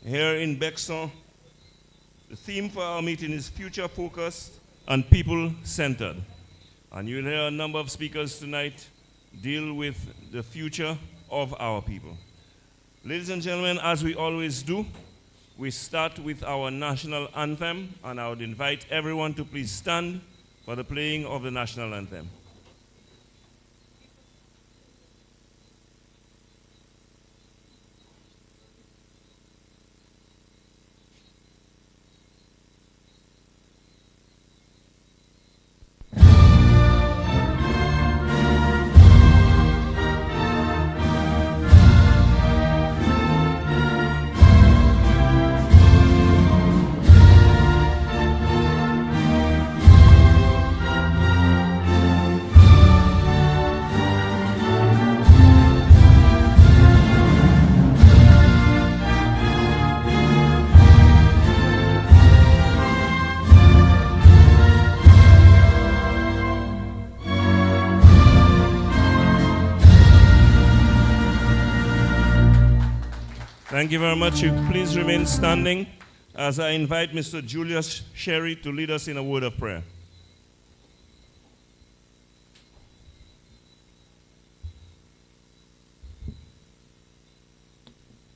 here in Bexon. The theme for our meeting is future focused and people centered. And you'll hear a number of speakers tonight deal with the future of our people. Ladies and gentlemen, as we always do, we start with our national anthem, and I would invite everyone to please stand for the playing of the national anthem. Thank you very much. You please remain standing as I invite Mr. Julius Sherry to lead us in a word of prayer.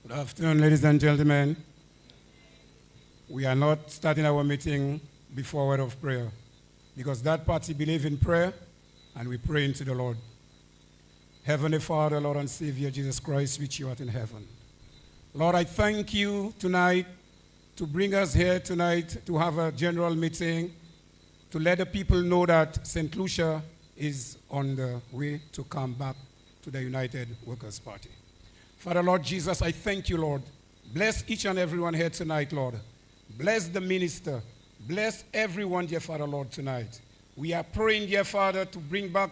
Good afternoon, ladies and gentlemen. We are not starting our meeting before a word of prayer because that party believes in prayer and we pray into the Lord. Heavenly Father, Lord and Savior Jesus Christ, which you art in heaven. Lord, I thank you tonight to bring us here tonight to have a general meeting to let the people know that St. Lucia is on the way to come back to the United Workers' Party. Father, Lord Jesus, I thank you, Lord. Bless each and everyone here tonight, Lord. Bless the minister. Bless everyone, dear Father, Lord, tonight. We are praying, dear Father, to bring back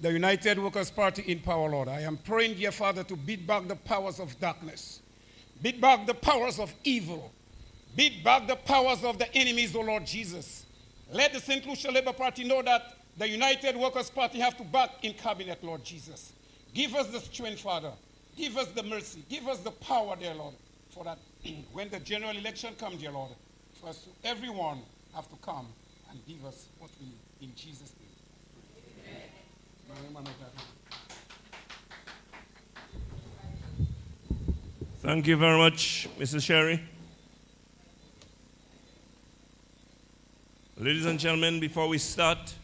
the United Workers' Party in power, Lord. I am praying, dear Father, to beat back the powers of darkness. Beat back the powers of evil. Beat back the powers of the enemies, O Lord Jesus. Let the St. Lucia Labour Party know that the United Workers' Party have to back in cabinet, Lord Jesus. Give us the strength, Father. Give us the mercy. Give us the power, dear Lord, for that when the general election comes, dear Lord, for us, everyone have to come and give us what we need. In Jesus' name. Amen. Thank you very much, Mrs. Sherry. Ladies and gentlemen, before we start,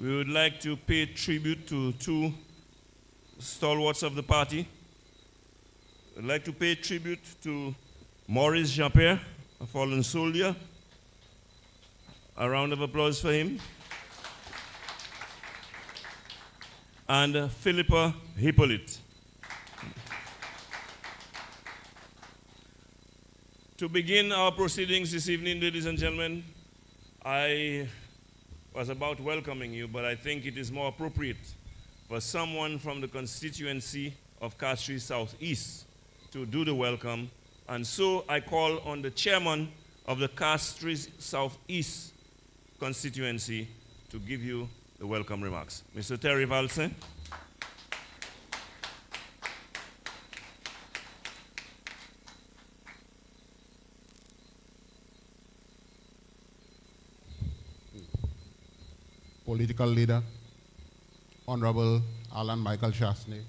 we would like to pay tribute to two stalwarts of the party. We'd like to pay tribute to Maurice Jean-Pierre, a fallen soldier. A round of applause for him. And Philippa Hippolyte. To begin our proceedings this evening, ladies and gentlemen, I was about welcoming you, but I think it is more appropriate for someone from the constituency of Castries Southeast to do the welcome. And so I call on the chairman of the Castries Southeast constituency to give you the welcome remarks. Mr. Terry Valse. Political leader, Honorable Alan Michael Chasney,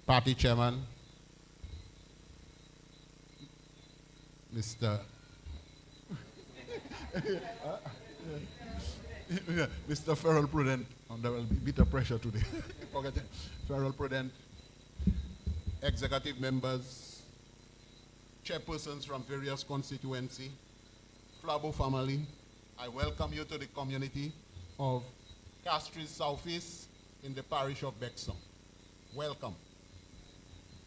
party chairman, Mr. Mr. Farrell Prudent, and there will be bitter pressure today. Forget it. Farrell Prudent, executive members, chairpersons from various constituency, Flabo family, I welcome you to the community of Castries Southeast in the parish of Bexon. Welcome.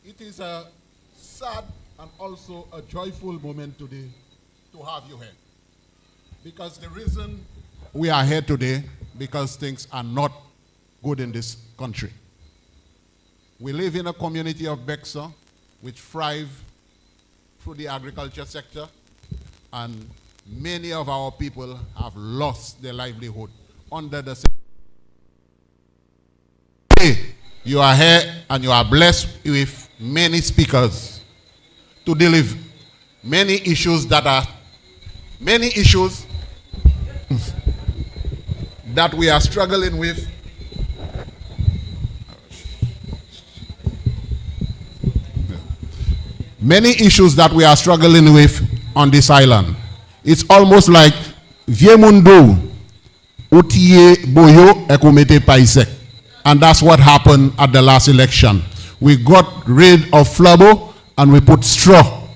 It is a sad and also a joyful moment today to have you here. Because the reason we are here today, because things are not good in this country. We live in a community of Bexon which thrive through the agriculture sector, and many of our people have lost their livelihood under the system. You are here and you are blessed with many speakers to deal with many issues that we are struggling with. Many issues that we are struggling with on this island. It's almost like Viemundo Utie Boyo Ekumete Paisek. And that's what happened at the last election. We got rid of Flabo and we put straw.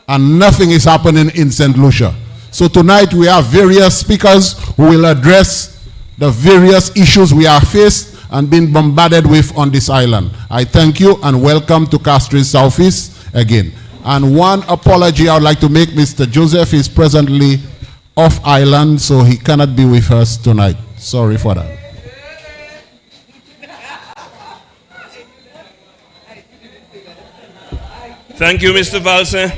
And nothing is happening in St. Lucia. So tonight we have various speakers who will address the various issues we are faced and been bombarded with on this island. I thank you and welcome to Castries Southeast again. And one apology I would like to make: Mr. Joseph is presently off island, so he cannot be with us tonight. Sorry for that. Thank you, Mr. Valse.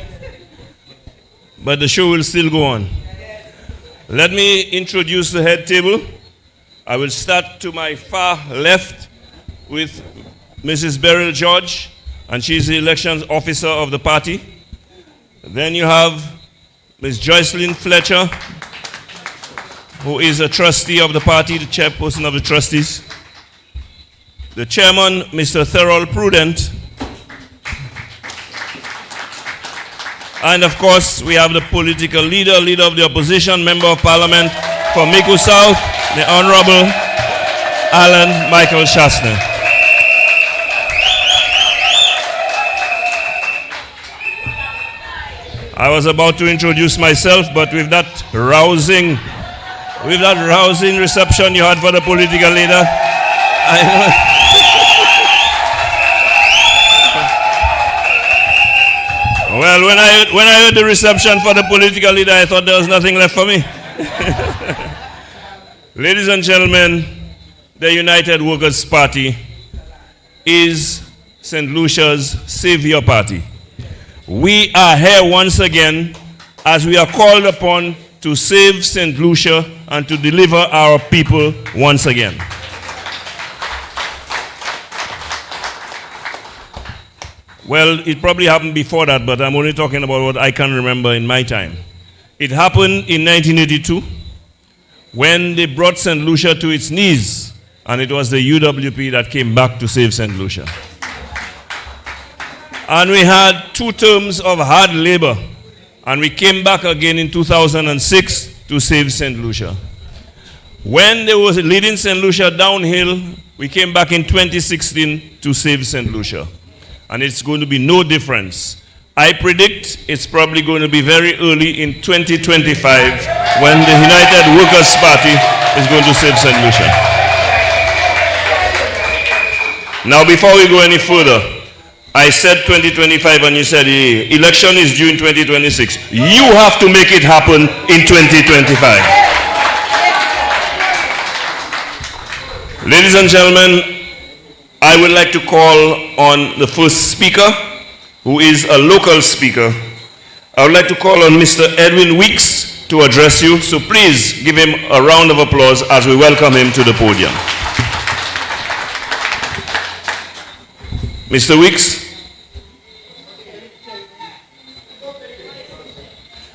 But the show will still go on. Let me introduce the head table. I will start to my far left with Mrs. Beryl George, and she's the elections officer of the party. Then you have Ms. Joycelyn Fletcher, who is a trustee of the party, the chairperson of the trustees. The chairman, Mr. Thurl Prudent. And of course, we have the political leader of the opposition, member of parliament for Mico South, the Honorable Alan Michael Shastner. I was about to introduce myself, but with that rousing reception you had for the political leader, well, when I heard the reception for the political leader, I thought there was nothing left for me. Ladies and gentlemen, the United Workers' Party is St. Lucia's savior party. We are here once again as we are called upon to save St. Lucia and to deliver our people once again. Well, it probably happened before that, but I'm only talking about what I can remember in my time. It happened in 1982 when they brought St. Lucia to its knees, and it was the UWP that came back to save St. Lucia. And we had 2 terms of hard labor, and we came back again in 2006 to save St. Lucia. When they were leading St. Lucia downhill, we came back in 2016 to save St. Lucia. And it's going to be no difference. I predict it's probably going to be very early in 2025 when the United Workers' Party is going to save St. Lucia. Now, before we go any further, I said 2025 and you said, hey, election is due in 2026. You have to make it happen in 2025. Ladies and gentlemen, I would like to call on the first speaker, who is a local speaker. I would like to call on Mr. Edwin Weeks to address you. So please give him a round of applause as we welcome him to the podium. Mr. Weeks.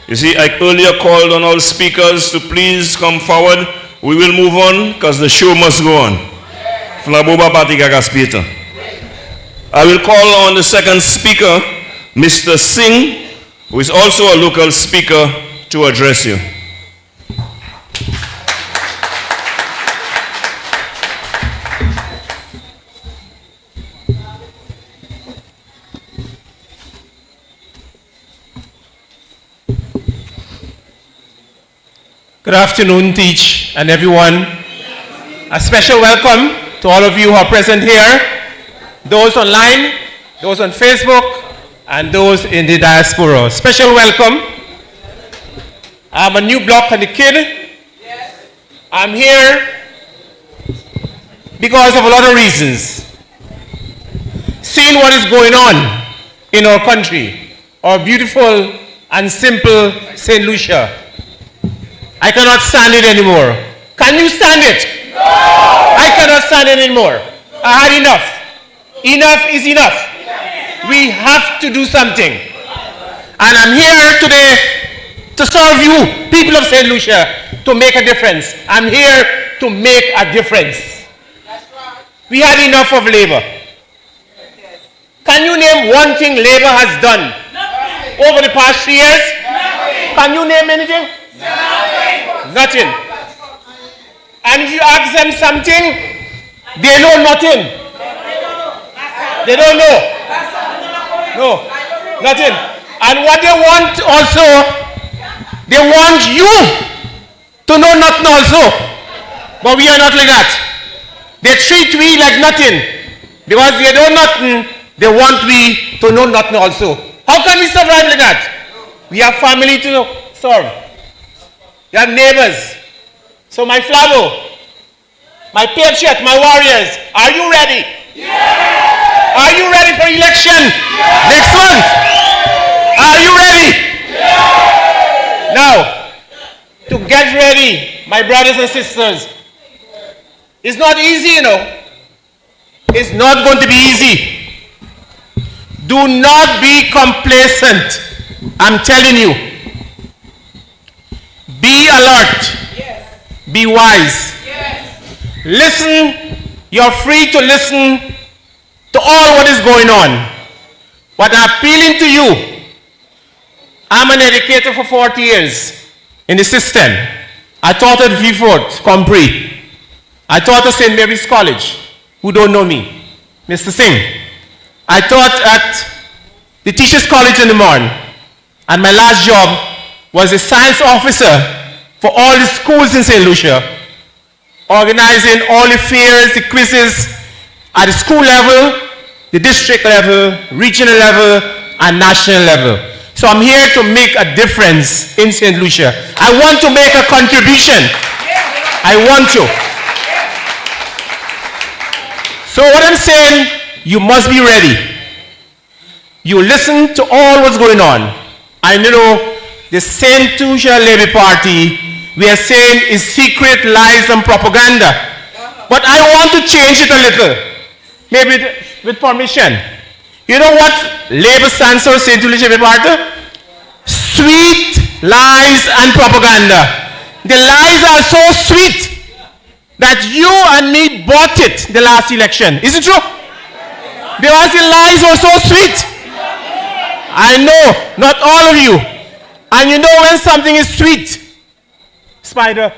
You see, I earlier called on all speakers to please come forward. We will move on because the show must go on. Flaboba Patigagas Peter. I will call on the second speaker, Mr. Singh, who is also a local speaker, to address you. Good afternoon to each and everyone. A special welcome to all of you who are present here, those online, those on Facebook, and those in the diaspora. Special welcome. I'm a new block and a kid. I'm here because of a lot of reasons. Seeing what is going on in our country, our beautiful and simple St. Lucia. I cannot stand it anymore. Can you stand it? No! I cannot stand it anymore. I had enough. Enough is enough. We have to do something. And I'm here today to serve you, people of St. Lucia, to make a difference. I'm here to make a difference. We had enough of labor. Can you name one thing labor has done over the past 3 years? Can you name anything? Nothing. And if you ask them something, they know nothing. They don't know. No, nothing. And what they want also, they want you to know nothing also. But we are not like that. They treat we like nothing. Because they know nothing, they want we to know nothing also. How can we survive like that? We have family to serve. We have neighbors. So my Flavo, my patriot, my warriors, are you ready? Yes! Are you ready for election next month? Are you ready? Now, to get ready, my brothers and sisters, it's not easy, you know. It's not going to be easy. Do not be complacent. I'm telling you. Be alert. Yes. Be wise. Yes. Listen. You're free to listen to all what is going on. But I'm appealing to you. I'm an educator for 40 years in the system. I taught at Vifort, Compre. I taught at St. Mary's College. Who don't know me? Mr. Singh. I taught at the Teachers College in the morning. And my last job was a science officer for all the schools in St. Lucia, organizing all the fairs, the quizzes at the school level, the district level, regional level, and national level. So I'm here to make a difference in St. Lucia. I want to make a contribution. I want to. So what I'm saying, you must be ready. You listen to all what's going on. I know the St. Lucia Labour Party, we are saying is secret lies and propaganda. But I want to change it a little, maybe with permission. You know what Labour stands for, St. Lucia Labour Party? Sweet lies and propaganda. The lies are so sweet that you and me bought it the last election. Is it true? Because the lies were so sweet. I know, not all of you. And you know when something is sweet, Spider,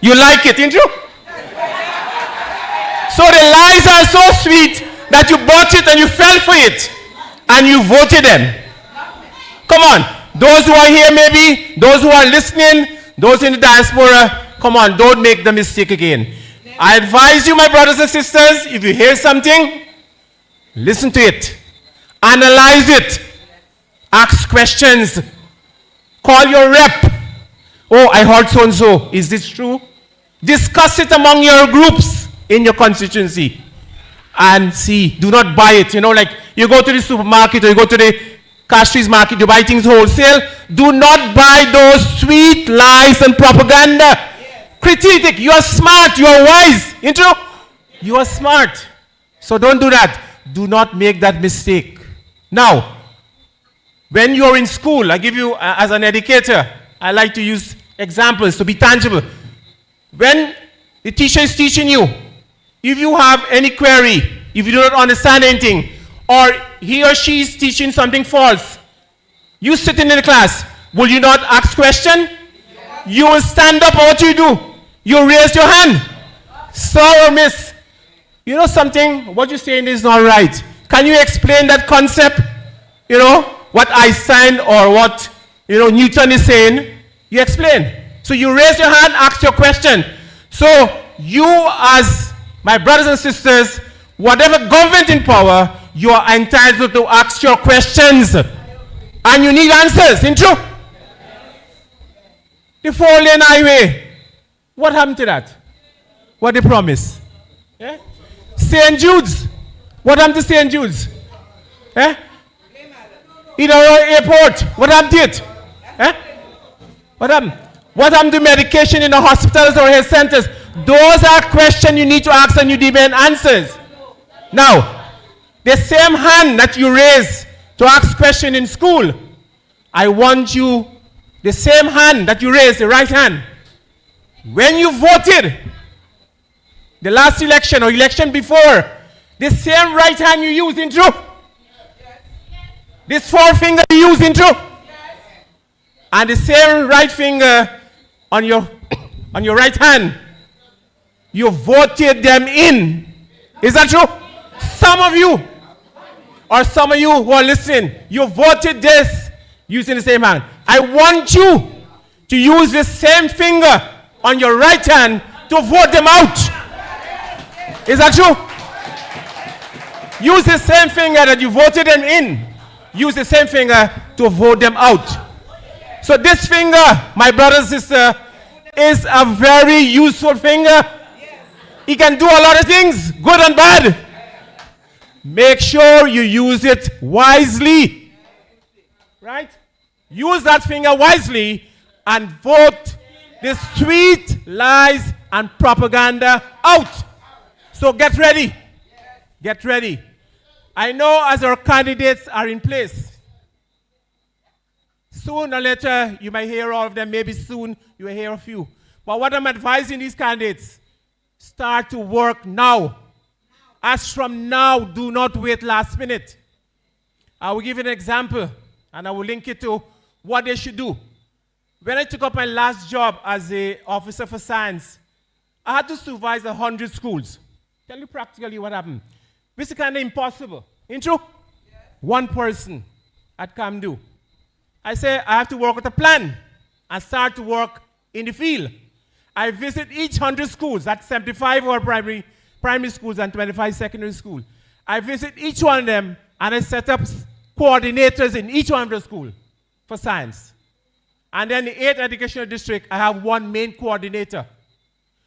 you like it, isn't you? So the lies are so sweet that you bought it and you fell for it. And you voted them. Come on. Those who are here maybe, those who are listening, those in the diaspora, come on, don't make the mistake again. I advise you, my brothers and sisters, if you hear something, listen to it. Analyze it. Ask questions. Call your rep. Oh, I heard so-and-so. Is this true? Discuss it among your groups in your constituency. And see, do not buy it. You know, like you go to the supermarket or you go to the castries market, you buy things wholesale. Do not buy those sweet lies and propaganda. Yeah. Critique. You are smart. You are wise. Isn't you? You are smart. So don't do that. Do not make that mistake. Now, when you're in school, I give you, as an educator, I like to use examples to be tangible. When the teacher is teaching you, if you have any query, if you do not understand anything, or he or she is teaching something false, you sitting in the class, will you not ask question? Yeah. You will stand up, and what you do? You raise your hand. Sir or miss, you know something, what you're saying is not right. Can you explain that concept? You know, what Einstein or what, Newton is saying, you explain. So you raise your hand, ask your question. So you as my brothers and sisters, whatever government in power, you are entitled to ask your questions. And you need answers, isn't true? The 4-lane highway, what happened to that? What they promised? Yeah? St. Jude's, what happened to St. Jude's? Eh? Airport, what happened to it? Eh? What happened? What happened to medication in the hospitals or health centers? Those are questions you need to ask and you demand answers. Now, the same hand that you raise to ask questions in school, I want you, the same hand that you raised, the right hand, when you voted, the last election or election before, the same right hand you used in true. This forefinger you used in true. And the same right finger on your on your right hand, you voted them in. Is that true? Some of you, or some of you who are listening, you voted this using the same hand. I want you to use the same finger on your right hand to vote them out. Is that true? Use the same finger that you voted them in. Use the same finger to vote them out. So this finger, my brother and sister, is a very useful finger. It can do a lot of things, good and bad. Make sure you use it wisely. Right? Use that finger wisely and vote the sweet lies and propaganda out. So get ready. Get ready. I know as our candidates are in place, sooner or later you might hear all of them, maybe soon you will hear a few. But what I'm advising these candidates, start to work now. As from now, do not wait last minute. I will give you an example and I will link it to what they should do. When I took up my last job as an officer for science, I had to supervise 100 schools. Tell you practically what happened. This is kind of impossible. Ain't true? Yes. One person at Camdo. I say I have to work with a plan and start to work in the field. I visit each 100 schools. That's 75 or primary schools and 25 secondary schools. I visit each one of them and I set up coordinators in each one of the schools for science. And then the 8th educational district, I have one main coordinator.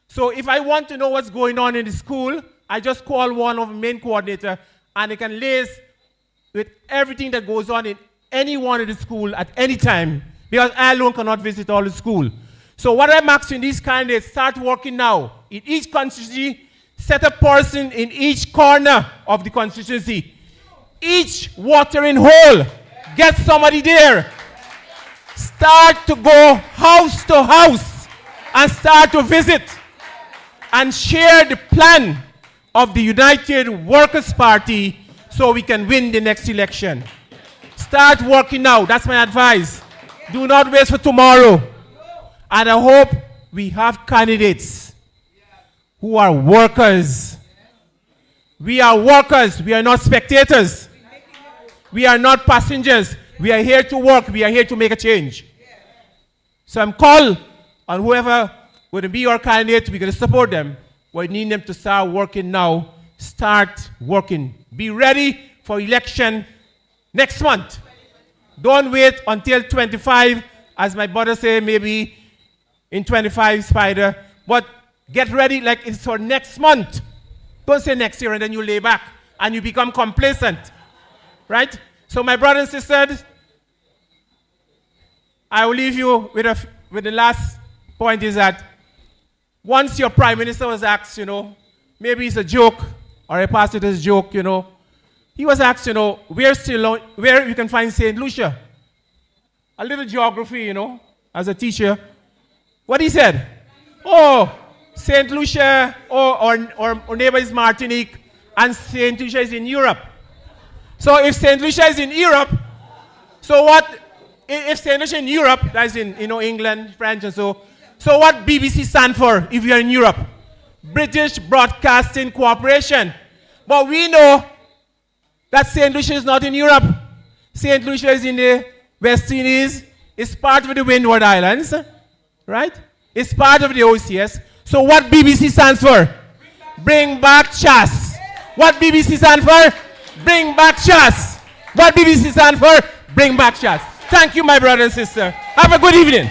So if I want to know what's going on in the school, I just call one of the main coordinator and they can liaise with everything that goes on in any one of the school at any time, because I alone cannot visit all the school. So what I'm asking these candidates, start working now. In each constituency, set a person in each corner of the constituency. Each watering hole, get somebody there. Start to go house to house and start to visit and share the plan of the United Workers' Party so we can win the next election. Start working now. That's my advice. Do not wait for tomorrow. And I hope we have candidates who are workers. We are workers. We are not spectators. We are not passengers. We are here to work. We are here to make a change. So I'm called on whoever would be our candidate. We're going to support them. We need them to start working now. Start working. Be ready for election next month. Don't wait until 25, as my brother say, maybe in 25, Spider. But get ready like it's for next month. Don't say next year and then you lay back and you become complacent. Right? So my brothers and sisters, I will leave you with the last point is that once your prime minister was asked, maybe it's a joke or a pastor's joke, he was asked, where you can find St. Lucia. A little geography, as a teacher. What he said? Oh, St. Lucia, or neighbor is Martinique, and St. Lucia is in Europe. So if St. Lucia is in Europe, so what, if St. Lucia in Europe, that's in, England, French, and so what BBC stand for if you're in Europe? British Broadcasting Corporation. But we know that St. Lucia is not in Europe. St. Lucia is in the West Indies. It's part of the Windward Islands, right? It's part of the OCS. So what BBC stands for? Bring back Chas. What BBC stands for? Bring back Chas. What BBC stands for? Bring back Chas. Thank you, my brother and sister. Have a good evening.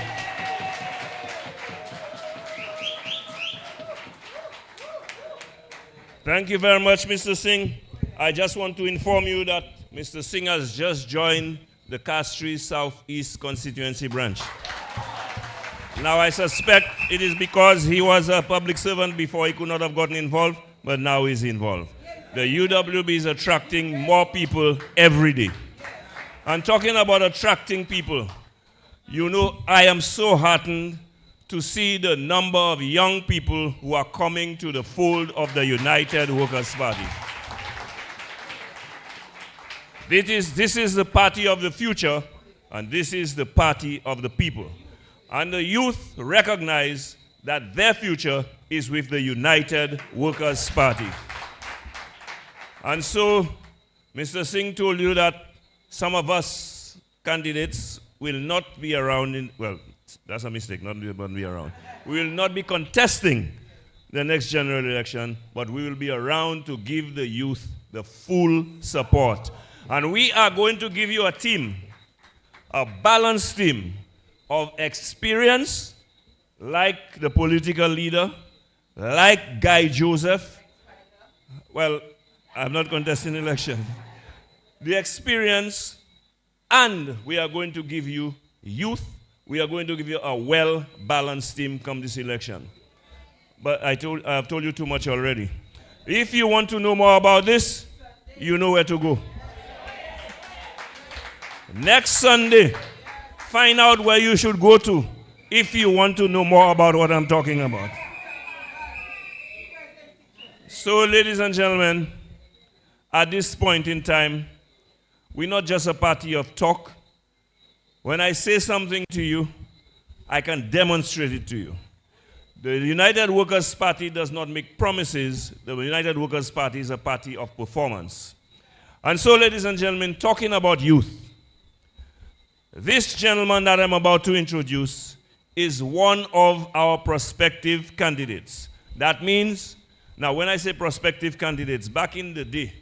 Thank you very much, Mr. Singh. I just want to inform you that Mr. Singh has just joined the castries Southeast constituency branch. Now, I suspect it is because he was a public servant before he could not have gotten involved, but now he's involved. The UWB is attracting more people every day. And talking about attracting people, you know, I am so heartened to see the number of young people who are coming to the fold of the United Workers' Party. This is the party of the future, and this is the party of the people. And the youth recognize that their future is with the United Workers' Party. And so, Mr. Singh told you that some of us candidates will not be around well, that's a mistake, not be around. We will not be contesting the next general election, but we will be around to give the youth the full support. And we are going to give you a team, a balanced team of experience, like the political leader, like Guy Joseph. Well, I'm not contesting election. The experience, and we are going to give you youth. We are going to give you a well-balanced team come this election. But I have told you too much already. If you want to know more about this, you know where to go. Next Sunday, find out where you should go to if you want to know more about what I'm talking about. So, ladies and gentlemen, at this point in time, we're not just a party of talk. When I say something to you, I can demonstrate it to you. The United Workers' Party does not make promises. The United Workers' Party is a party of performance. And so, ladies and gentlemen, talking about youth, this gentleman that I'm about to introduce is one of our prospective candidates. That means, now when I say prospective candidates, back in the day,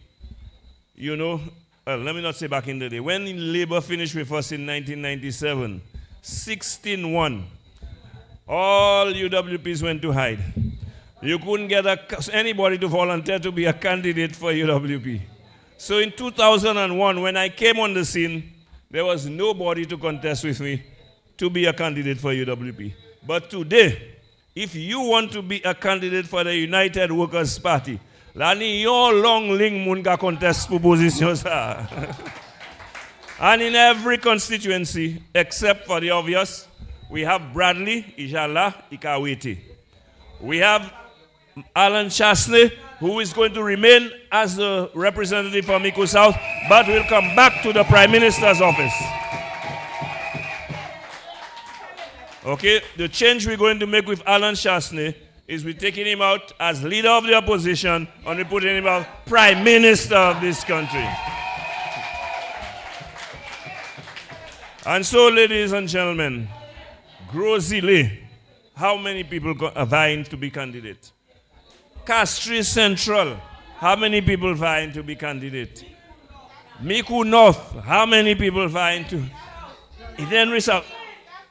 you know, let me not say back in the day, when Labour finished with us in 1997, 16-1, all UWPs went to hide. You couldn't get anybody to volunteer to be a candidate for UWP. So in 2001, when I came on the scene, there was nobody to contest with me to be a candidate for UWP. But today, if you want to be a candidate for the United Workers' Party, lani your long ling mun ka contest positions. And in every constituency, except for the obvious, we have Bradley, Ijala, Ikawiti. We have Alan Chasney, who is going to remain as the representative for Miku South, but will come back to the Prime Minister's office. Okay, the change we're going to make with Alan Chasney is we're taking him out as leader of the opposition and we're putting him out Prime Minister of this country. And so, ladies and gentlemen, Grozile, how many people are vying to be candidate? Castries Central, how many people vying to be candidate? Miku North, how many people vying to? Eden South,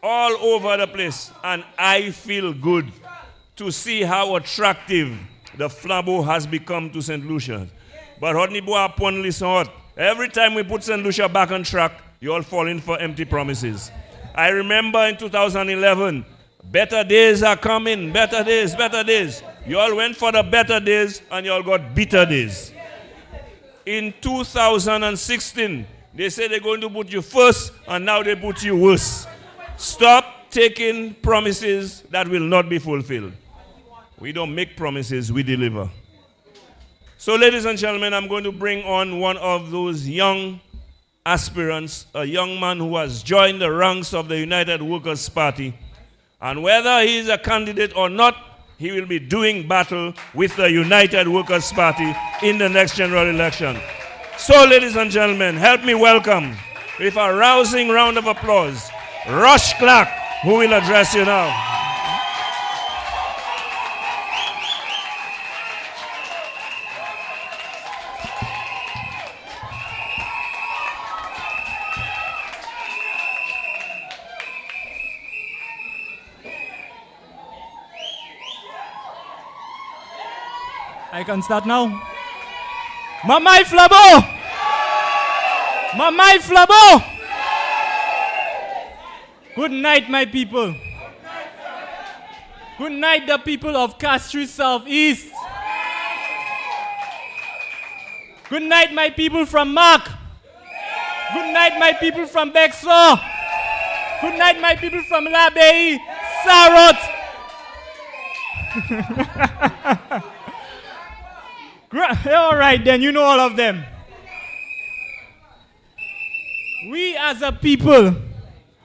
all over the place. And I feel good to see how attractive the Flambeau has become to St. Lucia. But every time we put St. Lucia back on track, you all fall in for empty promises. I remember in 2011, better days are coming, better days, better days. You all went for the better days and you all got bitter days. In 2016, they said they're going to put you first and now they put you worse. Stop taking promises that will not be fulfilled. We don't make promises, we deliver. So, ladies and gentlemen, I'm going to bring on one of those young aspirants, a young man who has joined the ranks of the United Workers' Party. And whether he is a candidate or not, he will be doing battle with the United Workers' Party in the next general election. So, ladies and gentlemen, help me welcome, with a rousing round of applause, Rush Clark, who will address you now. I can start now. Mamai Flabo! Mamai Flabo! Good night, my people. Good night, the people of Castries Southeast. Good night, my people from Mark. Good night, my people from Bexo. Good night, my people from Labey, Sarot. All right, then, you know all of them. We as a people,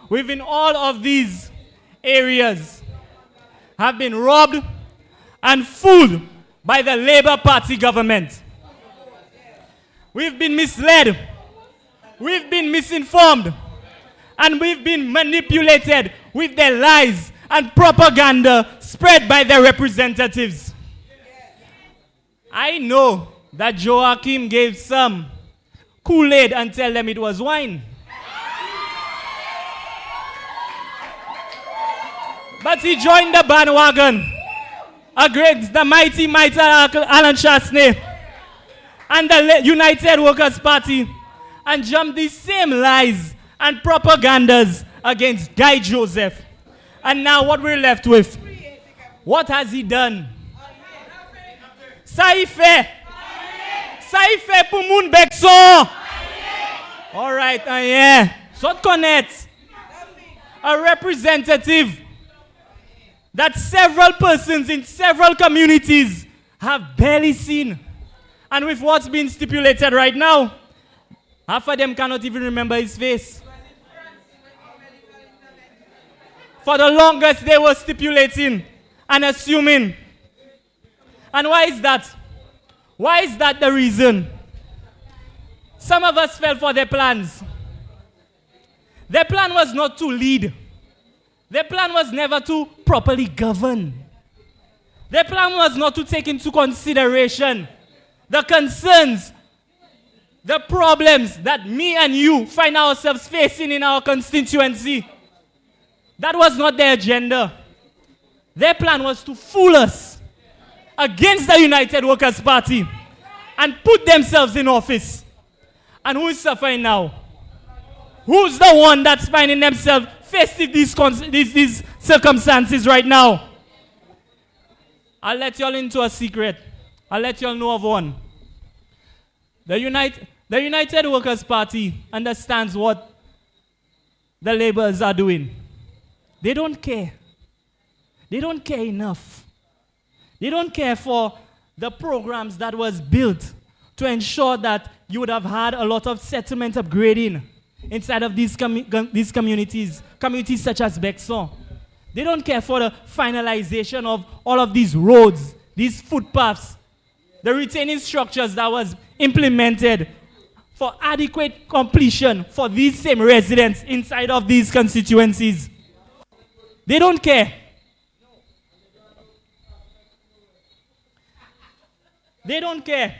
within all of these areas, have been robbed and fooled by the Labour Party government. We've been misled, we've been misinformed, and we've been manipulated with their lies and propaganda spread by their representatives. I know that Joachim gave some Kool-Aid and tell them it was wine. But he joined the bandwagon against the mighty Alan Chasney and the United Workers' Party and jumped these same lies and propagandas against Guy Joseph. And now what we're left with? What has he done? Saife! Saife pour moun Bexo! All right, yeah. Sot connect. A representative that several persons in several communities have barely seen. And with what's been stipulated right now, half of them cannot even remember his face. For the longest, they were stipulating and assuming. And why is that? Why is that the reason? Some of us fell for their plans. Their plan was not to lead. Their plan was never to properly govern. Their plan was not to take into consideration the concerns, the problems that me and you find ourselves facing in our constituency. That was not their agenda. Their plan was to fool us against the United Workers' Party and put themselves in office. And who is suffering now? Who's the one that's finding themselves facing these circumstances right now? I'll let y'all into a secret. I'll let y'all know of one. The United Workers' Party understands what the laborers are doing. They don't care. They don't care enough. They don't care for the programs that was built to ensure that you would have had a lot of settlement upgrading inside of these communities such as Bexon. They don't care for the finalization of all of these roads, these footpaths, the retaining structures that was implemented for adequate completion for these same residents inside of these constituencies. They don't care. They don't care.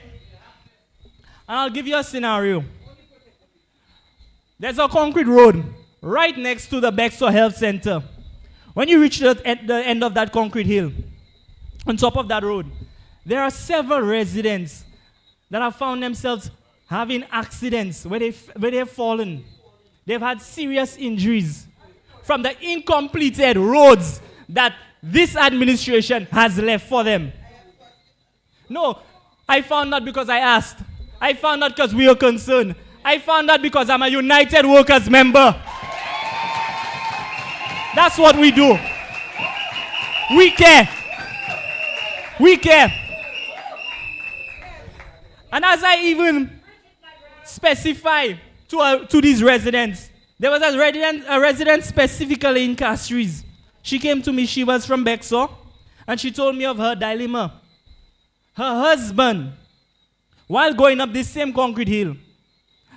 And I'll give you a scenario. There's a concrete road right next to the Bexor Health Center. When you reach the end of that concrete hill, on top of that road, there are several residents that have found themselves having accidents where they've fallen. They've had serious injuries from the incompleted roads that this administration has left for them. No, I found out because I asked. I found out because we are concerned. I found out because I'm a United Workers member. That's what we do. We care. We care. And as I even specify to these residents, there was a resident specifically in Castries. She came to me, she was from Bexor, and she told me of her dilemma. Her husband, while going up this same concrete hill,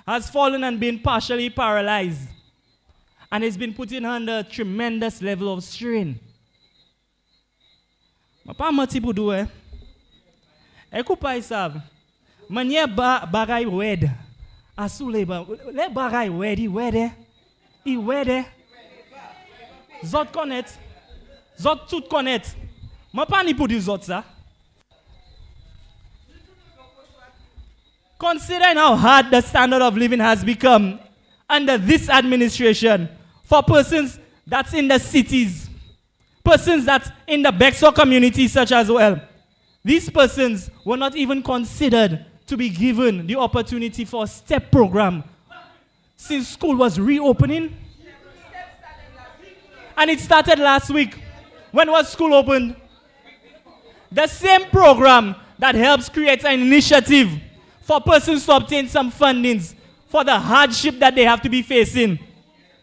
has fallen and been partially paralyzed and has been putting her under a tremendous level of strain. Mapa mati pou do Ekou pa isav. Manye bagay wed. Asu leba. Le bagay wed, I wede. I wede. Zot konet. Zot tout konet. Mapa ni pou di zot sa. Considering how hard the standard of living has become under this administration for persons that's in the cities, persons that's in the Bexor community such as well, these persons were not even considered to be given the opportunity for a STEP program. since school was reopening. And it started last week. When was school opened? The same program that helps create an initiative for persons to obtain some fundings for the hardship that they have to be facing.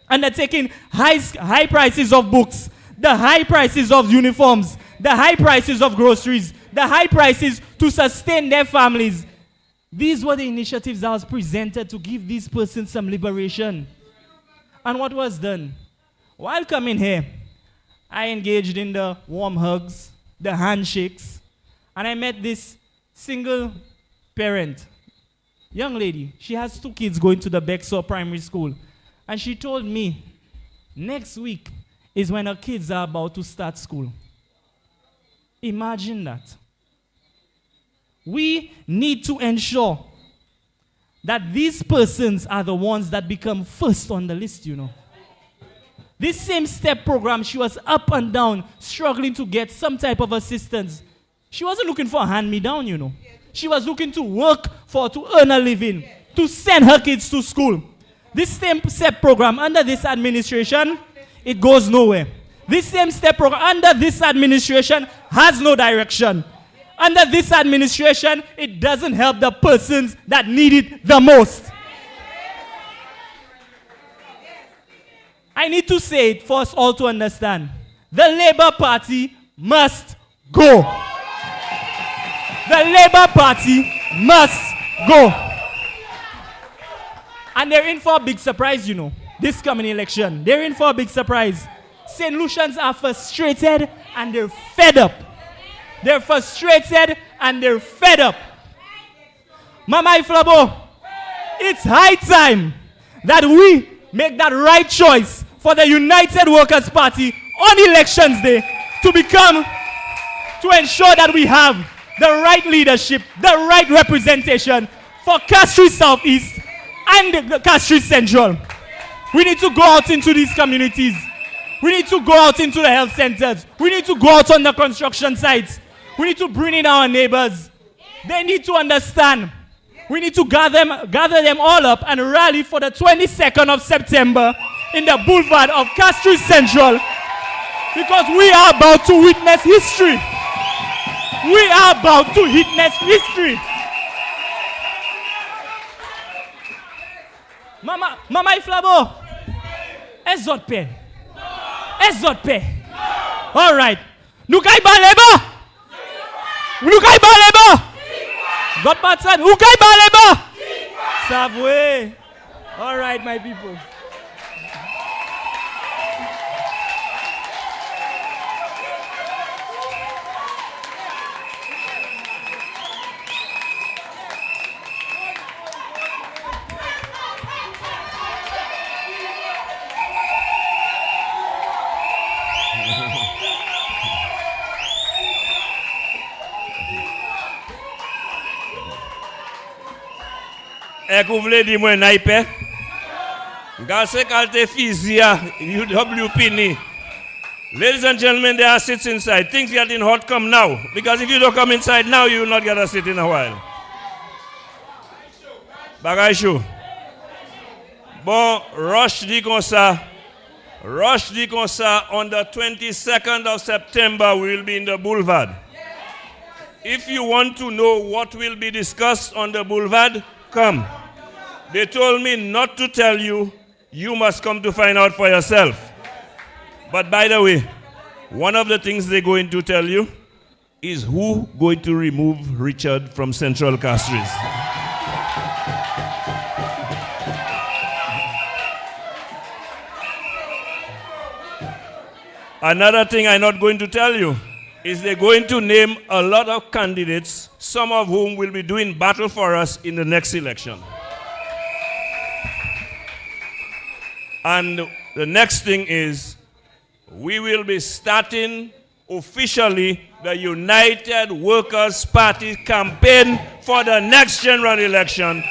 Undertaking high prices of books, the high prices of uniforms, the high prices of groceries, the high prices to sustain their families. These were the initiatives that was presented to give these persons some liberation. And what was done? While coming here, I engaged in the warm hugs, the handshakes, and I met this single parent, young lady. She has 2 kids going to the Bexor Primary School. And she told me, next week is when her kids are about to start school. Imagine that. We need to ensure that these persons are the ones that become first on the list, you know. This same STEP program, she was up and down, struggling to get some type of assistance. She wasn't looking for a hand-me-down, you know. She was looking to work to earn a living, to send her kids to school. This same STEP program, under this administration, it goes nowhere. This same STEP program, under this administration, has no direction. Under this administration, it doesn't help the persons that need it the most. I need to say it for us all to understand. The Labour Party must go. The Labour Party must go. And they're in for a big surprise, you know, this coming election. They're in for a big surprise. St. Lucians are frustrated and they're fed up. They're frustrated and they're fed up. Mama Iflabo, it's high time that we make that right choice for the United Workers' Party on elections day to ensure that we have the right leadership, the right representation for Castries Southeast and the Castries Central. We need to go out into these communities. We need to go out into the health centers. We need to go out on the construction sites. We need to bring in our neighbors. They need to understand. We need to gather them all up and rally for the 22nd of September in the boulevard of Castries Central, because we are about to witness history. We are about to witness history. Mama Iflabo, Ezotpe. Ezotpe. All right. Nukai Baleba. Nukai Baleba. Godpatsan. Nukai Baleba. Savwe. All right, my people. Ek ou vle di mwen naipe? Gase kalte fizia UWP ni. Ladies and gentlemen, there are seats inside. Things getting hot, come now. Because if you don't come inside now, you will not get a seat in a while. Bagay show. Bon, rush di kon sa. On the 22nd of September, we will be in the boulevard. If you want to know what will be discussed on the boulevard, come. They told me not to tell you. You must come to find out for yourself. But by the way, one of the things they're going to tell you is who going to remove Richard from Central Castries. Another thing I'm not going to tell you is they're going to name a lot of candidates, some of whom will be doing battle for us in the next election. And the next thing is, we will be starting officially the United Workers' Party campaign for the next general election.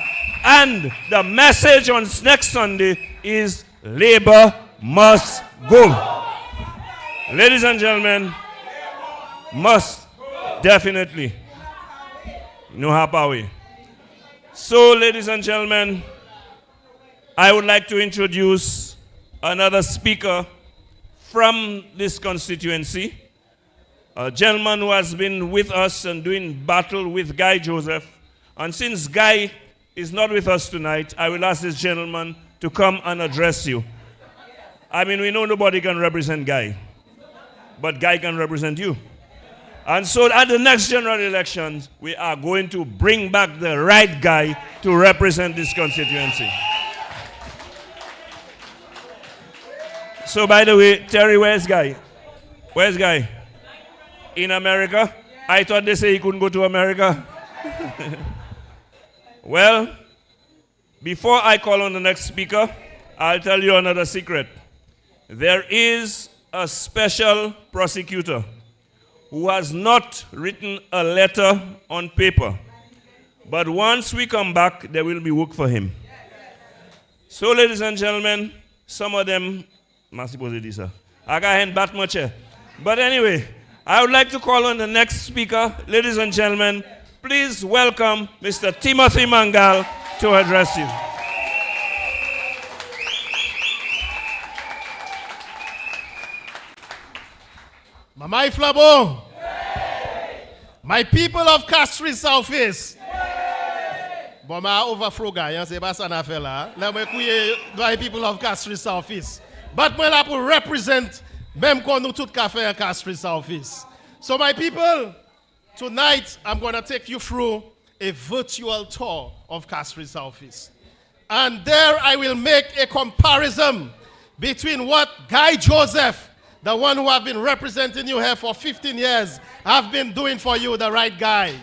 And the message on next Sunday is Labour must go. Ladies and gentlemen, must definitely. No hapawe. So, ladies and gentlemen, I would like to introduce another speaker from this constituency, a gentleman who has been with us and doing battle with Guy Joseph. And since Guy is not with us tonight, I will ask this gentleman to come and address you. I mean, we know nobody can represent Guy, but Guy can represent you. And so at the next general elections, we are going to bring back the right guy to represent this constituency. So by the way, Terry, where's Guy? Where's Guy? In America? I thought they say he couldn't go to America. Well, before I call on the next speaker, I'll tell you another secret. There is a special prosecutor who has not written a letter on paper. But once we come back, there will be work for him. So, ladies and gentlemen, some of them, I got hand bat much here. But anyway, I would like to call on the next speaker. Ladies and gentlemen, please welcome Mr. Timothy Mangal to address you. Mamai Flabo. My people of castries Southeast. Bon, ma overflow guy, c'est pas ça n'a fait là. Là, moi, my people of castries Southeast. But moi là pour represent même qu'on nous tout café castries Southeast. So my people, tonight I'm going to take you through a virtual tour of castries Southeast. And there I will make a comparison between what Guy Joseph, the one who have been representing you here for 15 years, have been doing for you, the right guy.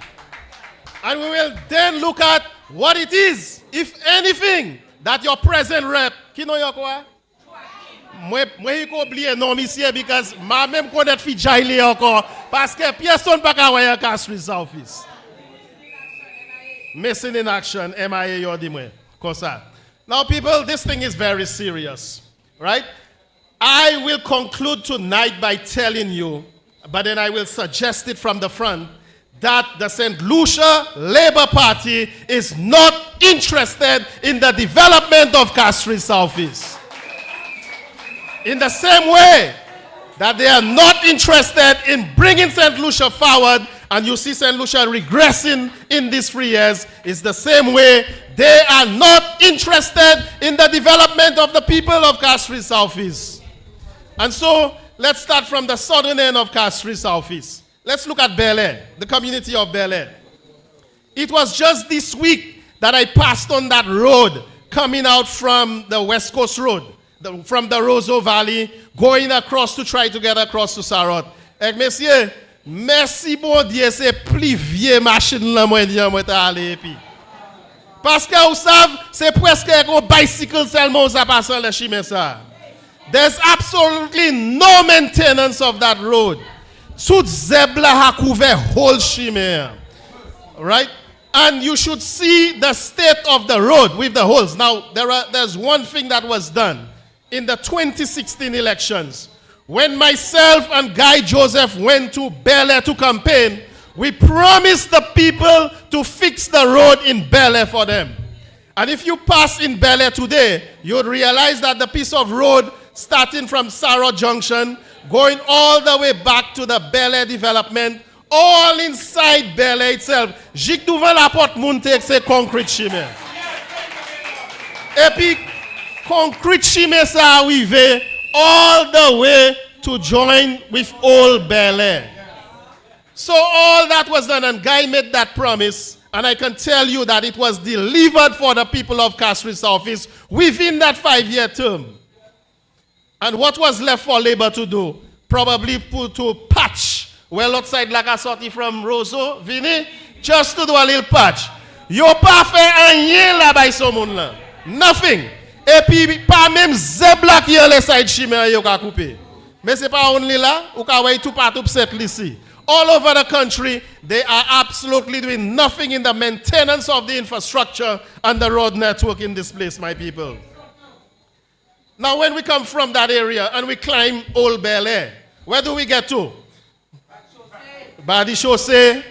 And we will then look at what it is, if anything, that your present rep, qui know quoi? Moi ko oublier non monsieur because ma même connaître fi jailé encore parce que personne pas ka waya castries Southeast. Missing in action, MIA yo di moi. Comme ça. Now people, this thing is very serious, right? I will conclude tonight by telling you, but then I will suggest it from the front, that the St. Lucia Labour Party is not interested in the development of castries Southeast. In the same way that they are not interested in bringing St. Lucia forward, and you see St. Lucia regressing in these 3 years, is the same way they are not interested in the development of the people of castries Southeast. And so, let's start from the southern end of castries Southeast. Let's look at Bel Air, the community of Bel Air. It was just this week that I passed on that road coming out from the West Coast Road, from the Roseau Valley, going across to try to get across to Sarot. Et messieurs, merci bon Dieu, c'est plus vieux machine là moi aller puis. Parce que vous savez, c'est presque un bicycle seulement ça passe le chemin ça. There's absolutely no maintenance of that road. Tout zebla ha couvert whole chemin. Right? And you should see the state of the road with the holes. Now, there's one thing that was done in the 2016 elections. When myself and Guy Joseph went to Bel Air to campaign, we promised the people to fix the road in Bel Air for them. And if you pass in Bel Air today, you would realize that the piece of road starting from Sarah Junction, going all the way back to the Bel Air development, all inside Bel Air itself. Jik devant la porte monte c'est concrete chemin. Et puis, concrete chemin ça arrivé all the way to join with old Bel Air. So all that was done, and Guy made that promise, and I can tell you that it was delivered for the people of castries Southeast within that 5-year term. And what was left for Labour to do? Probably put to patch. Well, outside like I sorti from Roseau, Vini, just to do a little patch. Yo pas fait rien là by someone là. Nothing. Et puis pas même zebla qui est le side chemin yo ka couper. Mais c'est pas only là, ou ka way tout partout cette ici. All over the country, they are absolutely doing nothing in the maintenance of the infrastructure and the road network in this place, my people. Now, when we come from that area and we climb Old Bel Air, where do we get to? Badi Chaussee,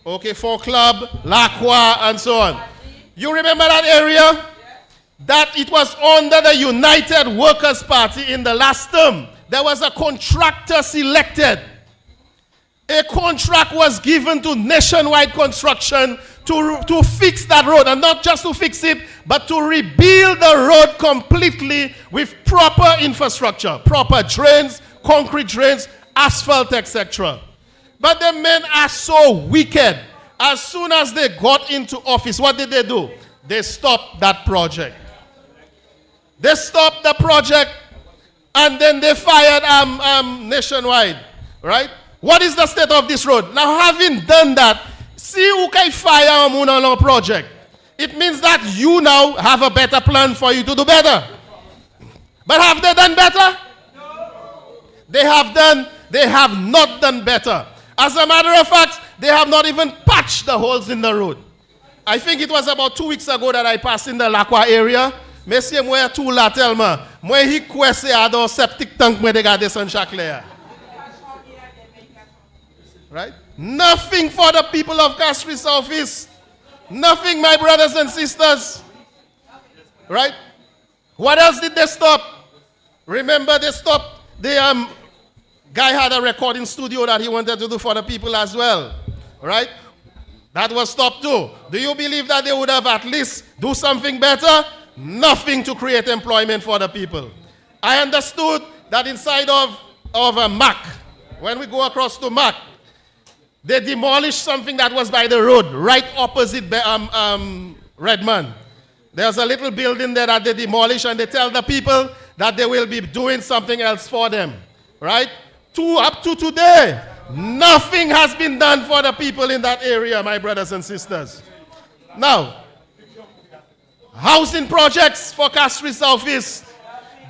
okay, Fort Club, La Croix, and so on. You remember that area? that it was under the United Workers' Party in the last term. There was a contractor selected. A contract was given to Nationwide Construction to fix that road, and not just to fix it, but to rebuild the road completely with proper infrastructure, proper drains, concrete drains, asphalt, etc. But the men are so wicked. As soon as they got into office, what did they do? They stopped that project. They stopped the project, and then they fired Nationwide, right? What is the state of this road? Now, having done that, see who can fire a project. It means that you now have a better plan for you to do better. But have they done better? No. They have not done better. As a matter of fact, they have not even patched the holes in the road. I think it was about 2 weeks ago that I passed in the Lacroix area. Monsieur, moi tout là tellement. Moi hi kwese ado septic tank moi de garder sans chaque layer. Right? Nothing for the people of Castries Southeast. Nothing, my brothers and sisters. Right? What else did they stop? Remember, they stopped. The guy had a recording studio that he wanted to do for the people as well. Right? That was stopped too. Do you believe that they would have at least do something better? Nothing to create employment for the people. I understood that inside of a MAC, when we go across to MAC, they demolished something that was by the road, right opposite Redmond. There's a little building there that they demolished, and they tell the people that they will be doing something else for them. Right? Up to today, nothing has been done for the people in that area, my brothers and sisters. Now, housing projects for Castries Southeast.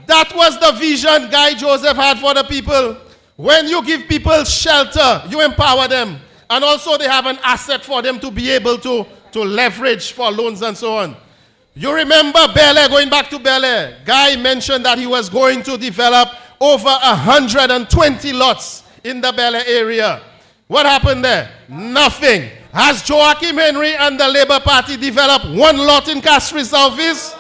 That was the vision Guy Joseph had for the people. When you give people shelter, you empower them. And also they have an asset for them to be able to leverage for loans and so on. You remember Bel Air, going back to Bel Air. Guy mentioned that he was going to develop over 120 lots in the Bel Air area. What happened there? Nothing. Has Joachim Henry and the Labour Party developed one lot in Castries Southeast?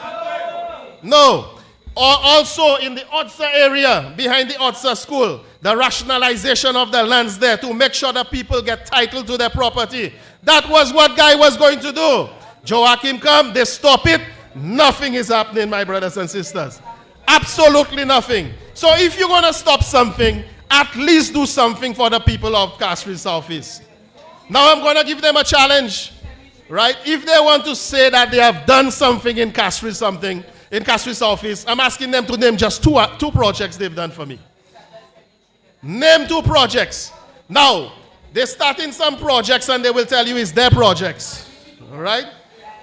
No. Or also in the Otsa area, behind the Otsa school, the rationalization of the lands there to make sure that people get title to their property. That was what Guy was going to do. Joachim come, they stop it. Nothing is happening, my brothers and sisters. Absolutely nothing. So if you're going to stop something, at least do something for the people of Castries Southeast. Now I'm going to give them a challenge, right? If they want to say that they have done something in Castries Southeast, I'm asking them to name just two projects they've done for me. Name 2 projects. Now, they start in some projects and they will tell you it's their projects. All right?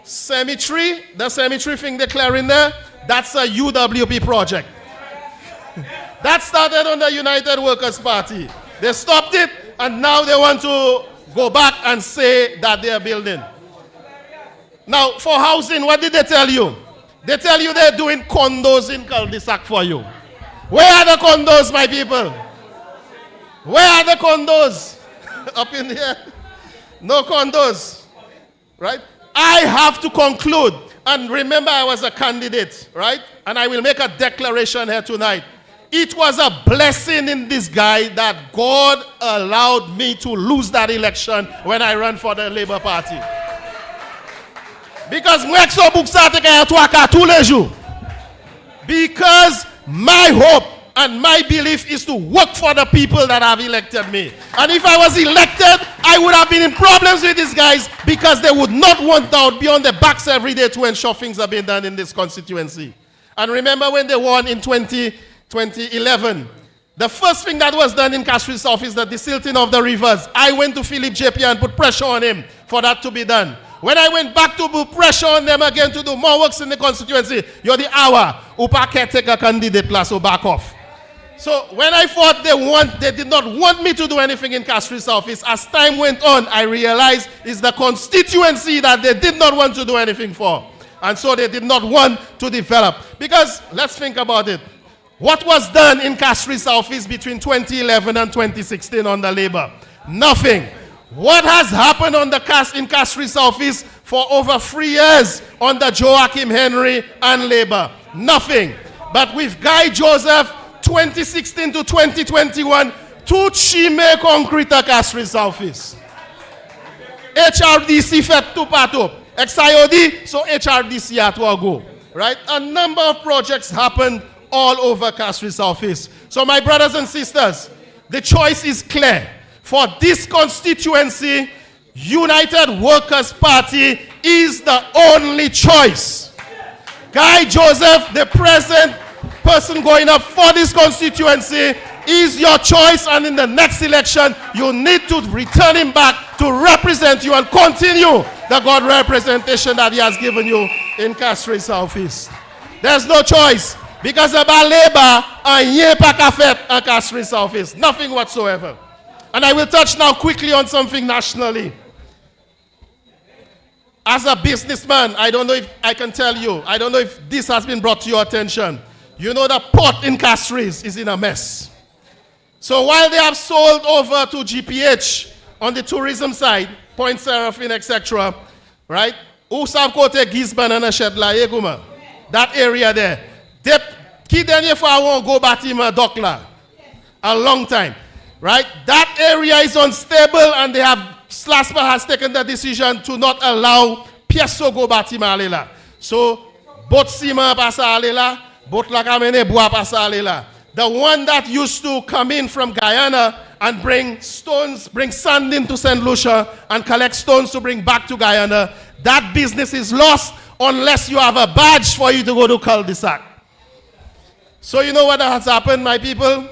Cemetery, the cemetery thing they're clearing there, that's a UWP project. That started on the United Workers' Party. They stopped it, and now they want to go back and say that they are building. Now, for housing, what did they tell you? They tell you they're doing condos in cul-de-sac for you. Where are the condos, my people? Where are the condos? Up in here? No condos. Right? I have to conclude. And remember, I was a candidate, right? And I will make a declaration here tonight. It was a blessing in disguise that God allowed me to lose that election when I ran for the Labour Party. Because my hope and my belief is to work for the people that have elected me. And if I was elected, I would have been in problems with these guys because they would not want to be on their backs every day to ensure things are being done in this constituency. And remember when they won in 2011, the first thing that was done in Castries South is the desilting of the rivers. I went to Philip JP and put pressure on him for that to be done. When I went back to put pressure on them again to do more works in the constituency, you're the hour. Upa caretaker candidate plus or back off. So when I thought they did not want me to do anything in Castries South, as time went on, I realized it's the constituency that they did not want to do anything for. And so they did not want to develop. Because let's think about it. What was done in Castries South between 2011 and 2016 on the Labour? Nothing. What has happened on the in Castries South for over 3 years under Joachim Henry and Labour? Nothing. But with Guy Joseph, 2016 to 2021, 2 chime concrete castries Southeast. HRDC fet 2 pato. XIOD, so HRDC at go. Right? A number of projects happened all over Castries Southeast. So my brothers and sisters, the choice is clear. For this constituency, United Workers' Party is the only choice. Guy Joseph, the present person going up for this constituency, is your choice, and in the next election, you need to return him back to represent you and continue the God representation that he has given you in Castries Southeast. There's no choice, because about Labour and Yepakafet and Castries Southeast. Nothing whatsoever. And I will touch now quickly on something nationally. As a businessman, I don't know if I can tell you, I don't know if this has been brought to your attention. You know the port in Castries is in a mess. So while they have sold over to GPH on the tourism side, Point Seraphine, etc., right? Usav Kote Gisban and Shedla Yeguma. That area there. They Kidenya for won't go back to Dokla. A long time. Right? That area is unstable, and they have Slaspa has taken the decision to not allow Pieso go back to Malela. So both Sima pasa alela, both Lakamene Bua pasa alela. The one that used to come in from Guyana and bring stones, bring sand into St. Lucia and collect stones to bring back to Guyana, that business is lost unless you have a badge for you to go to cul-de-sac. So you know what has happened, my people?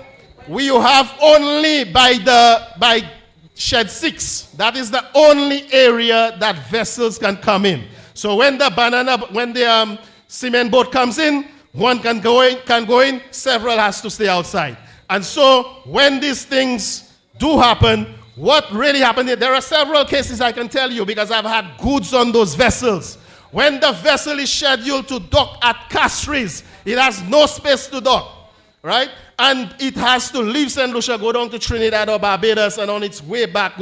We have only by Shed 6, that is the only area that vessels can come in. So when the cement boat comes in, one can go in, several has to stay outside. And so when these things do happen, what really happened, there are several cases I can tell you because I've had goods on those vessels. When the vessel is scheduled to dock at Castries, it has no space to dock, right? And it has to leave St. Lucia, go down to Trinidad or Barbados, and on its way back,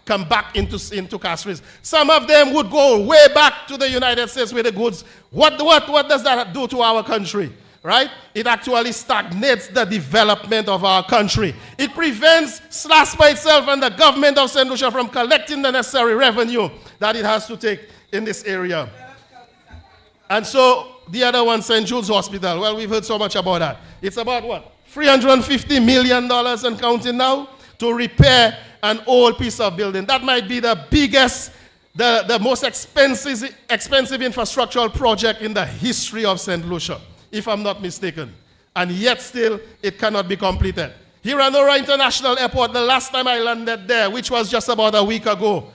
come back into Castries. Some of them would go way back to the United States with the goods. What does that do to our country? Right? It actually stagnates the development of our country. It prevents SLASPA itself and the government of St. Lucia from collecting the necessary revenue that it has to take in this area. And so the other one, St. Jude's Hospital. Well, we've heard so much about that. It's about what? $350 million and counting now to repair an old piece of building. That might be the biggest, the most expensive infrastructural project in the history of St. Lucia, if I'm not mistaken. And yet still, it cannot be completed. Hiranora International Airport, the last time I landed there, which was just about a week ago.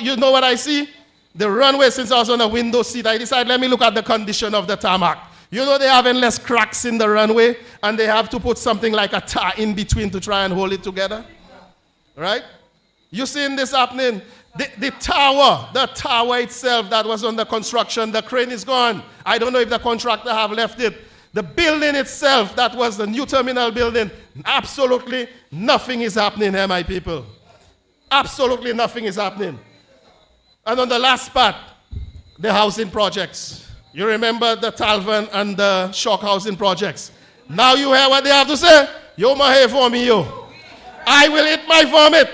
You know what I see? The runway, since I was on a window seat, I decided, let me look at the condition of the tarmac. You know they have endless cracks in the runway, and they have to put something like a tar in between to try and hold it together. Right? You seeing this happening? The tower itself that was under construction, the crane is gone. I don't know if the contractor have left it. The building itself, that was the new terminal building, absolutely nothing is happening here, my people. Absolutely nothing is happening. And on the last part, the housing projects. You remember the Talvan and the Shock housing projects. Now you hear what they have to say? Yo, my for me, yo. I will eat my vomit.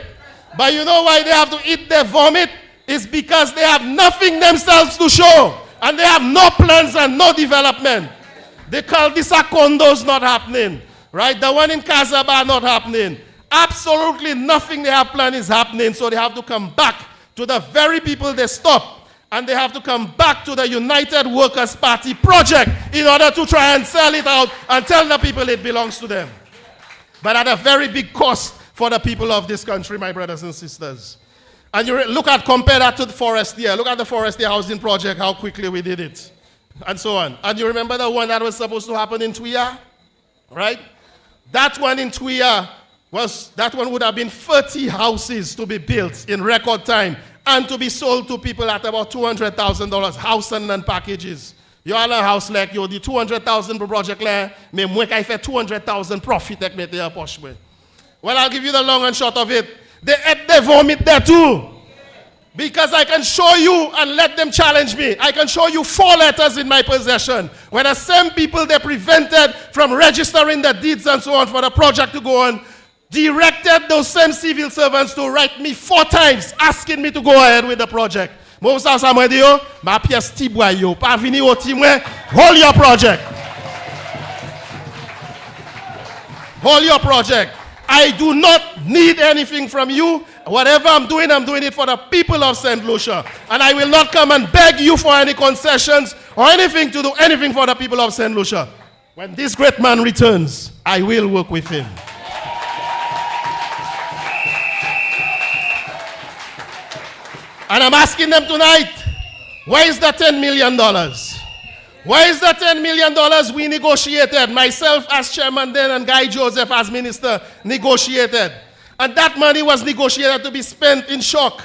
But you know why they have to eat their vomit? It's because they have nothing themselves to show. And they have no plans and no development. They call this a condos not happening. Right? The one in Casaba not happening. Absolutely nothing they have planned is happening. So they have to come back to the very people they stopped. And they have to come back to the United Workers' Party project in order to try and sell it out and tell the people it belongs to them. But at a very big cost for the people of this country, my brothers and sisters. And you compare that to the Forestier. Look at the Forestier housing project, how quickly we did it. And so on. And you remember the one that was supposed to happen in Tuya? Right? That one in Tuya would have been 30 houses to be built in record time. And to be sold to people at about $200,000 house and packages. You all a house like you, the 200,000 per project like me make I 200,000 profit like me there posh. Well, I'll give you the long and short of it. They ate their vomit there too. Because I can show you and let them challenge me. I can show you 4 letters in my possession. When the same people they prevented from registering the deeds and so on for the project to go on, directed those same civil servants to write me 4 times asking me to go ahead with the project. Hold your project. Hold your project. I do not need anything from you. Whatever I'm doing it for the people of St. Lucia. And I will not come and beg you for any concessions or anything to do anything for the people of St. Lucia. When this great man returns, I will work with him. And I'm asking them tonight, where is the $10 million? Where is the $10 million we negotiated? Myself as chairman then and Guy Joseph as minister negotiated. And that money was negotiated to be spent in shock.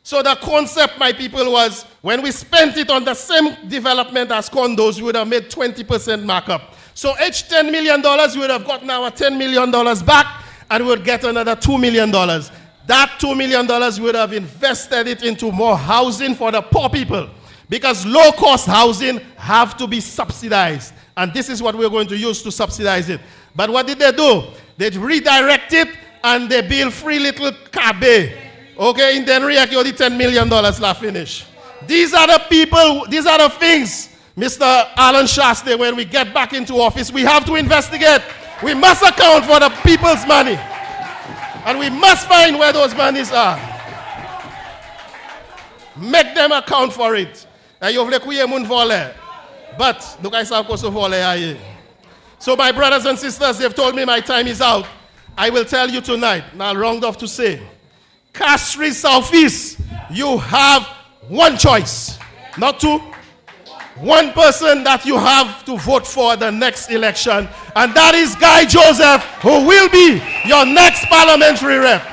So the concept, my people, was when we spent it on the same development as condos, we would have made 20% markup. So each $10 million, we would have gotten our $10 million back and we would get another $2 million. That $2 million, we would have invested it into more housing for the poor people. Because low-cost housing have to be subsidized. And this is what we're going to use to subsidize it. But what did they do? They redirect it and they build 3 little cabe. Okay, in then react the $10 million la finish. These are the people, these are the things, Mr. Alan Shaste, when we get back into office, we have to investigate. We must account for the people's money. And we must find where those monies are. Make them account for it. But look, I saw. So my brothers and sisters, they've told me my time is out. I will tell you tonight, now round off to say, Castries Southeast, you have one choice, not 2. One person that you have to vote for the next election, and that is Guy Joseph, who will be your next parliamentary rep.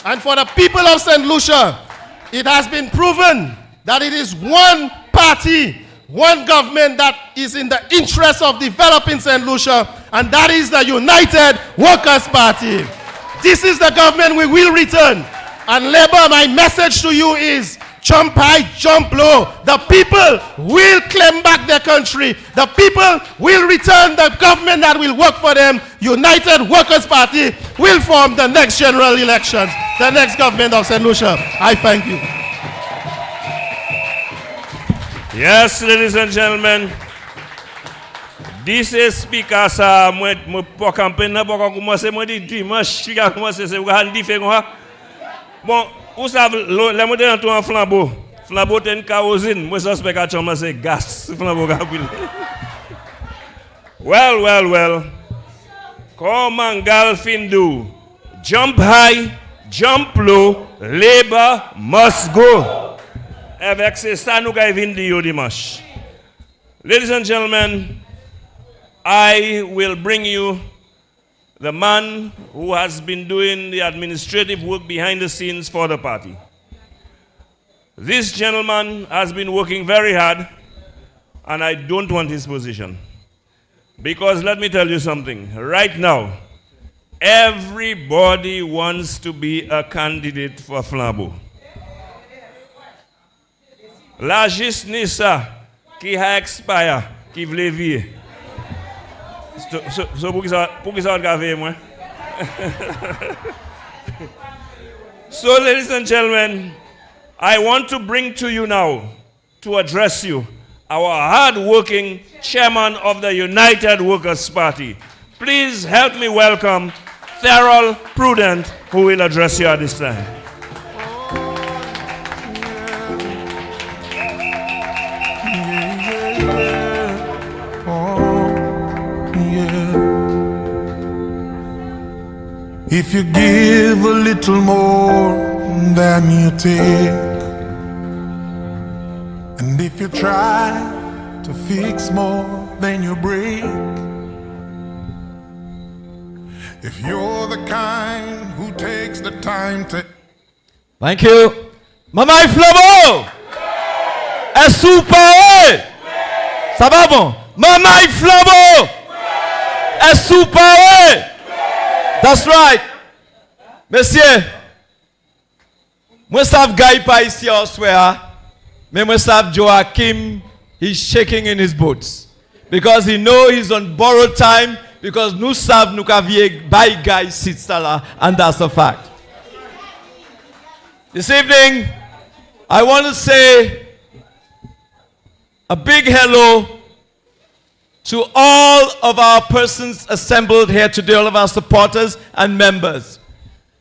And for the people of St. Lucia, it has been proven that it is one party, one government that is in the interest of developing St. Lucia, and that is the United Workers' Party. This is the government we will return. And Labour, my message to you is, jump high, jump low. The people will claim back their country. The people will return the government that will work for them. United Workers' Party will form the next general elections, the next government of St. Lucia. I thank you. Yes, ladies and gentlemen, this is Speaker sa moi pour campagne na pour commencer moi dit dimanche qui a commencé c'est on dit fait quoi. Bon, vous savez les modèles en flambeau. Flambeau ten kerosene, moi suspect que chama c'est gaz, flambeau ka brûler. Well. Come on, gal fin do. Jump high, jump low, Labour must go. Avec ça nous ga vinn di dimanche. Ladies and gentlemen, I will bring you the man who has been doing the administrative work behind the scenes for the party. This gentleman has been working very hard, and I don't want his position. Because let me tell you something, right now, everybody wants to be a candidate for Flambeau. La justice qui a expiré, qui voulait vivre. So pour qui ça va faire moi? So ladies and gentlemen, I want to bring to you now, to address you, our hard-working chairman of the United Workers' Party. Please help me welcome Thurl Prudent, who will address you at this time. If you give a little more than you take, and if you try to fix more than you break, if you're the kind who takes the time to... Thank you. Maman Flambeau! Est-ce ou pas? Ça va bon? Maman Flambeau! Est-ce ou pas? That's right. Monsieur, Moi savent Guy pas ici en swear, mais moi savent Joachim, he's shaking in his boots. Because he know he's on borrowed time, because nous savons nous qu'aviez by Guy sits là, and that's a fact. This evening, I want to say a big hello to all of our persons assembled here today, all of our supporters and members,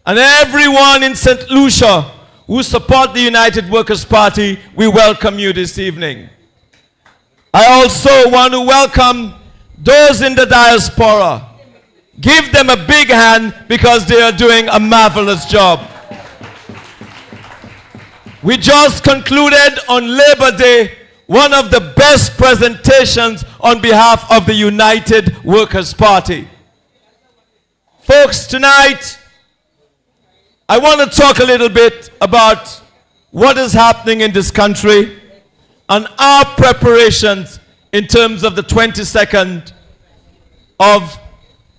and everyone in St. Lucia who support the United Workers' Party. We welcome you this evening. I also want to welcome those in the diaspora. Give them a big hand because they are doing a marvelous job. We just concluded on Labor Day one of the best presentations on behalf of the United Workers' Party. Folks, tonight, I want to talk a little bit about what is happening in this country and our preparations in terms of the 22nd of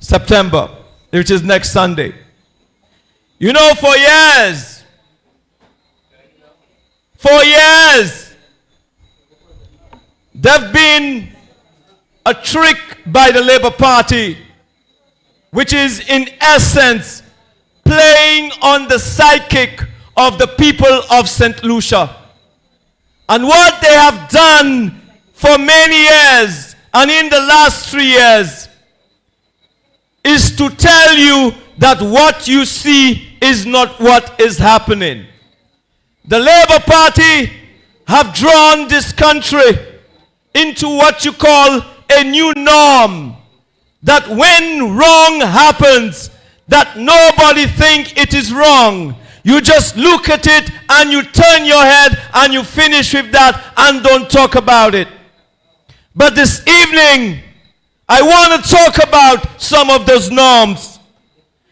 September, which is next Sunday. You know, for years, there've been a trick by the Labour Party, which is in essence playing on the psychic of the people of St. Lucia. And what they have done for many years, and in the last 3 years, is to tell you that what you see is not what is happening. The Labour Party have drawn this country into what you call a new norm, that when wrong happens, that nobody think it is wrong. You just look at it and you turn your head and you finish with that and don't talk about it. But this evening, I want to talk about some of those norms.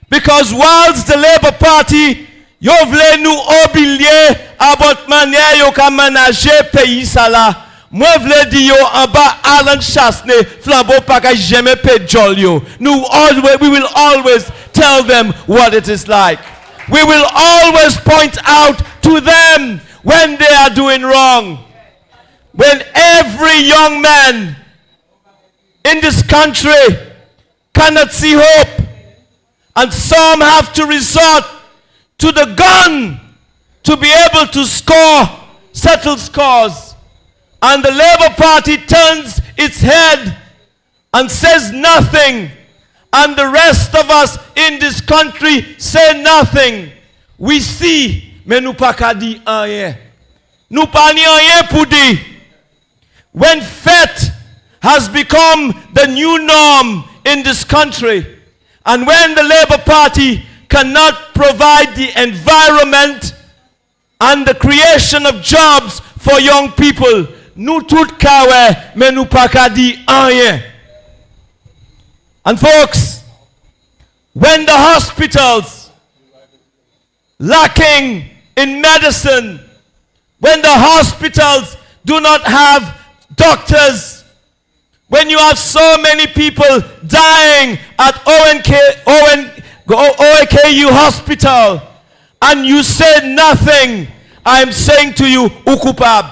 Because whilst the Labour Party, yo vle nou obilye about manière yo ka manager pays sa la, moi vle di yo en bas Alan Chasney, flambeau pa ka jamais pe jol yo. We will always tell them what it is like. We will always point out to them when they are doing wrong. When every young man in this country cannot see hope, and some have to resort to the gun to be able to settle scores. And the Labour Party turns its head and says nothing. And the rest of us in this country say nothing. We see, mais nous pas ka di rien. Nous pas ni rien pour dire. When fête has become the new norm in this country, and when the Labour Party cannot provide the environment and the creation of jobs for young people, nous tout kawe, mais nous pas ka di rien. And folks, when the hospitals lacking in medicine, when the hospitals do not have doctors, when you have so many people dying at OAKU hospital, and you say nothing, I am saying to you, ukupab.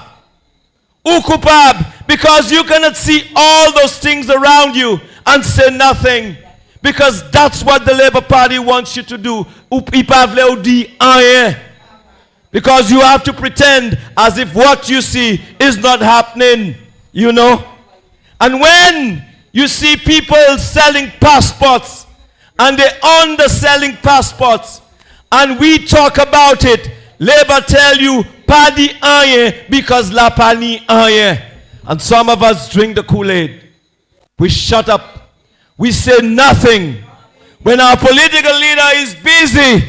Ukupab, because you cannot see all those things around you and say nothing. Because that's what the Labour Party wants you to do. Because you have to pretend as if what you see is not happening, you know. And when you see people selling passports, and they underselling passports, and we talk about it, Labour tell you, Padi anye, because la pani anye. And some of us drink the Kool-Aid. We shut up. We say nothing. When our political leader is busy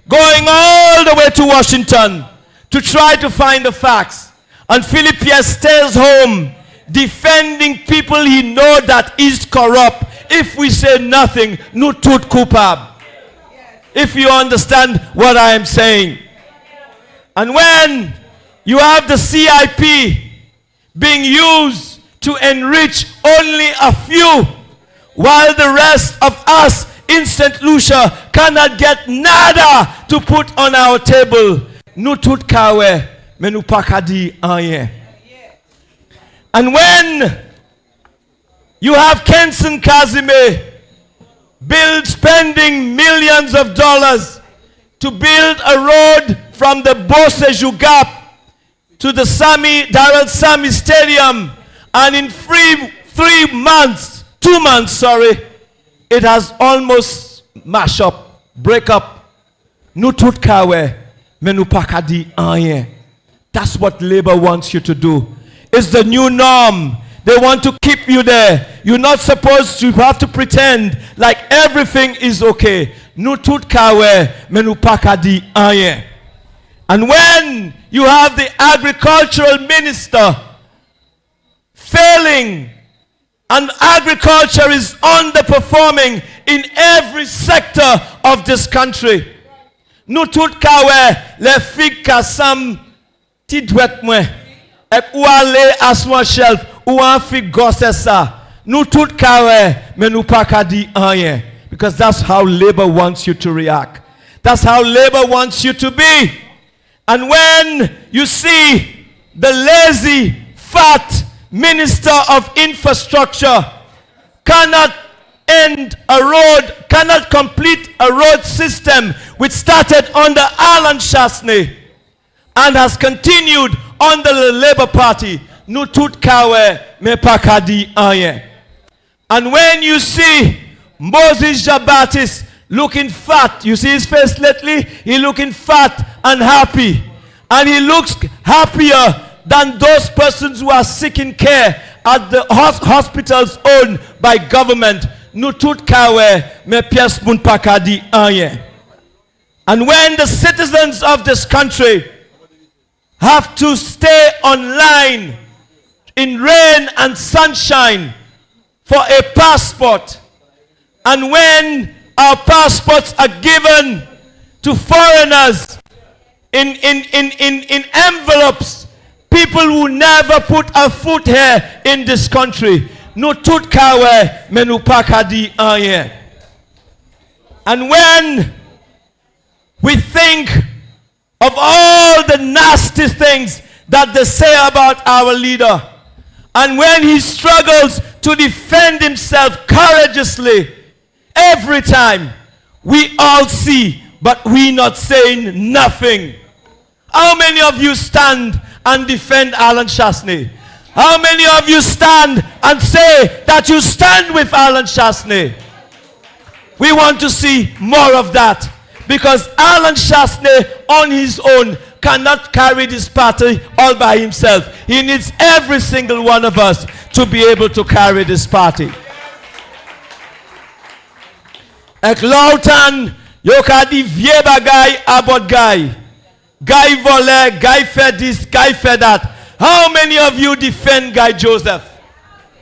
going all the way to Washington to try to find the facts, and Philip stays home defending people he know that is corrupt, if we say nothing, no tut kupab. If you understand what I am saying. And when you have the CIP being used to enrich only a few, while the rest of us in St. Lucia cannot get nada to put on our table, nous tout kawe, mais nous pas qu'à dire rien. And when you have Kenson Kazime spending millions of dollars to build a road from the Boseju Gap to the Darrell Sami Stadium, and in 2 months, it has almost mash up, break up. Nous tout kawe, mais nous pas qu'à dire rien. That's what Labour wants you to do. It's the new norm. They want to keep you there. You're not supposed to have to pretend like everything is okay. Nous tout kawe, mais nous pas qu'à dire rien. And when you have the agricultural minister failing, and agriculture is underperforming in every sector of this country, nous tout kawe, le fig kasam ti dwet mwen, et ou ale aswan shelf, ou an fig gosse sa. Nous tout kawe, mais nous pas qu'à dire rien. Because that's how Labour wants you to react. That's how Labour wants you to be. And when you see the lazy, fat Minister of Infrastructure cannot end a road, cannot complete a road system which started under Alan Shasney and has continued under the Labour Party, nous tout kawe, mais pas qu'à dire rien. And when you see Moses Jabatis looking fat, you see his face lately, he looking fat and happy. And he looks happier than those persons who are seeking care at the hospitals owned by government. Nous tout kawe, mais pièce moun pa ka di rien. And when the citizens of this country have to stay online in rain and sunshine for a passport, and when our passports are given to foreigners in envelopes, people who never put a foot here in this country, nous tout kawe, mais nous pas ka di rien. And when we think of all the nasty things that they say about our leader, and when he struggles to defend himself courageously every time, we all see, but we not saying nothing. How many of you stand and defend Alan Shasney? How many of you stand and say that you stand with Alan Shasney? We want to see more of that, because Alan Shasney on his own cannot carry this party all by himself. He needs every single one of us to be able to carry this party. Ek loutan yo ka di vie bagay abot guy. Guy vole, guy fed this, guy fed that. How many of you defend Guy Joseph?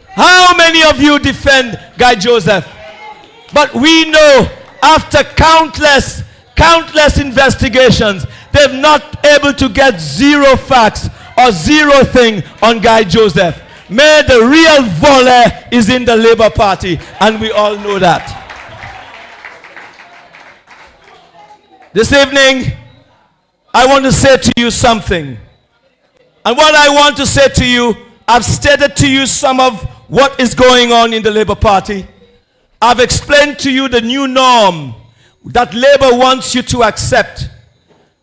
How many of you defend Guy Joseph? But we know after countless investigations, they've not able to get zero facts or zero thing on Guy Joseph. May the real volley is in the Labour Party, and we all know that. This evening, I want to say to you something. And what I want to say to you, I've stated to you some of what is going on in the Labour Party. I've explained to you the new norm that Labour wants you to accept.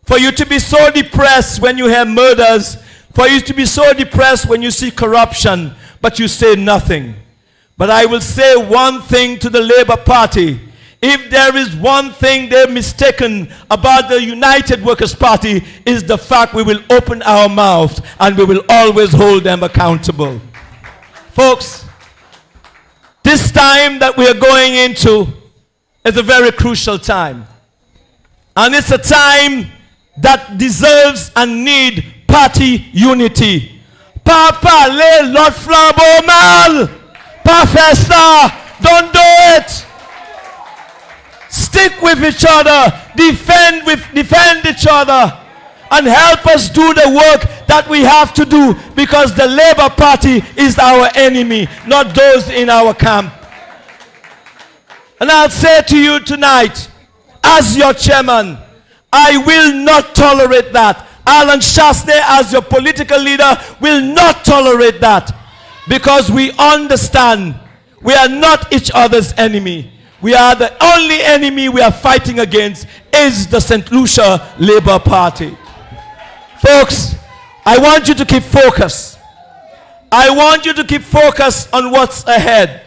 For you to be so depressed when you hear murders, for you to be so depressed when you see corruption, but you say nothing. But I will say one thing to the Labour Party. If there is one thing they're mistaken about the United Workers' Party, is the fact we will open our mouths and we will always hold them accountable. Folks, this time that we are going into is a very crucial time. And it's a time that deserves and need party unity. Papa, le Lord Flambeau mal. Professor, don't do it. Stick with each other, defend each other, and help us do the work that we have to do, because the Labour Party is our enemy, not those in our camp. And I'll say to you tonight, as your chairman, I will not tolerate that. Alan Shastney, as your political leader, will not tolerate that. Because we understand we are not each other's enemy. We are the only enemy we are fighting against is the St. Lucia Labour Party. Folks, I want you to keep focus. I want you to keep focus on what's ahead.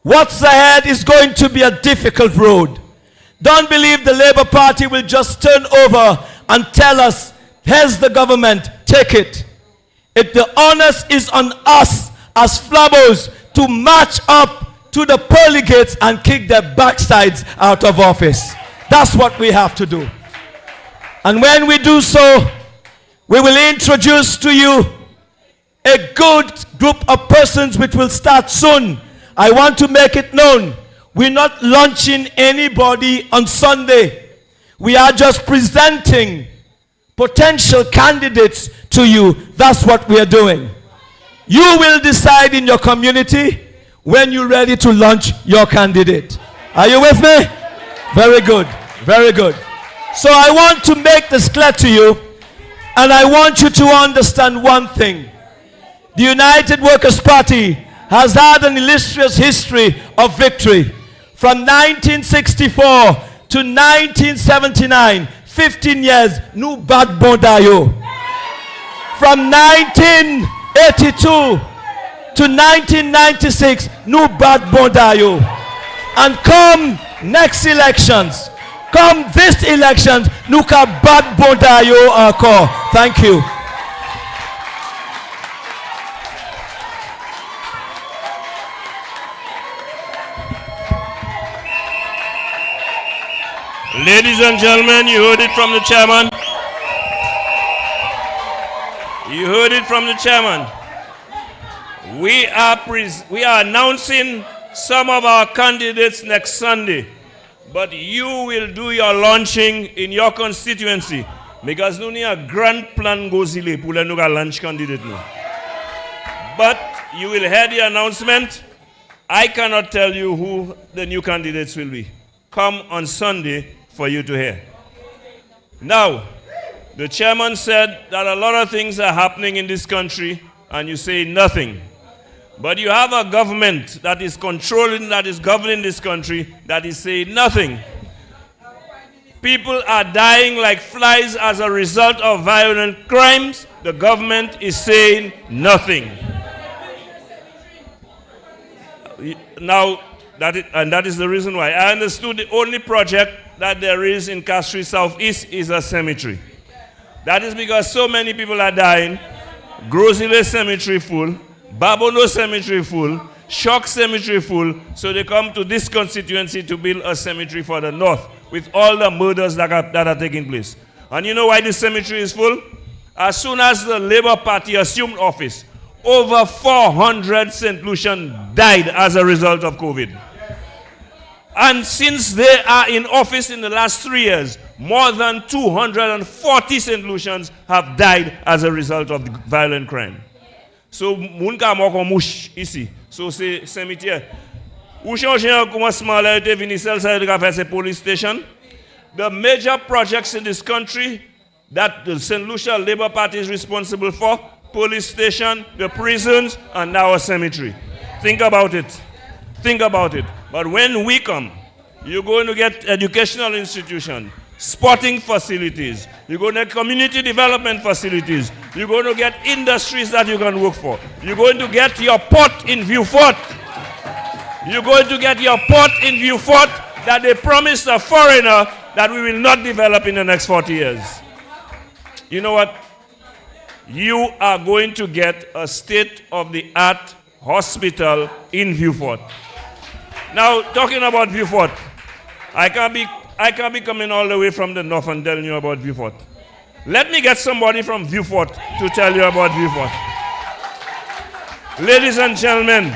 What's ahead is going to be a difficult road. Don't believe the Labour Party will just turn over and tell us, here's the government, take it. The onus is on us as Flabbos to march up to the pearly gates and kick their backsides out of office. That's what we have to do. And when we do so, we will introduce to you a good group of persons which will start soon. I want to make it known, we're not launching anybody on Sunday. We are just presenting potential candidates to you. That's what we are doing. You will decide in your community when you're ready to launch your candidate. Are you with me? Very good. Very good. So I want to make this clear to you, and I want you to understand one thing. The United Workers' Party has had an illustrious history of victory. From 1964 to 1979, 15 years, no bad bodayo. From 1982 to 1996, no bad bodayo. And come next elections, come this elections, nuka bad bodayo ako. Thank you. Ladies and gentlemen, you heard it from the chairman. You heard it from the chairman. We are announcing some of our candidates next Sunday, but you will do your launching in your constituency because nous a grand plan gozile pour le nouvel launch candidate nous. But you will hear the announcement. I cannot tell you who the new candidates will be. Come on Sunday for you to hear. Now, the chairman said that a lot of things are happening in this country and you say nothing. But you have a government that is controlling, that is governing this country, that is saying nothing. People are dying like flies as a result of violent crimes. The government is saying nothing. Now, that is the reason why. I understood the only project that there is in Castries Southeast is a cemetery. That is because so many people are dying. Grosile Cemetery full, Babono Cemetery full, Shock Cemetery full, so they come to this constituency to build a cemetery for the north with all the murders that are taking place. And you know why this cemetery is full? As soon as the Labour Party assumed office, over 400 St. Lucians died as a result of COVID. And since they are in office in the last 3 years, more than 240 St. Lucians have died as a result of violent crime. So, munka moko mush ici. So, c'est cimetière. Ou changer comment smaller te vini celle ça de faire police station. The major projects in this country that the St. Lucia Labour Party is responsible for, police station, the prisons, and now a cemetery. Think about it. Think about it. But when we come, you're going to get educational institutions, sporting facilities, you're going to get community development facilities, you're going to get industries that you can work for. You're going to get your port in Vieux-Fort. You're going to get your port in Vieux-Fort that they promised a foreigner that we will not develop in the next 40 years. You know what? You are going to get a state-of-the-art hospital in Vieux-Fort. Now, talking about Vieux-Fort, I can't be coming all the way from the north and telling you about Vieux-Fort. Let me get somebody from Vieux-Fort to tell you about Vieux-Fort. Ladies and gentlemen,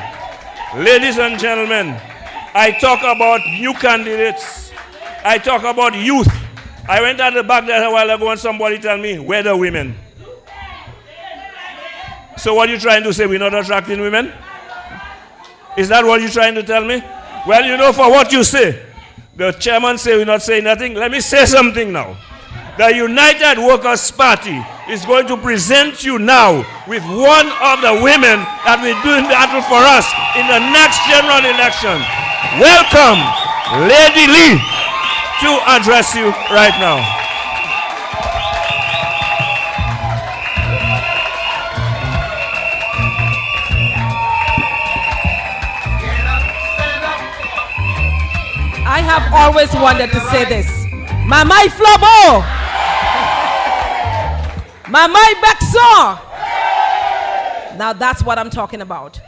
I talk about new candidates. I talk about youth. I went at the back there a while ago and somebody tell me, where the women? So what are you trying to say, we're not attracting women? Is that what you're trying to tell me? Well, you know, for what you say, the chairman say we're not saying nothing. Let me say something now. The United Workers' Party is going to present you now with one of the women that will do battle for us in the next general election. Welcome, Lady Lee, to address you right now. I have always wanted to say this. Mamai Flobo! Mamai Bexor! Now that's what I'm talking about.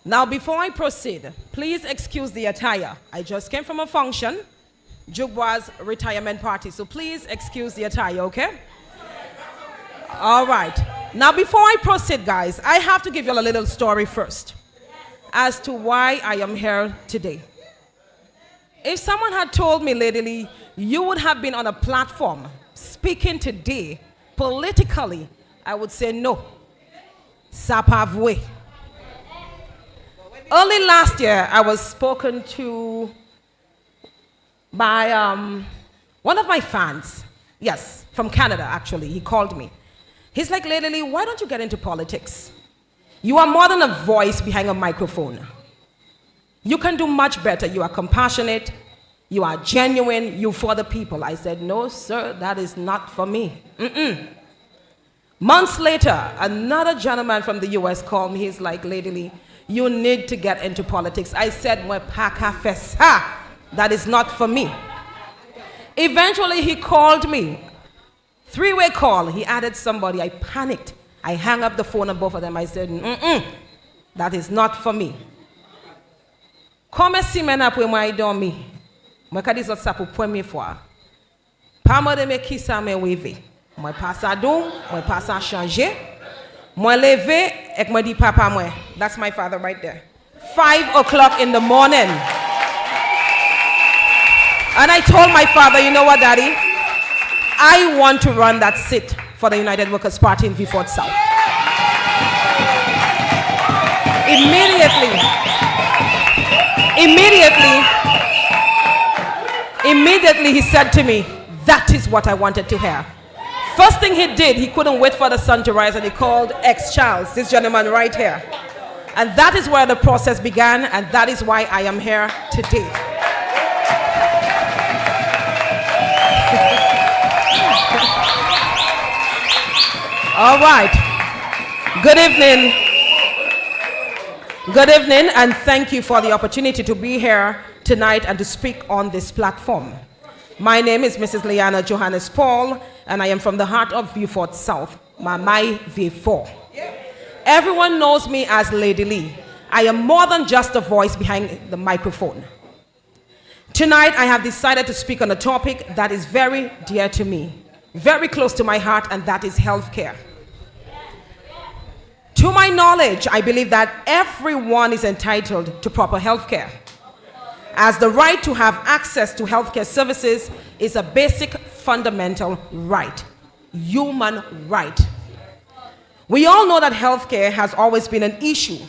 Now before I proceed, please excuse the attire. I just came from a function, Jugwa's retirement party, so please excuse the attire, okay? All right. Now before I proceed, guys, I have to give you a little story first as to why I am here today. If someone had told me, Lady Lee, you would have been on a platform speaking today politically, I would say no. Sapavwe. Early last year, I was spoken to by one of my fans. Yes, from Canada, actually. He called me. He's like, Lady Lee, why don't you get into politics? You are more than a voice behind a microphone. You can do much better. You are compassionate. You are genuine. You for the people. I said, no, sir, that is not for me. Months later, another gentleman from the US called me. He's like, Lady Lee, you need to get into politics. I said, that is not for me. Eventually, he called me. Three-way call. He added somebody. I panicked. I hung up the phone on both of them. I said, that is not for me. Come see me na pour moi dormi. Moi ka dis ça pour point fois. Pas moi de me qui ça me weve. Moi passe à don, moi passe à changer. Moi lever et moi dit papa moi. That's my father right there. 5 o'clock in the morning. And I told my father, you know what, Daddy? I want to run that seat for the United Workers' Party in Vieux-Fort South. Immediately he said to me, that is what I wanted to hear. First thing he did, he couldn't wait for the sun to rise, and he called ex-Charles, this gentleman right here. And that is where the process began, and that is why I am here today. All right. Good evening. Good evening, and thank you for the opportunity to be here tonight and to speak on this platform. My name is Mrs. Liana Johannes Paul, and I am from the heart of Vieux-Fort South, Mamai V4. Everyone knows me as Lady Lee. I am more than just a voice behind the microphone. Tonight, I have decided to speak on a topic that is very dear to me, very close to my heart, and that is healthcare. To my knowledge, I believe that everyone is entitled to proper healthcare, as the right to have access to healthcare services is a basic fundamental right, human right. We all know that healthcare has always been an issue,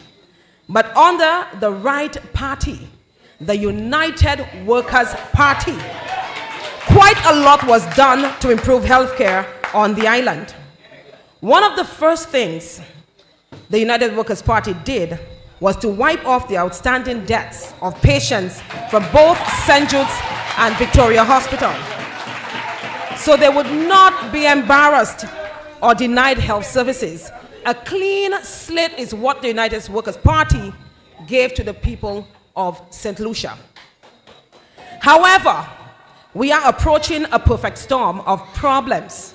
but under the right party, the United Workers' Party, quite a lot was done to improve healthcare on the island. One of the first things the United Workers' Party did was to wipe off the outstanding debts of patients from both St. Jude's and Victoria Hospital, so they would not be embarrassed or denied health services. A clean slate is what the United Workers' Party gave to the people of St. Lucia. However, we are approaching a perfect storm of problems.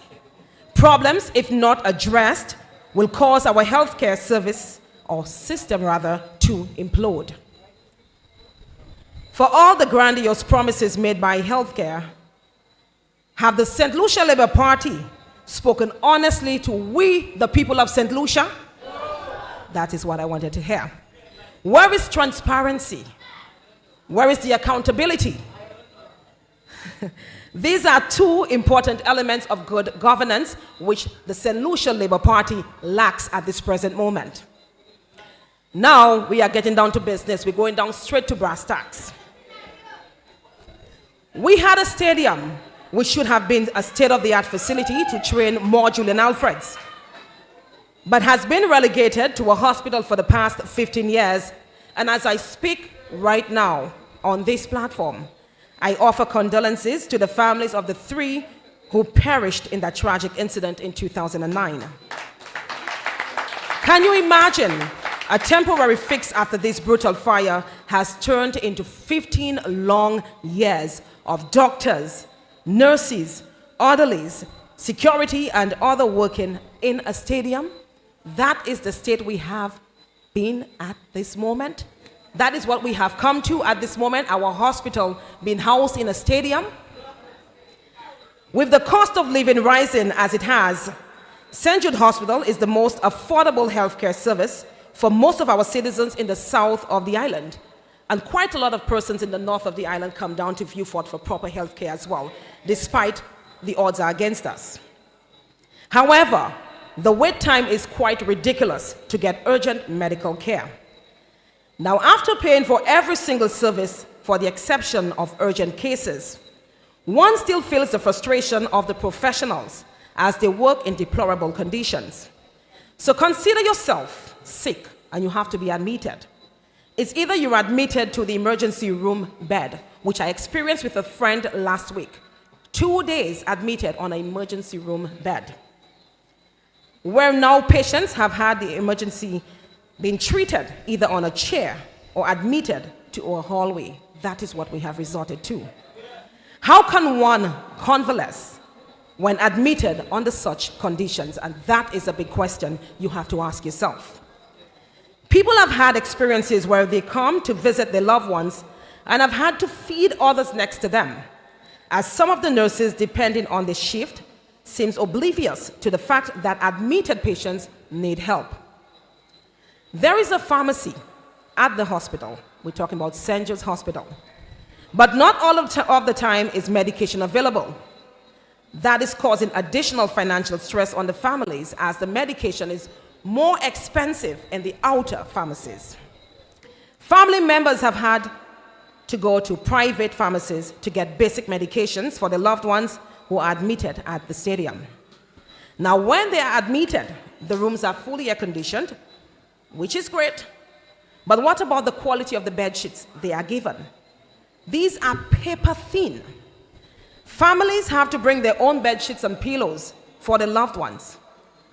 Problems, if not addressed, will cause our healthcare service, or system rather, to implode. For all the grandiose promises made by healthcare, have the St. Lucia Labour Party spoken honestly to we, the people of St. Lucia? That is what I wanted to hear. Where is transparency? Where is the accountability? These are two important elements of good governance which the St. Lucia Labour Party lacks at this present moment. Now we are getting down to business. We're going down straight to brass tacks. We had a stadium which should have been a state-of-the-art facility to train more Julian Alfreds, but has been relegated to a hospital for the past 15 years. And as I speak right now on this platform, I offer condolences to the families of the 3 who perished in that tragic incident in 2009. Can you imagine? A temporary fix after this brutal fire has turned into 15 long years of doctors, nurses, orderlies, security, and other working in a stadium. That is the state we have been at this moment. That is what we have come to at this moment, our hospital being housed in a stadium. With the cost of living rising as it has, St. Jude Hospital is the most affordable healthcare service for most of our citizens in the south of the island. And quite a lot of persons in the north of the island come down to Vieux-Fort for proper health care as well, despite the odds are against us. However, the wait time is quite ridiculous to get urgent medical care. Now, after paying for every single service for the exception of urgent cases, one still feels the frustration of the professionals as they work in deplorable conditions. So consider yourself sick and you have to be admitted. It's either you're admitted to the emergency room bed, which I experienced with a friend last week. 2 days admitted on an emergency room bed, where now patients have had the emergency being treated either on a chair or admitted to a hallway. That is what we have resorted to. How can one convalesce when admitted under such conditions? And that is a big question you have to ask yourself. People have had experiences where they come to visit their loved ones and have had to feed others next to them, as some of the nurses, depending on the shift, seems oblivious to the fact that admitted patients need help. There is a pharmacy at the hospital. We're talking about St. Jude's Hospital. But not all of the time is medication available. That is causing additional financial stress on the families, as the medication is more expensive in the outer pharmacies. Family members have had to go to private pharmacies to get basic medications for their loved ones who are admitted at the stadium. Now, when they are admitted, the rooms are fully air-conditioned, which is great. But what about the quality of the bed sheets they are given? These are paper thin. Families have to bring their own bed sheets and pillows for their loved ones.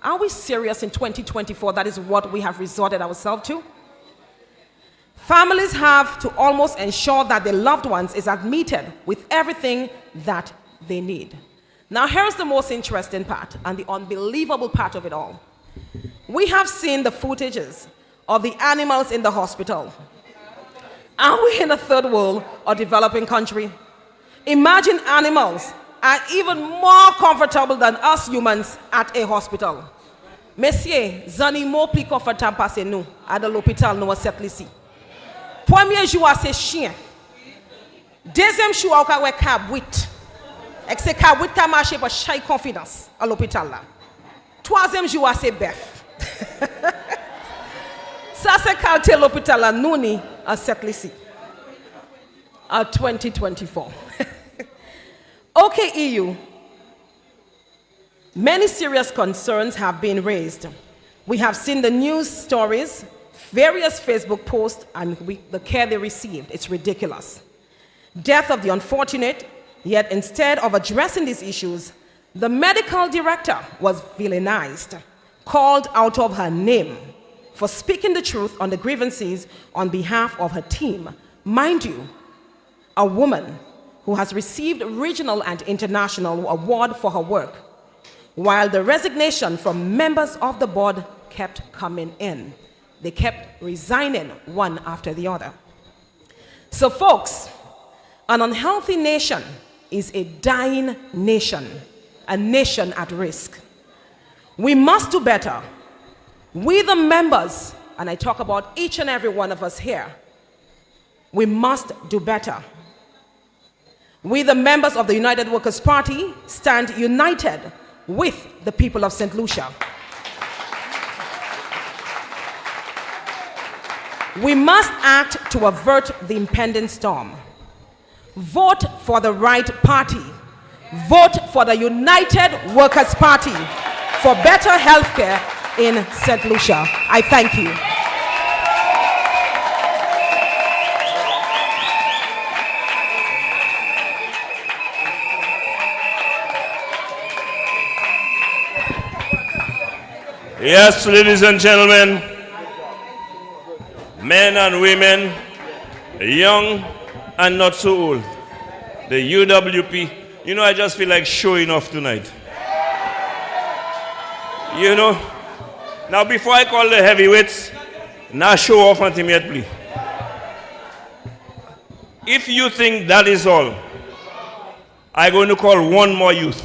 Are we serious in 2024? That is what we have resorted ourselves to? Families have to almost ensure that their loved ones is admitted with everything that they need. Now, here's the most interesting part and the unbelievable part of it all. We have seen the footages of the animals in the hospital. Are we in a third world or developing country? Imagine animals are even more comfortable than us humans at a hospital. Messieurs, zani mo plus confortable passe nous à de l'hôpital nous cette ici. Premier jour c'est chien. Deuxième jour on ka cabwit. Exe cabwit ka marcher pour chaque confidence à l'hôpital là. Troisième jour c'est bœuf. Ça c'est qualité l'hôpital là nous ni à cette ici. À 2024. Okay, EU. Many serious concerns have been raised. We have seen the news stories, various Facebook posts, and the care they received. It's ridiculous. Death of the unfortunate, yet instead of addressing these issues, the medical director was villainized, called out of her name for speaking the truth on the grievances on behalf of her team. Mind you, a woman who has received regional and international award for her work, while the resignation from members of the board kept coming in. They kept resigning one after the other. So folks, an unhealthy nation is a dying nation, a nation at risk. We must do better. We the members, and I talk about each and every one of us here, we must do better. We the members of the United Workers' Party stand united with the people of St. Lucia. We must act to avert the impending storm. Vote for the right party vote for the United Workers' Party for better health care in St. Lucia. I thank you. Yes, ladies and gentlemen, men and women, young and not so old, the UWP, you know, I just feel like showing off tonight. You know, now before I call the heavyweights, now show off until me, please. If you think that is all, I'm going to call one more youth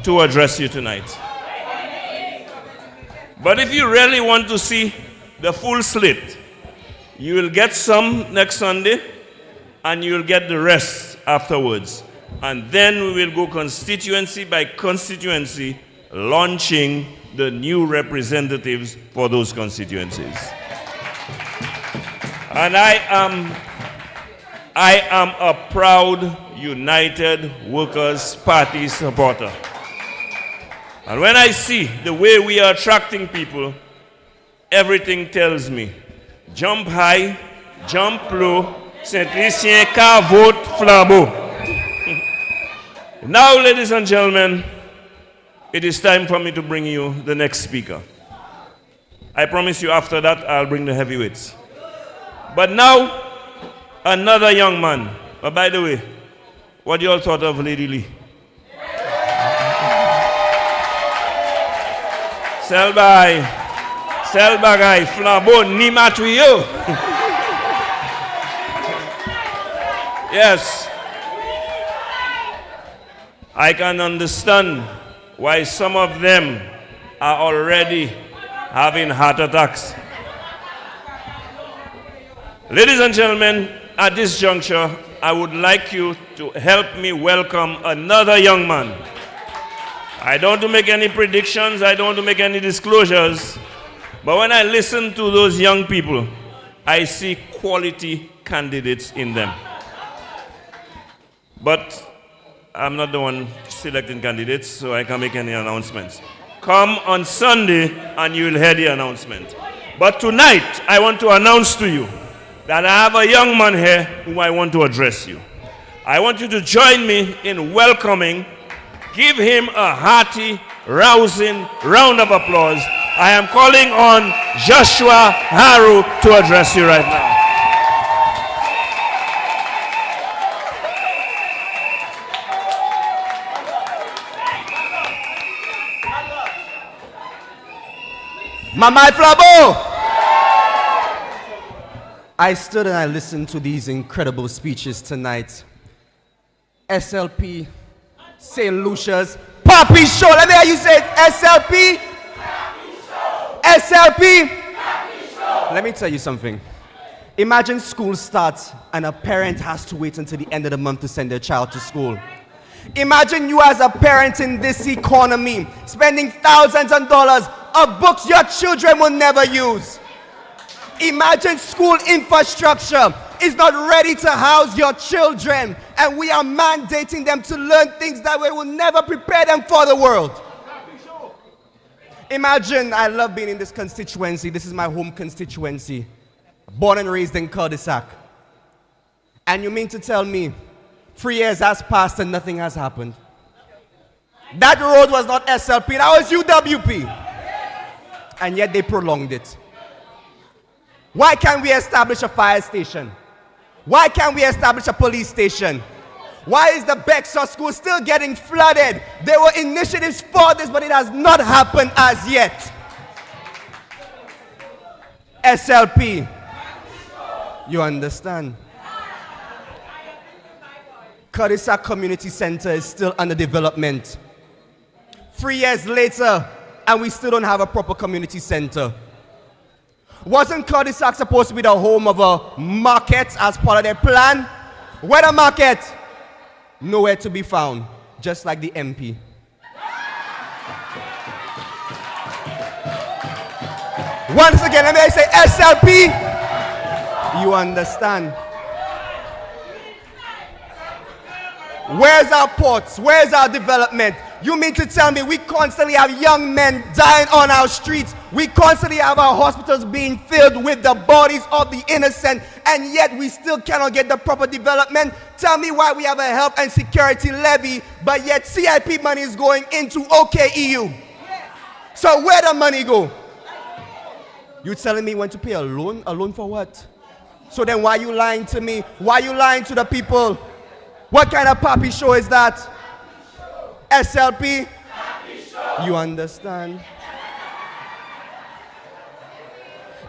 to address you tonight. But if you really want to see the full slate, you will get some next Sunday, and you will get the rest afterwards. And then we will go constituency by constituency, launching the new representatives for those constituencies. And I am a proud United Workers' Party supporter. And when I see the way we are attracting people, everything tells me, jump high, jump low, Saint-Lucien ka vote flambeau. Now, ladies and gentlemen, it is time for me to bring you the next speaker. I promise you after that, I'll bring the heavyweights. But now, another young man. But by the way, what do you all thought of Lady Lee? Sel bagay, flambeau, ni matuyo. Yes. I can understand why some of them are already having heart attacks. Ladies and gentlemen, at this juncture, I would like you to help me welcome another young man. I don't want to make any predictions, I don't want to make any disclosures, but when I listen to those young people, I see quality candidates in them. But I'm not the one selecting candidates, so I can't make any announcements. Come on Sunday and you will hear the announcement. But tonight, I want to announce to you that I have a young man here whom I want to address you. I want you to join me in welcoming. Give him a hearty, rousing round of applause. I am calling on Joshua Haru to address you right now. Mamai Flabo! I stood and I listened to these incredible speeches tonight. SLP, St. Lucia's Poppy Show. Let me hear you say it. SLP. SLP. Let me tell you something. Imagine school starts and a parent has to wait until the end of the month to send their child to school. Imagine you as a parent in this economy spending thousands of dollars of books your children will never use. Imagine school infrastructure is not ready to house your children, and we are mandating them to learn things that we will never prepare them for the world. Imagine, I love being in this constituency. This is my home constituency. Born and raised in cul-de-sac. And you mean to tell me 3 years has passed and nothing has happened? That road was not SLP, that was UWP. And yet they prolonged it. Why can't we establish a fire station? Why can't we establish a police station? Why is the Bexar school still getting flooded? There were initiatives for this, but it has not happened as yet. SLP, you understand? Cul-de-sac Community Center is still under development. 3 years later, and we still don't have a proper community center. Wasn't cul-de-sac supposed to be the home of a market as part of their plan? Where the market? Nowhere to be found, just like the MP. Once again, let me say SLP. You understand? Where's our ports? Where's our development? You mean to tell me we constantly have young men dying on our streets? We constantly have our hospitals being filled with the bodies of the innocent, and yet we still cannot get the proper development? Tell me why we have a health and security levy, but yet CIP money is going into OKEU. So where the money go? You telling me when to pay a loan? A loan for what? So then why you lying to me? Why you lying to the people? What kind of papi show is that? SLP? You understand?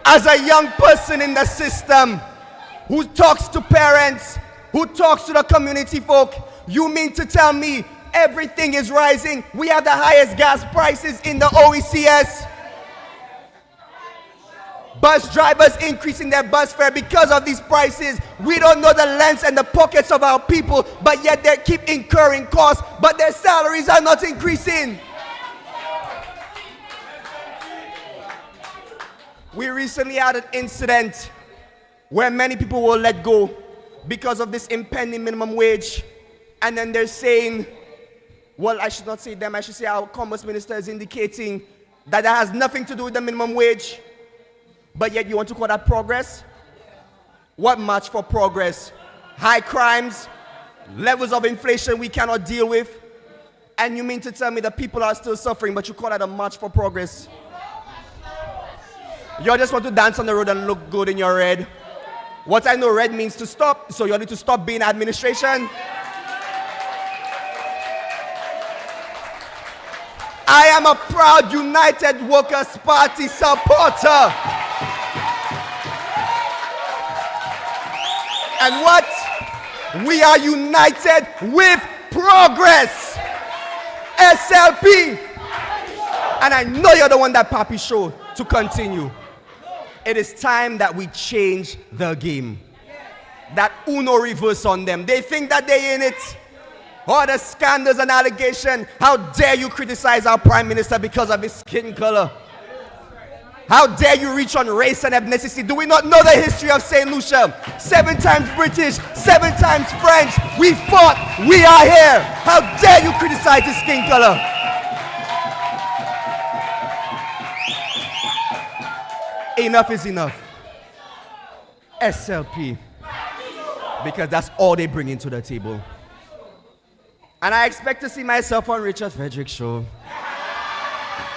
As a young person in the system who talks to parents, who talks to the community folk, you mean to tell me everything is rising? We have the highest gas prices in the OECS. Bus drivers increasing their bus fare because of these prices. We don't know the lengths and the pockets of our people, but yet they keep incurring costs, but their salaries are not increasing. We recently had an incident where many people were let go because of this impending minimum wage, and then they're saying, well, I should not say them, I should say our commerce minister is indicating that that has nothing to do with the minimum wage. But yet you want to call that progress? What march for progress? High crimes, levels of inflation we cannot deal with, and you mean to tell me the people are still suffering, but you call that a march for progress? You just want to dance on the road and look good in your red. What I know red means to stop, so you need to stop being administration. I am a proud United Workers' Party supporter. And what? We are united with progress. SLP. And I know you're the one that Papi showed to continue. It is time that we change the game. That Uno reverse on them. They think that they're in it. All the scandals and allegations. How dare you criticize our prime minister because of his skin color? How dare you reach on race and ethnicity? Do we not know the history of St. Lucia? 7 times British, 7 times French. We fought, we are here. How dare you criticize his skin color? Enough is enough. SLP. Because that's all they bring into the table. And I expect to see myself on Richard Frederick's show.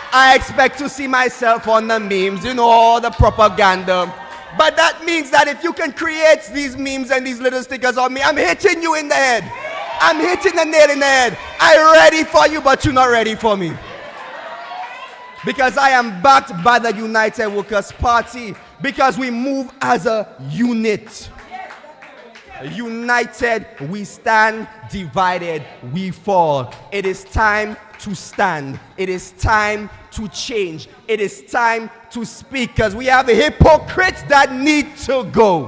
I expect to see myself on the memes, you know, all the propaganda. But that means that if you can create these memes and these little stickers on me, I'm hitting you in the head. I'm hitting the nail in the head. I'm ready for you, but you're not ready for me. Because I am backed by the United Workers' Party. Because we move as a unit. United, we stand. Divided, we fall. It is time to stand. It is time to change. It is time to speak, because we have hypocrites that need to go.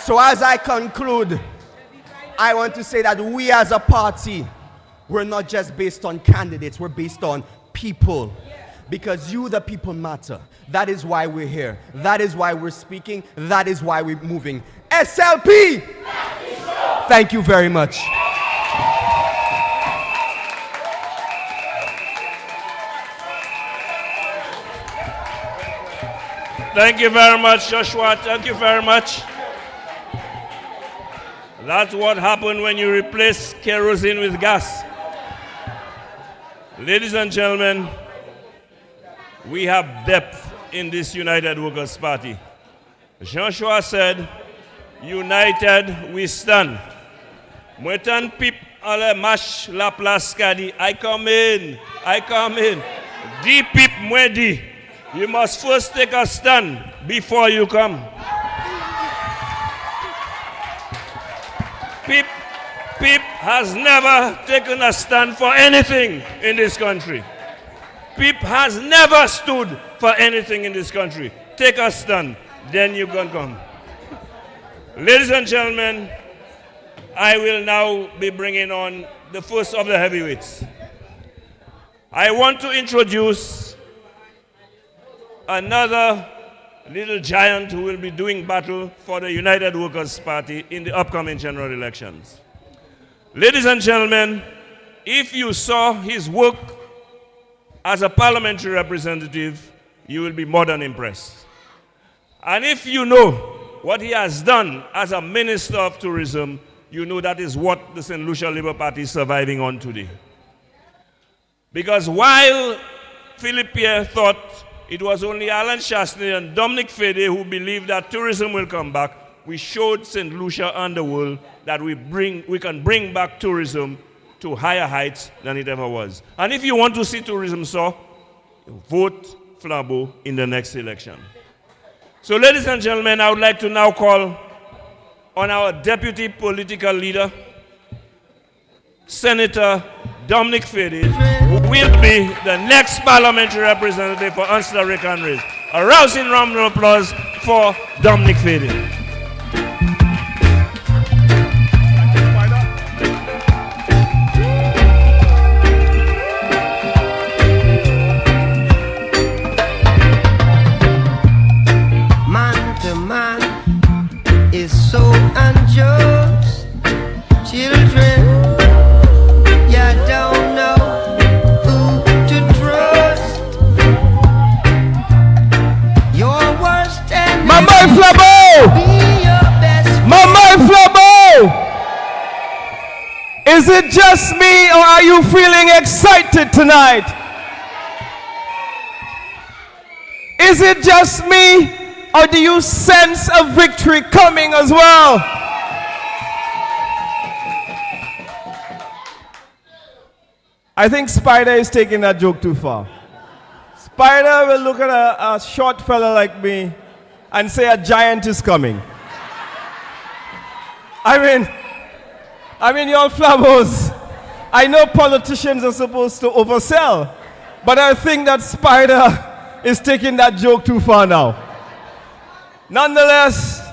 So as I conclude, I want to say that we as a party, we're not just based on candidates, we're based on people. Because you, the people, matter. That is why we're here. That is why we're speaking. That is why we're moving. SLP! Thank you very much. Thank you very much, Joshua. Thank you very much. That's what happened when you replace kerosene with gas. Ladies and gentlemen, we have depth in this United Workers' Party. Joshua said, united we stand. Mwetan pip ale mash la place kadi. I come in. Di pip mwedi. You must first take a stand before you come. Pip has never taken a stand for anything in this country. Pip has never stood for anything in this country. Take a stand, then you can come. Ladies and gentlemen, I will now be bringing on the first of the heavyweights. I want to introduce another little giant who will be doing battle for the United Workers' Party in the upcoming general elections. Ladies and gentlemen, if you saw his work as a parliamentary representative, you will be more than impressed. And if you know what he has done as a minister of tourism, you know that is what the St. Lucia Labour Party is surviving on today. Because while Philip Pierre thought it was only Alan Chasney and Dominic Fede who believed that tourism will come back, we showed St. Lucia and the world that we can bring back tourism to higher heights than it ever was. And if you want to see tourism soar, vote Flabo in the next election. So ladies and gentlemen, I would like to now call on our deputy political leader, Senator Dominic Fede, who will be the next parliamentary representative for Unster Rick and Race. A rousing round of applause for Dominic Fede. So unjust, children, you don't know who to trust. Your worst enemy, My boy Flabo! be your best My boy Flabo! Is it just me or are you feeling excited tonight? Is it just me? Or do you sense a victory coming as well? I think Spider is taking that joke too far. Spider will look at a short fella like me and say a giant is coming. I mean, y'all Flavos, I know politicians are supposed to oversell, but I think that Spider is taking that joke too far now. Nonetheless,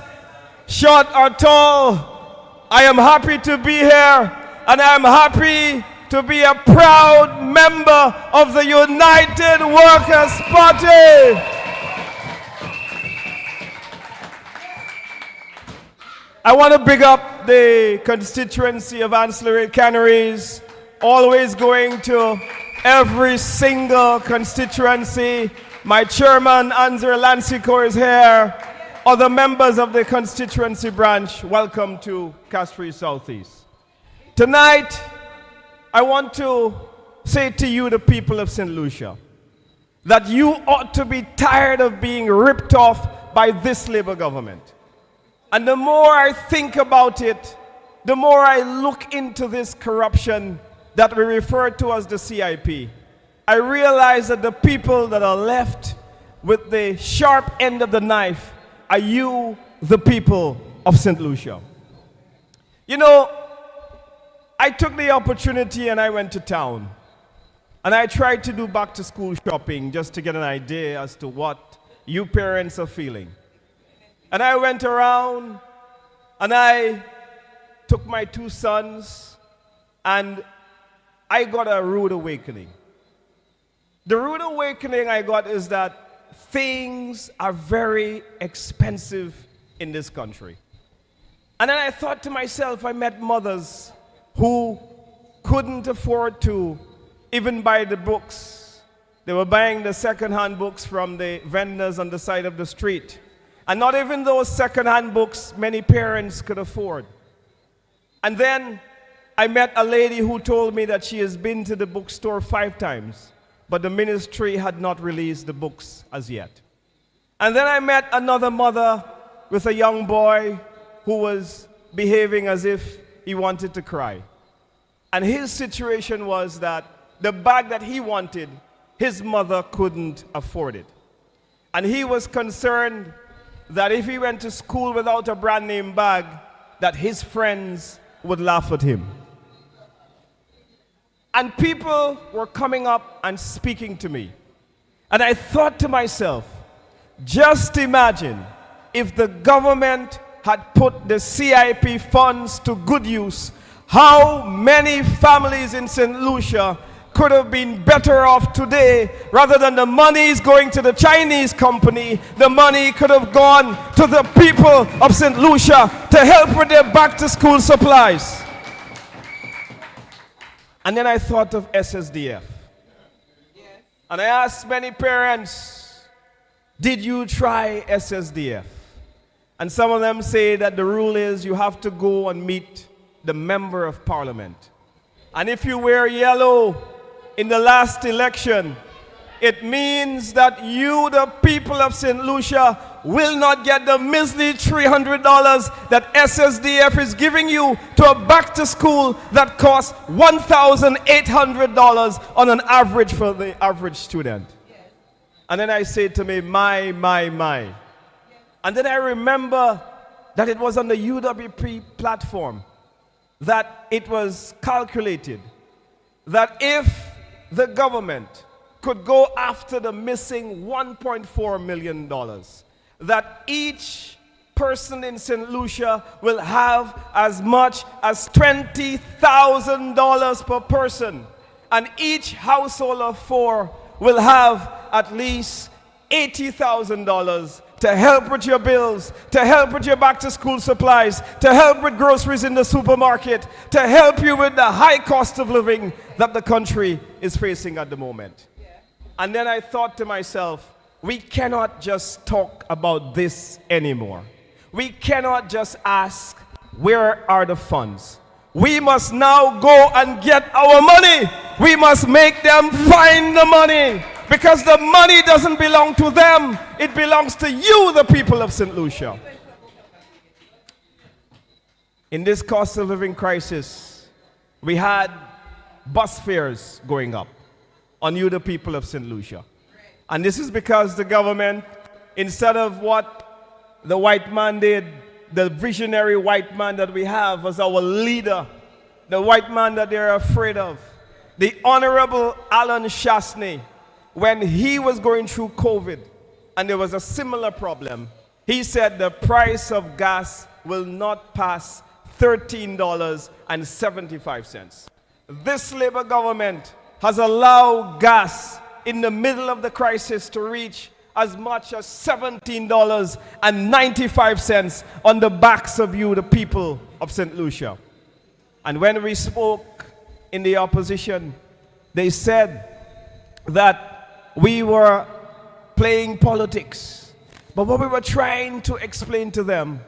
short or tall, I am happy to be here, and I am happy to be a proud member of the United Workers' Party. I want to big up the constituency of Ancillary Canaries, always going to every single constituency. My chairman, Anzer Lancico, is here. Other members of the constituency branch, welcome to Castries Southeast. Tonight, I want to say to you, the people of St. Lucia, that you ought to be tired of being ripped off by this Labour government. And the more I think about it, the more I look into this corruption that we refer to as the CIP, I realize that the people that are left with the sharp end of the knife are you, the people of St. Lucia. You know, I took the opportunity and I went to town. And I tried to do back to school shopping just to get an idea as to what you parents are feeling. And I went around and I took my two sons and I got a rude awakening. The rude awakening I got is that things are very expensive in this country. And then I thought to myself, I met mothers who couldn't afford to even buy the books. They were buying the second-hand books from the vendors on the side of the street. And not even those second-hand books many parents could afford. And then I met a lady who told me that she has been to the bookstore 5 times, but the ministry had not released the books as yet. And then I met another mother with a young boy who was behaving as if he wanted to cry. And his situation was that the bag that he wanted, his mother couldn't afford it. And he was concerned that if he went to school without a brand name bag, that his friends would laugh at him. And people were coming up and speaking to me. And I thought to myself, just imagine if the government had put the CIP funds to good use, how many families in St. Lucia could have been better off today. Rather than the money is going to the Chinese company, the money could have gone to the people of St. Lucia to help with their back to school supplies. And then I thought of SSDF. And I asked many parents, did you try SSDF? And some of them say that the rule is you have to go and meet the member of parliament. And if you wear yellow in the last election, it means that you, the people of St. Lucia, will not get the measly $300 that SSDF is giving you to a back to school that costs $1,800 on an average for the average student. And then I say to me, my. And then I remember that it was on the UWP platform that it was calculated that if the government could go after the missing $1.4 million, that each person in St. Lucia will have as much as $20,000 per person, and each household of 4 will have at least $80,000 to help with your bills, to help with your back to school supplies, to help with groceries in the supermarket, to help you with the high cost of living that the country is facing at the moment. And then I thought to myself, we cannot just talk about this anymore. We cannot just ask, where are the funds? We must now go and get our money. We must make them find the money. Because the money doesn't belong to them. It belongs to you, the people of St. Lucia. In this cost of living crisis, we had bus fares going up on you, the people of St. Lucia. And this is because the government, instead of what the white man did, the visionary white man that we have as our leader, the white man that they're afraid of, the Honorable Alan Shastney, when he was going through COVID and there was a similar problem, he said the price of gas will not pass $13.75. This Labour government has allowed gas in the middle of the crisis to reach as much as $17.95 on the backs of you, the people of St. Lucia. And when we spoke in the opposition, they said that we were playing politics. But what we were trying to explain to them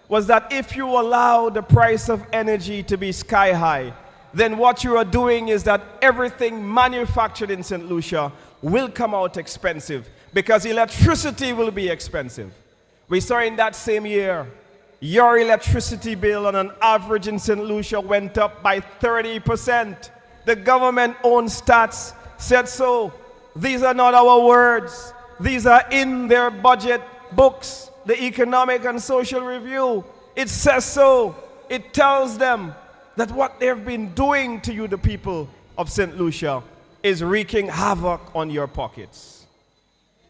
was that if you allow the price of energy to be sky high, then what you are doing is that everything manufactured in St. Lucia will come out expensive because electricity will be expensive. We saw in that same year, your electricity bill on an average in St. Lucia went up by 30%. The government-owned stats said so. These are not our words. These are in their budget books, the Economic and Social Review. It says so. It tells them that what they've been doing to you, the people of St. Lucia, is wreaking havoc on your pockets.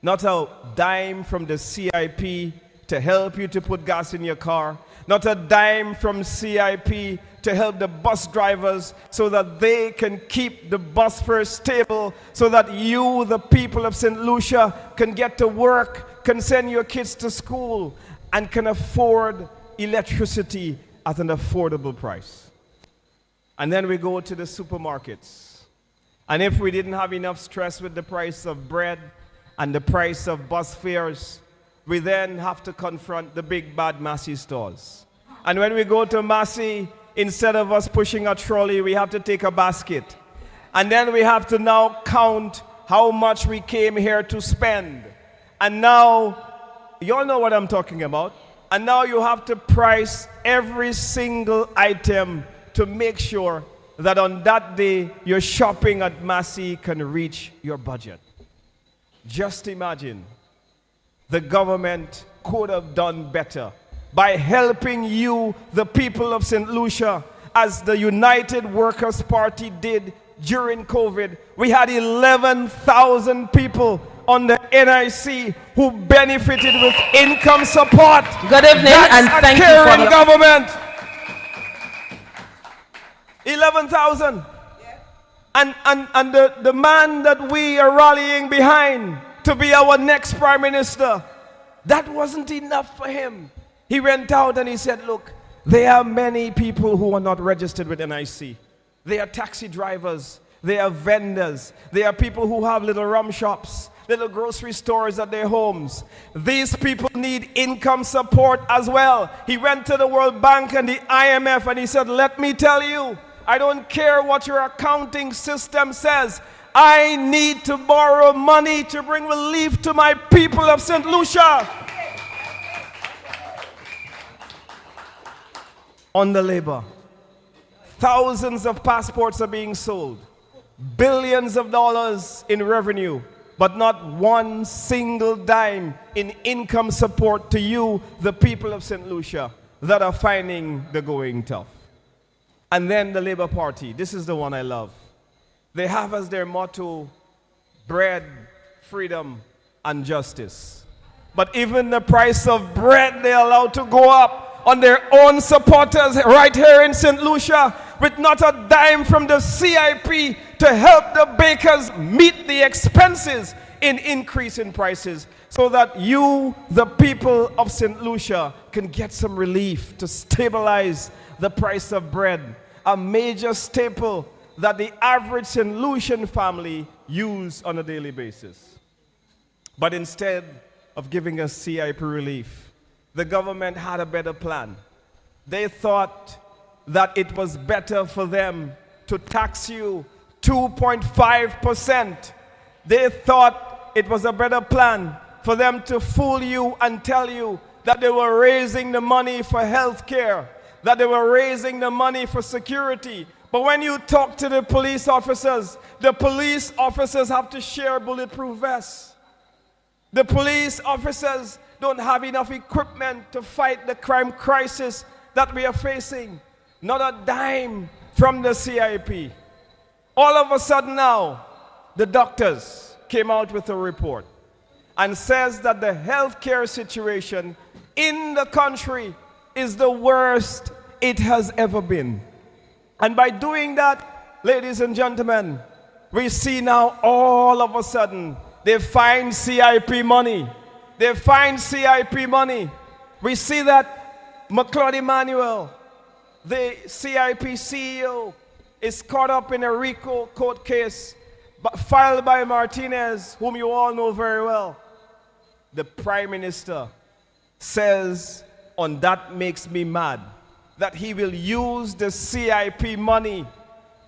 Not a dime from the CIP to help you to put gas in your car. Not a dime from CIP to help the bus drivers so that they can keep the bus fares stable, so that you, the people of St. Lucia, can get to work, can send your kids to school, and can afford electricity at an affordable price. And then we go to the supermarkets. And if we didn't have enough stress with the price of bread and the price of bus fares, we then have to confront the big bad Massey stores. And when we go to Massey, instead of us pushing a trolley, we have to take a basket. And then we have to now count how much we came here to spend. And now, you all know what I'm talking about. And now you have to price every single item to make sure that on that day, your shopping at Massey can reach your budget. Just imagine, the government could have done better by helping you, the people of St. Lucia, as the United Workers' Party did during COVID. We had 11,000 people on the NIC who benefited with income support. Good evening. That's and thank you for your government. 11,000. And the man that we are rallying behind to be our next prime minister, that wasn't enough for him. He went out and he said, look, there are many people who are not registered with NIC. They are taxi drivers. They are vendors. They are people who have little rum shops, little grocery stores at their homes. These people need income support as well. He went to the World Bank and the IMF and he said, let me tell you, I don't care what your accounting system says. I need to borrow money to bring relief to my people of St. Lucia. On the labor, thousands of passports are being sold, billions of dollars in revenue, but not one single dime in income support to you, the people of St. Lucia, that are finding the going tough. And then the Labour Party, this is the one I love. They have as their motto, bread, freedom, and justice. But even the price of bread they allowed to go up on their own supporters right here in St. Lucia, with not a dime from the CIP to help the bakers meet the expenses in increase in prices, so that you, the people of St. Lucia, can get some relief to stabilize the price of bread, a major staple that the average St. Lucian family use on a daily basis. But instead of giving us CIP relief, the government had a better plan. They thought that it was better for them to tax you 2.5%. They thought it was a better plan for them to fool you and tell you that they were raising the money for health care, that they were raising the money for security. But when you talk to the police officers have to share bulletproof vests. The police officers don't have enough equipment to fight the crime crisis that we are facing. Not a dime from the CIP. All of a sudden now, the doctors came out with a report and says that the healthcare situation in the country is the worst it has ever been. And by doing that, ladies and gentlemen, we see now all of a sudden they find CIP money. They find CIP money. We see that McLeod Emmanuel, the CIP CEO, is caught up in a RICO court case filed by Martinez, whom you all know very well. The Prime Minister says, on That Makes Me Mad, that he will use the CIP money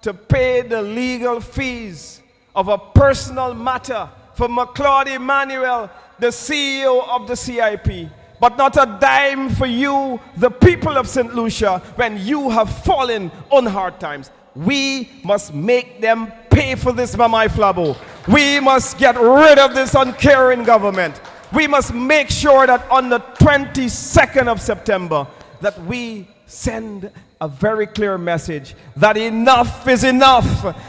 to pay the legal fees of a personal matter for McLeod Emmanuel, the CEO of the CIP, but not a dime for you, the people of St. Lucia, when you have fallen on hard times. We must make them pay for this, Mamai Flabo. We must get rid of this uncaring government. We must make sure that on the 22nd of September, that we send a very clear message that enough is enough,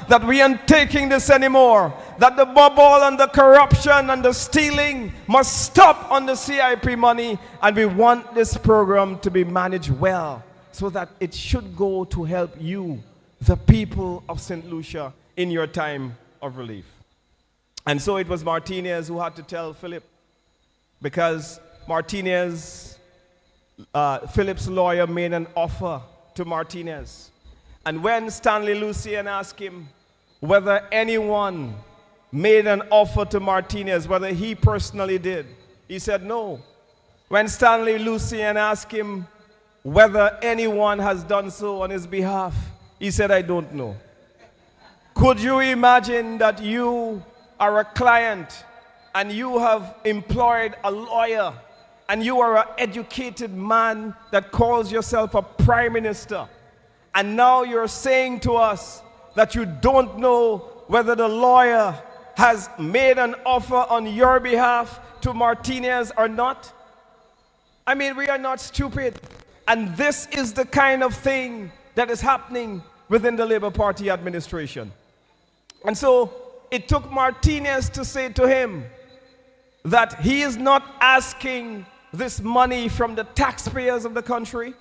that we aren't taking this anymore, that the bubble and the corruption and the stealing must stop on the CIP money, and we want this program to be managed well so that it should go to help you, the people of St. Lucia, in your time of relief. And so it was Martinez who had to tell Philip, because Martinez, Philip's lawyer, made an offer to Martinez. And when Stanley Lucien asked him whether anyone made an offer to Martinez, whether he personally did, he said no. When Stanley Lucien asked him whether anyone has done so on his behalf, he said, I don't know. Could you imagine that you are a client and you have employed a lawyer and you are an educated man that calls yourself a prime minister, and now you're saying to us that you don't know whether the lawyer has made an offer on your behalf to Martinez or not? I mean, we are not stupid. And this is the kind of thing that is happening within the Labour Party administration. And so it took Martinez to say to him that he is not asking this money from the taxpayers of the country,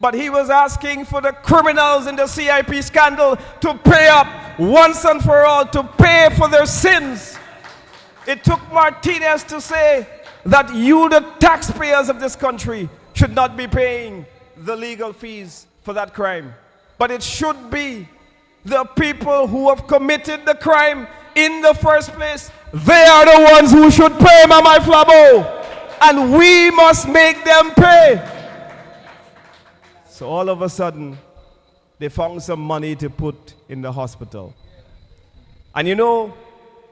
but he was asking for the criminals in the CIP scandal to pay up once and for all to pay for their sins. It took Martinez to say that you, the taxpayers of this country, should not be paying the legal fees for that crime. But it should be the people who have committed the crime in the first place. They are the ones who should pay, Mama Flabo. And we must make them pay. So all of a sudden, they found some money to put in the hospital. And you know,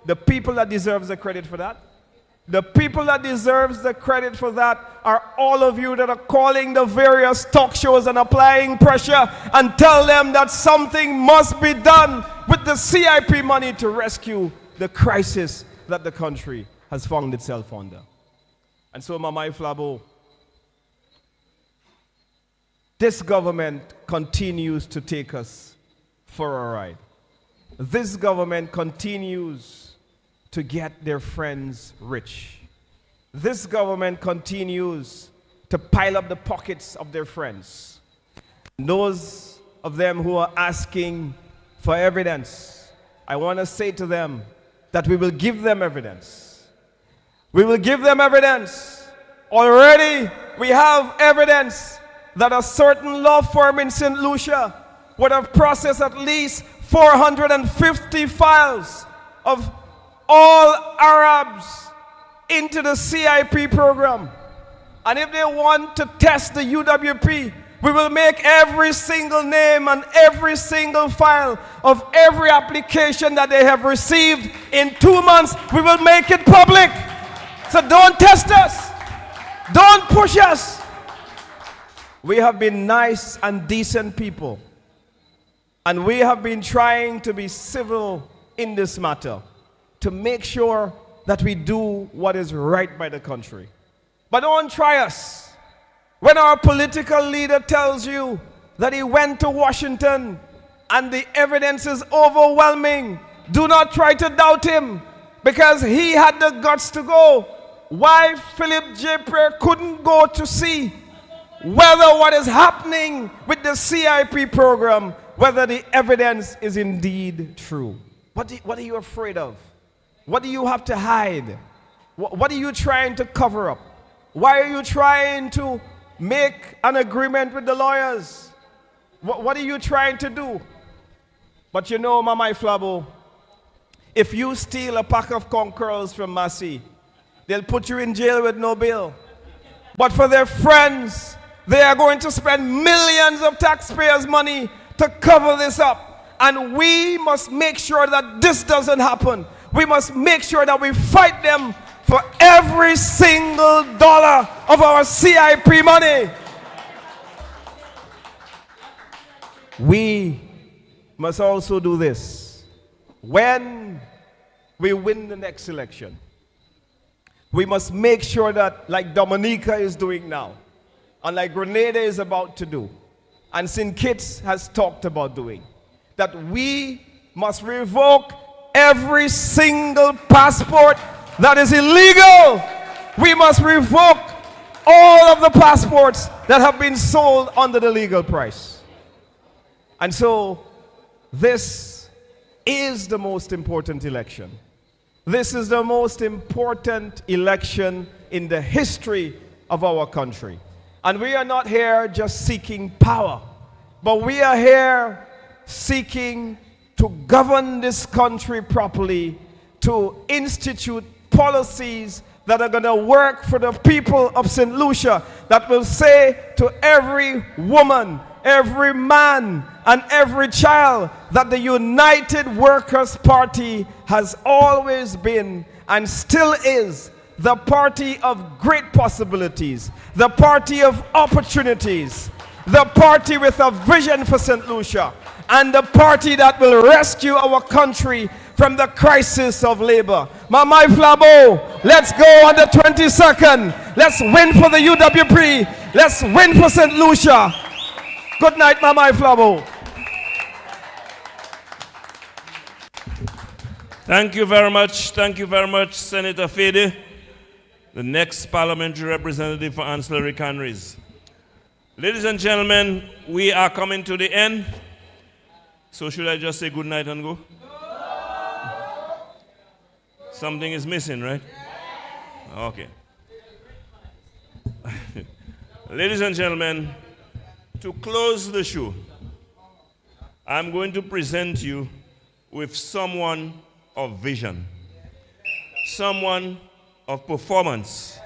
the people that deserves the credit for that, the people that deserves the credit for that are all of you that are calling the various talk shows and applying pressure and tell them that something must be done with the CIP money to rescue the crisis that the country has found itself under. And so, Mama Flabo, this government continues to take us for a ride. This government continues to get their friends rich. This government continues to pile up the pockets of their friends. Those of them who are asking for evidence, I want to say to them that we will give them evidence. We will give them evidence. Already we have evidence that a certain law firm in St. Lucia would have processed at least 450 files of all Arabs into the CIP program. And if they want to test the UWP, we will make every single name and every single file of every application that they have received in 2 months. We will make it public. So don't test us. Don't push us. We have been nice and decent people. And we have been trying to be civil in this matter, to make sure that we do what is right by the country. But don't try us. When our political leader tells you that he went to Washington and the evidence is overwhelming, do not try to doubt him, because he had the guts to go. Why Philip J. Prayer couldn't go to see whether what is happening with the CIP program, whether the evidence is indeed true. What are you afraid of? What do you have to hide? What are you trying to cover up? Why are you trying to make an agreement with the lawyers? What are you trying to do? But you know, Mama Flabo, if you steal a pack of conquerors from Massey, they'll put you in jail with no bail. But for their friends, they are going to spend millions of taxpayers' money to cover this up. And we must make sure that this doesn't happen. We must make sure that we fight them for every single dollar of our CIP money. We must also do this. When we win the next election, we must make sure that, like Dominica is doing now, and like Grenada is about to do, and St. Kitts has talked about doing, that we must revoke every single passport that is illegal. We must revoke all of the passports that have been sold under the legal price. And so, this is the most important election. This is the most important election in the history of our country. And we are not here just seeking power, but we are here seeking to govern this country properly, to institute policies that are going to work for the people of St. Lucia, that will say to every woman, every man, and every child that the United Workers' Party has always been and still is the party of great possibilities, the party of opportunities, the party with a vision for St. Lucia, and the party that will rescue our country from the crisis of labor. Mama Flabo, let's go on the 22nd. Let's win for the UWP. Let's win for St. Lucia. Good night, Mama Flabo. Thank you very much. Thank you very much, Senator Fede, the next parliamentary representative for ancillary canneries. Ladies and gentlemen, we are coming to the end. So should I just say good night and go? Something is missing, right? Okay. Ladies and gentlemen, to close the show, I'm going to present you with someone of vision, someone of performance,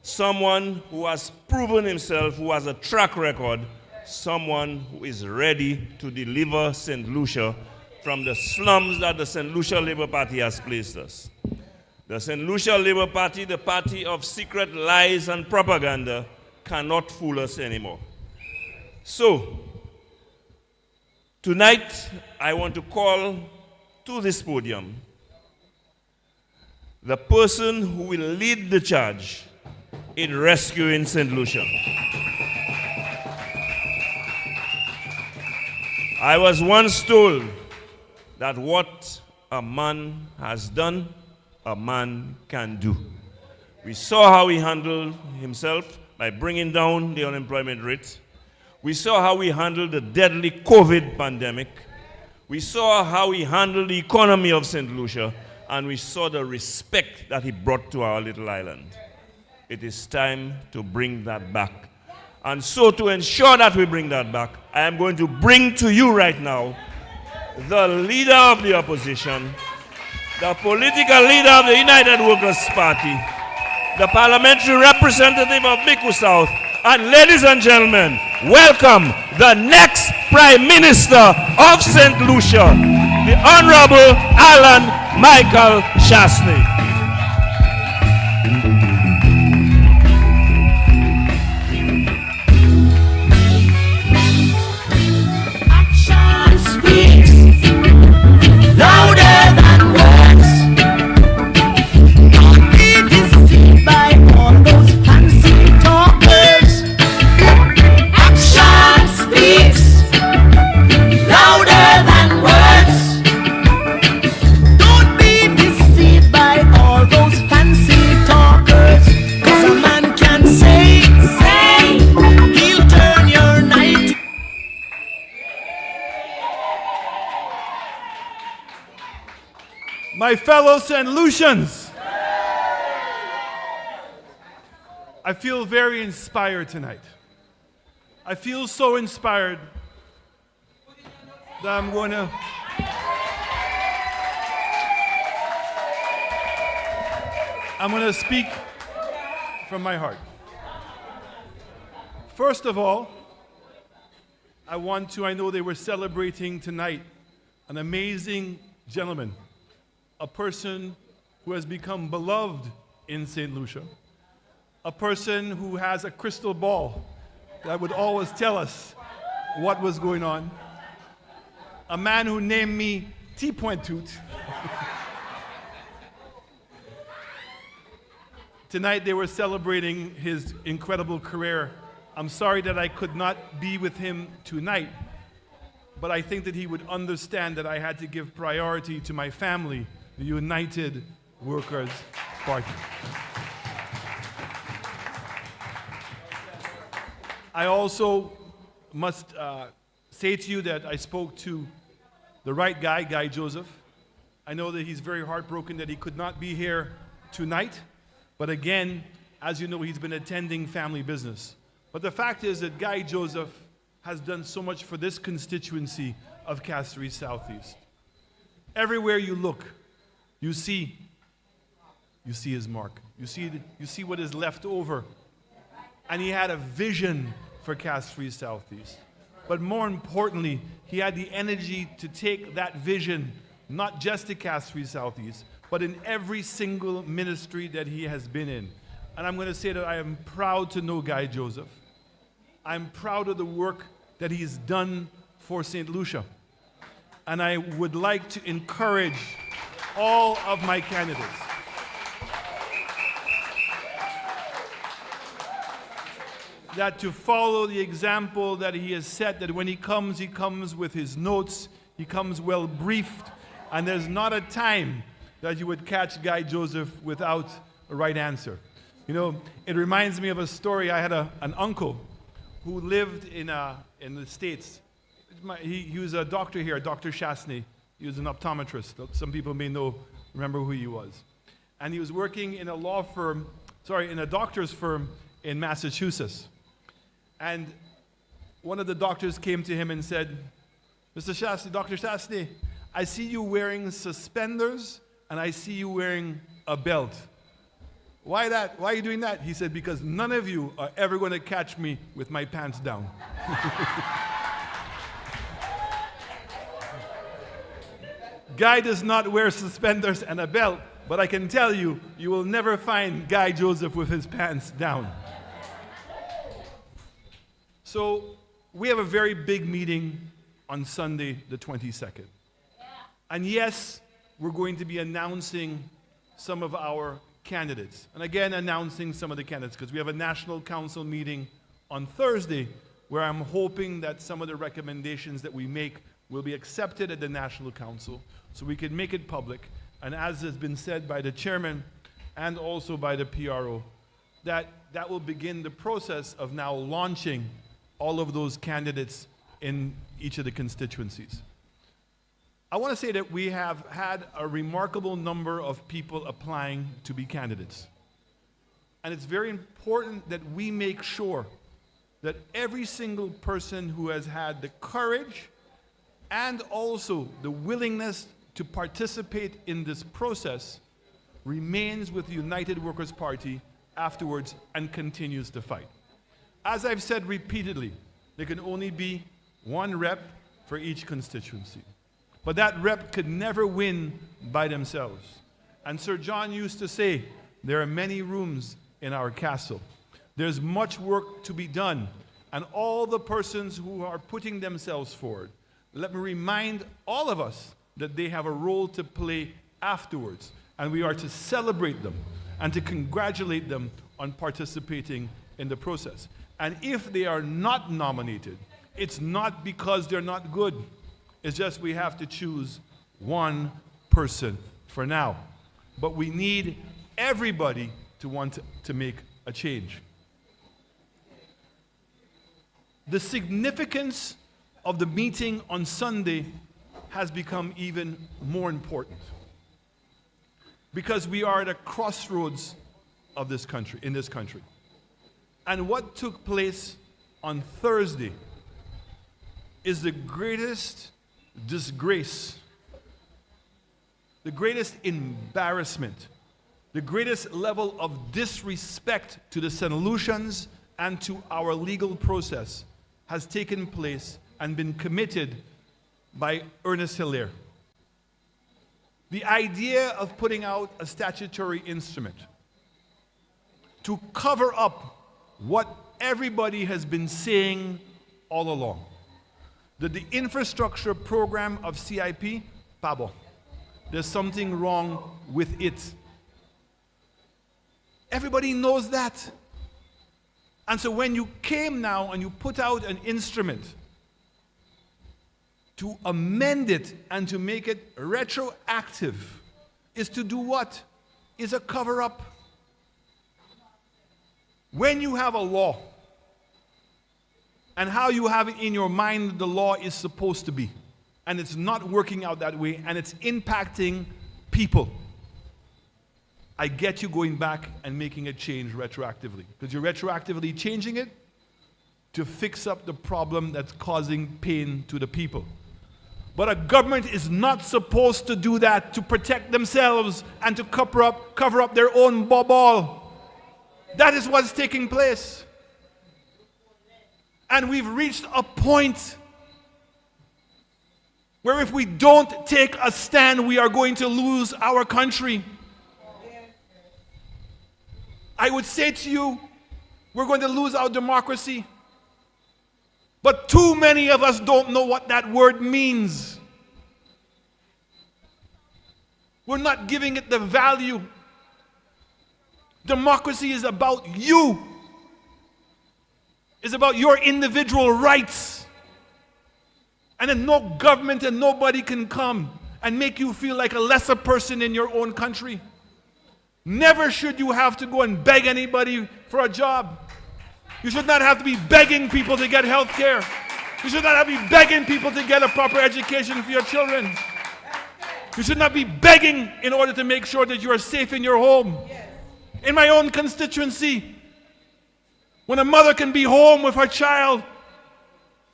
someone who has proven himself, who has a track record, someone who is ready to deliver St. Lucia from the slums that the St. Lucia Labour Party has placed us. The St. Lucia Labour Party, the party of secret lies and propaganda, cannot fool us anymore. So, tonight, I want to call to this podium the person who will lead the charge in rescuing St. Lucia. I was once told that what a man has done, a man can do. We saw how he handled himself by bringing down the unemployment rate. We saw how he handled the deadly COVID pandemic. We saw how he handled the economy of St. Lucia, and we saw the respect that he brought to our little island. It is time to bring that back. And so to ensure that we bring that back, I am going to bring to you right now the leader of the opposition, the political leader of the United Workers' Party, the parliamentary representative of Miku South, and ladies and gentlemen, welcome the next Prime Minister of St. Lucia, the Honorable Alan Michael Shastney. Action speaks louder than words. Don't be deceived by all those fancy talkers. Action speaks louder than words. Don't be deceived by all those fancy talkers. 'Cause a man can say, he'll turn your night. My fellow St. Lucians, I feel very inspired tonight. I feel so inspired that I'm going to speak from my heart. First of all, I know they were celebrating tonight an amazing gentleman, a person who has become beloved in St. Lucia, a person who has a crystal ball that would always tell us what was going on, a man who named me T-Point-Toot. Tonight they were celebrating his incredible career. I'm sorry that I could not be with him tonight, but I think that he would understand that I had to give priority to my family, the United Workers' Party. I also must say to you that I spoke to the right guy, Guy Joseph. I know that he's very heartbroken that he could not be here tonight, but again, as you know, he's been attending family business. But the fact is that Guy Joseph has done so much for this constituency of Castries Southeast. Everywhere you look, you see his mark. You see what is left over. And he had a vision for Castries Southeast. But more importantly, he had the energy to take that vision, not just to Castries Southeast, but in every single ministry that he has been in. And I'm going to say that I am proud to know Guy Joseph. I'm proud of the work that he's done for St. Lucia. And I would like to encourage all of my candidates that to follow the example that he has set, that when he comes with his notes, he comes well briefed, and there's not a time that you would catch Guy Joseph without a right answer. You know, it reminds me of a story. I had an uncle who lived in the States, he was a doctor here, Dr. Shastny. He was an optometrist. Some people may remember who he was. And he was working in a doctor's firm in Massachusetts. And one of the doctors came to him and said, Mr. Shastny, Dr. Shastny, I see you wearing suspenders and I see you wearing a belt. Why that? Why are you doing that? He said, because none of you are ever going to catch me with my pants down. Guy does not wear suspenders and a belt, but I can tell you, you will never find Guy Joseph with his pants down. So we have a very big meeting on Sunday, the 22nd. And yes, we're going to be announcing some of our candidates. And again, announcing some of the candidates, because we have a National Council meeting on Thursday, where I'm hoping that some of the recommendations that we make will be accepted at the National Council, so we can make it public. And as has been said by the chairman and also by the PRO, that will begin the process of now launching all of those candidates in each of the constituencies. I want to say that we have had a remarkable number of people applying to be candidates. And it's very important that we make sure that every single person who has had the courage and also the willingness to participate in this process remains with the United Workers' Party afterwards and continues to fight. As I've said repeatedly, there can only be one rep for each constituency. But that rep could never win by themselves. And Sir John used to say, there are many rooms in our castle. There's much work to be done. And all the persons who are putting themselves forward, let me remind all of us that they have a role to play afterwards. And we are to celebrate them and to congratulate them on participating in the process. And if they are not nominated, it's not because they're not good. It's just we have to choose one person for now. But we need everybody to want to make a change. The significance of the meeting on Sunday has become even more important, because we are at a crossroads of this country, in this country. And what took place on Thursday is the greatest disgrace, the greatest embarrassment, the greatest level of disrespect to the St. Lucians and to our legal process has taken place and been committed by Ernest Hilaire. The idea of putting out a statutory instrument to cover up what everybody has been saying all along, that the infrastructure program of CIP, Pabo, there's something wrong with it. Everybody knows that. And so when you came now and you put out an instrument to amend it and to make it retroactive, is to do what? Is a cover-up. When you have a law, and how you have it in your mind the law is supposed to be, and it's not working out that way, and it's impacting people, I get you going back and making a change retroactively, because you're retroactively changing it to fix up the problem that's causing pain to the people. But a government is not supposed to do that to protect themselves and to cover up their own bubble. That is what's taking place. And we've reached a point where if we don't take a stand, we are going to lose our country. I would say to you, we're going to lose our democracy. But too many of us don't know what that word means. We're not giving it the value. Democracy is about you. It's about your individual rights. And then no government and nobody can come and make you feel like a lesser person in your own country. Never should you have to go and beg anybody for a job. You should not have to be begging people to get health care. You should not be begging people to get a proper education for your children. You should not be begging in order to make sure that you are safe in your home. In my own constituency, when a mother can be home with her child,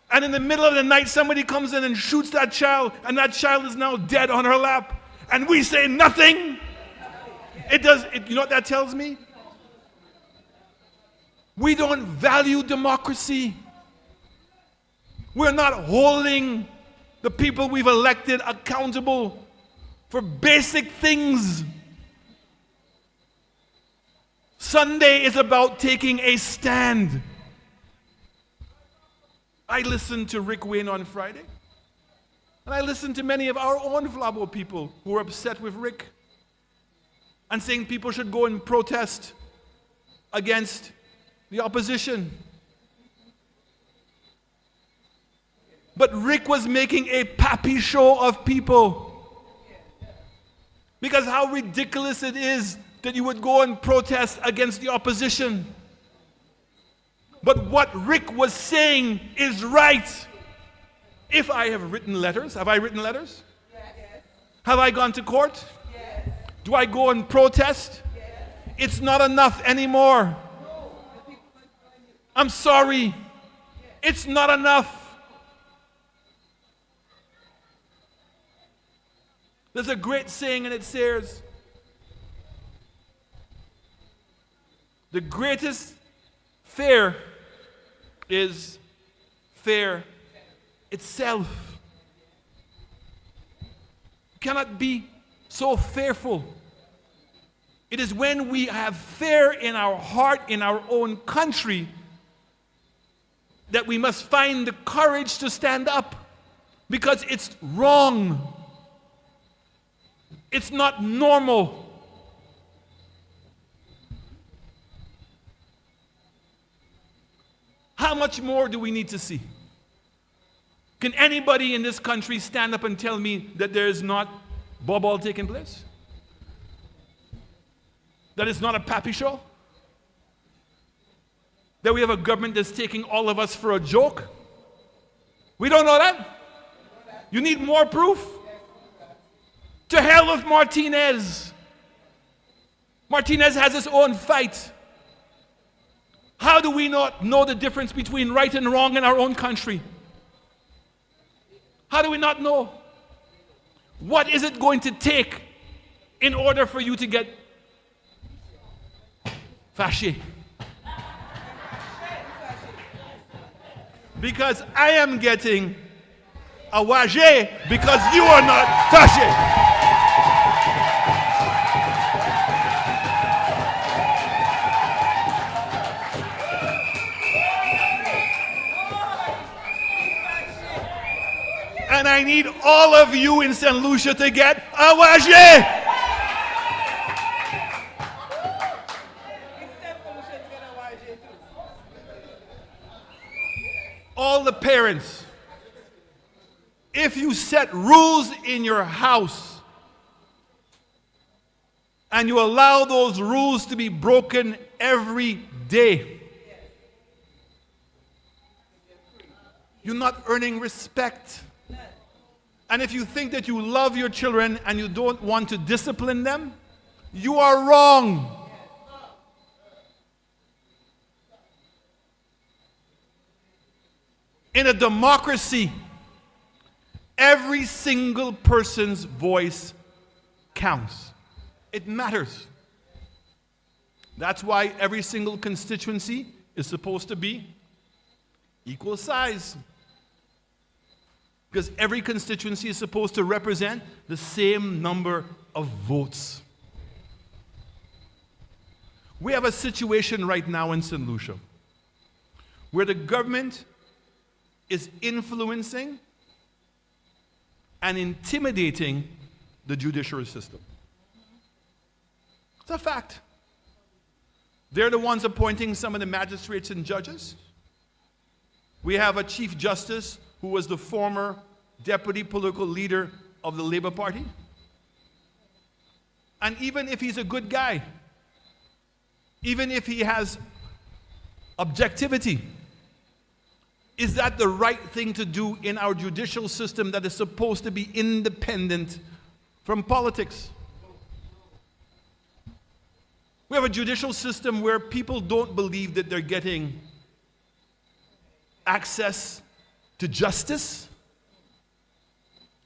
and in the middle of the night somebody comes in and shoots that child, and that child is now dead on her lap, and we say nothing, you know what that tells me? We don't value democracy. We're not holding the people we've elected accountable for basic things. Sunday is about taking a stand. I listened to Rick Wayne on Friday, and I listened to many of our own Flabo people who were upset with Rick and saying people should go and protest against the opposition. But Rick was making a pappy show of people. Because how ridiculous it is that you would go and protest against the opposition. But what Rick was saying is right. If I have written letters, have I written letters? Yes. Have I gone to court? Yes. Do I go and protest? Yes. It's not enough anymore. No. I'm sorry. It's not enough. There's a great saying, and it says, the greatest fear is fear itself. You cannot be so fearful. It is when we have fear in our heart, in our own country, that we must find the courage to stand up, because it's wrong. It's not normal. How much more do we need to see? Can anybody in this country stand up and tell me that there is not ball taking place? That it's not a pappy show? That we have a government that's taking all of us for a joke? We don't know that? You need more proof? To hell with Martinez. Martinez has his own fight. How do we not know the difference between right and wrong in our own country? How do we not know? What is it going to take in order for you to get fâché? Because I am getting a wagé because you are not fâché. And I need all of you in St. Lucia to get a wagé. All the parents, if you set rules in your house and you allow those rules to be broken every day, you're not earning respect. And if you think that you love your children and you don't want to discipline them, you are wrong. In a democracy, every single person's voice counts. It matters. That's why every single constituency is supposed to be equal size. Because every constituency is supposed to represent the same number of votes. We have a situation right now in St. Lucia where the government is influencing and intimidating the judiciary system. It's a fact. They're the ones appointing some of the magistrates and judges. We have a chief justice who was the former deputy political leader of the Labour Party. And even if he's a good guy, even if he has objectivity, Is that the right thing to do in our judicial system that is supposed to be independent from politics? We have a judicial system where people don't believe that they're getting access to justice.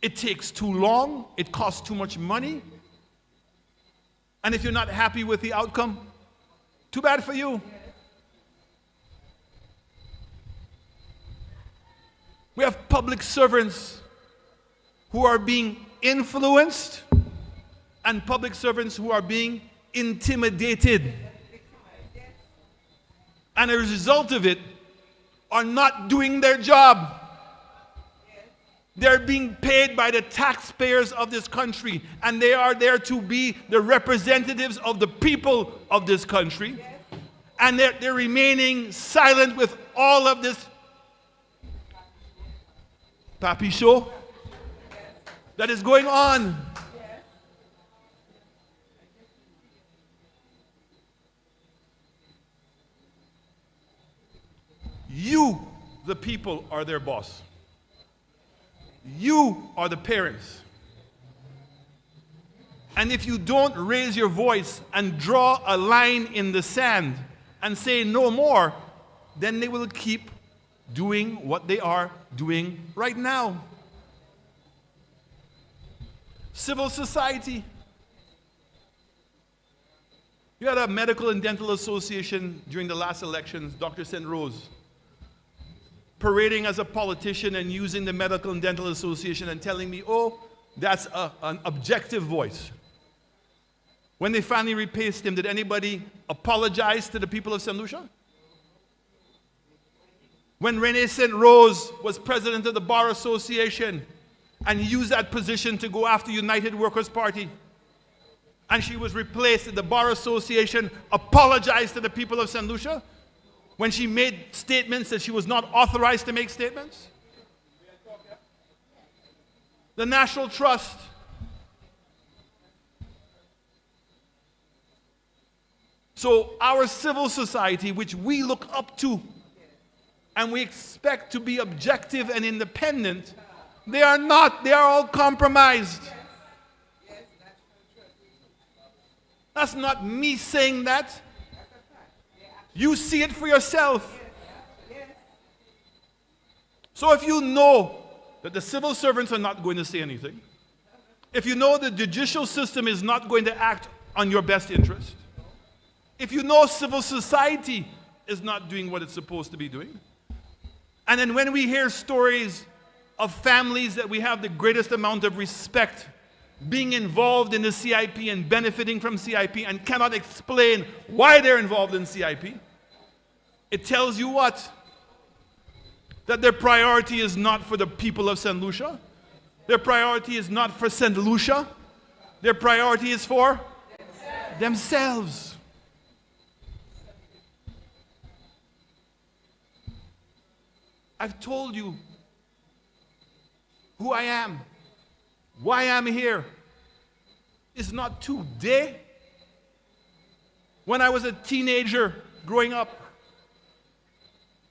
It takes too long. It costs too much money. And if you're not happy with the outcome, too bad for you. We have public servants who are being influenced and public servants who are being intimidated. And as a result of it, are not doing their job. They're being paid by the taxpayers of this country, and they are there to be the representatives of the people of this country. And they're remaining silent with all of this papi show that is going on. You, the people, are their boss. You are the parents. And if you don't raise your voice and draw a line in the sand and say no more, then they will keep doing what they are doing right now. Civil society. You had a medical and dental association during the last elections, Dr. St. Rose, parading as a politician and using the medical and dental association and telling me, oh, that's an objective voice. When they finally replaced him, did anybody apologize to the people of St. Lucia? When Rene St. Rose was president of the Bar Association and used that position to go after United Workers' Party, and she was replaced, the Bar Association apologized to the people of St. Lucia when she made statements that she was not authorized to make statements? The National Trust. So our civil society, which we look up to and we expect to be objective and independent, they are not. They are all compromised. That's not me saying that. You see it for yourself. So if you know that the civil servants are not going to say anything, if you know the judicial system is not going to act on your best interest, if you know civil society is not doing what it's supposed to be doing, and then when we hear stories of families that we have the greatest amount of respect being involved in the CIP and benefiting from CIP and cannot explain why they're involved in CIP, it tells you what? That their priority is not for the people of St. Lucia. Their priority is not for St. Lucia. Their priority is for themselves. I've told you who I am, why I'm here. It's not today. When I was a teenager growing up,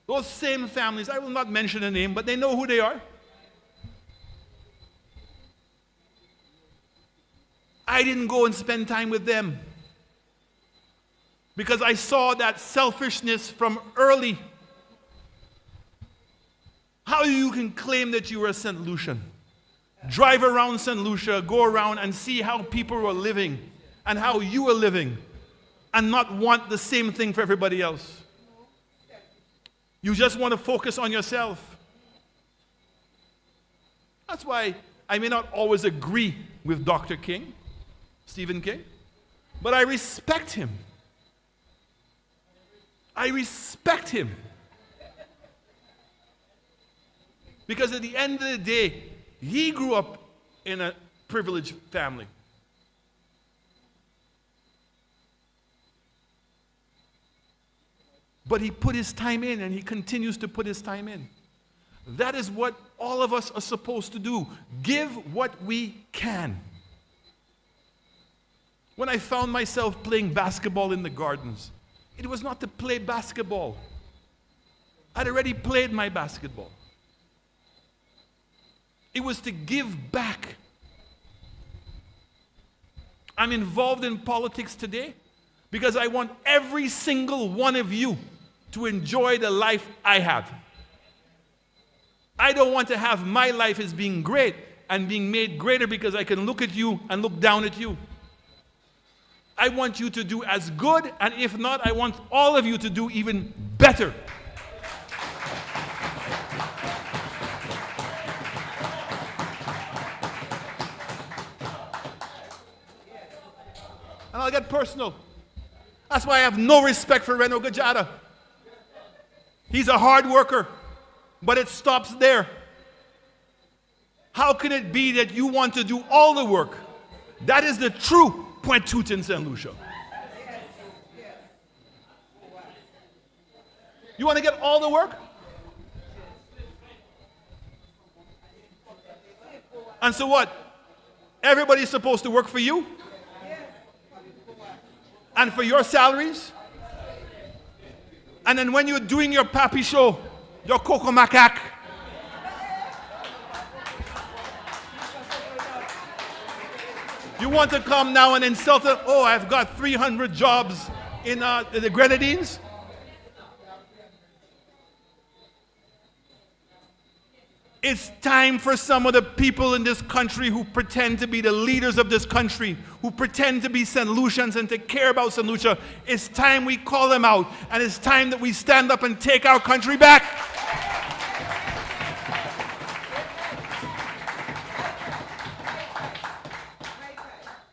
those same families, I will not mention a name, but they know who they are. I didn't go and spend time with them because I saw that selfishness from early. How you can claim that you were a St. Lucian? Drive around St. Lucia, go around and see how people were living and how you were living and not want the same thing for everybody else. You just want to focus on yourself. That's why I may not always agree with Dr. King, Stephen King, but I respect him. I respect him. Because at the end of the day, he grew up in a privileged family. But he put his time in, and he continues to put his time in. That is what all of us are supposed to do. Give what we can. When I found myself playing basketball in the gardens, it was not to play basketball. I'd already played my basketball. It was to give back. I'm involved in politics today because I want every single one of you to enjoy the life I have. I don't want to have my life as being great and being made greater because I can look at you and look down at you. I want you to do as good, and if not, I want all of you to do even better. And I'll get personal. That's why I have no respect for Reno Gajada. He's a hard worker, but it stops there. How can it be that you want to do all the work? That is the true Point tout in St. Lucia. You want to get all the work? And so what? Everybody's supposed to work for you? And for your salaries? And then when you're doing your papi show, your coco macaque, you want to come now and insult it? Oh, I've got 300 jobs in the Grenadines? It's time for some of the people in this country who pretend to be the leaders of this country, who pretend to be St. Lucians and to care about St. Lucia. It's time we call them out, and it's time that we stand up and take our country back.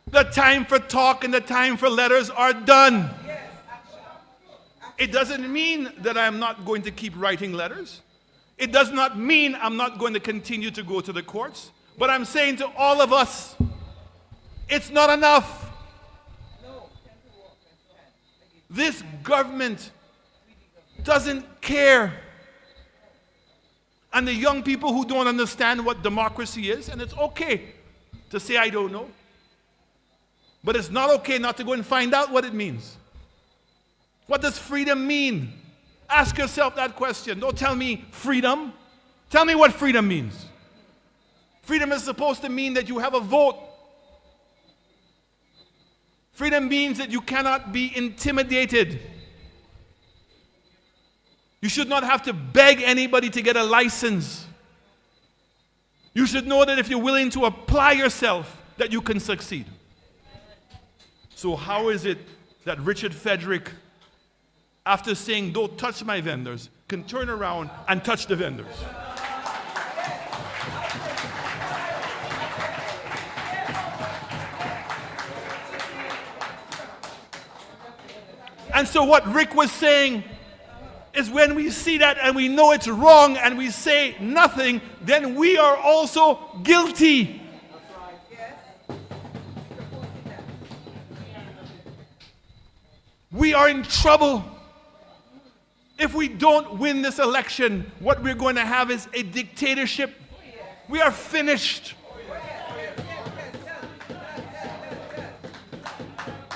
The time for talk and the time for letters are done. It doesn't mean that I'm not going to keep writing letters. It does not mean I'm not going to continue to go to the courts. But I'm saying to all of us, it's not enough. This government doesn't care. And the young people who don't understand what democracy is, and it's okay to say I don't know. But it's not okay not to go and find out what it means. What does freedom mean? Ask yourself that question. Don't tell me freedom. Tell me what freedom means. Freedom is supposed to mean that you have a vote. Freedom means that you cannot be intimidated. You should not have to beg anybody to get a license. You should know that if you're willing to apply yourself, that you can succeed. So how is it that Richard Frederick, after saying, don't touch my vendors, can turn around and touch the vendors? And so what Rick was saying is when we see that and we know it's wrong and we say nothing, then we are also guilty. We are in trouble. If we don't win this election, what we're going to have is a dictatorship. We are finished.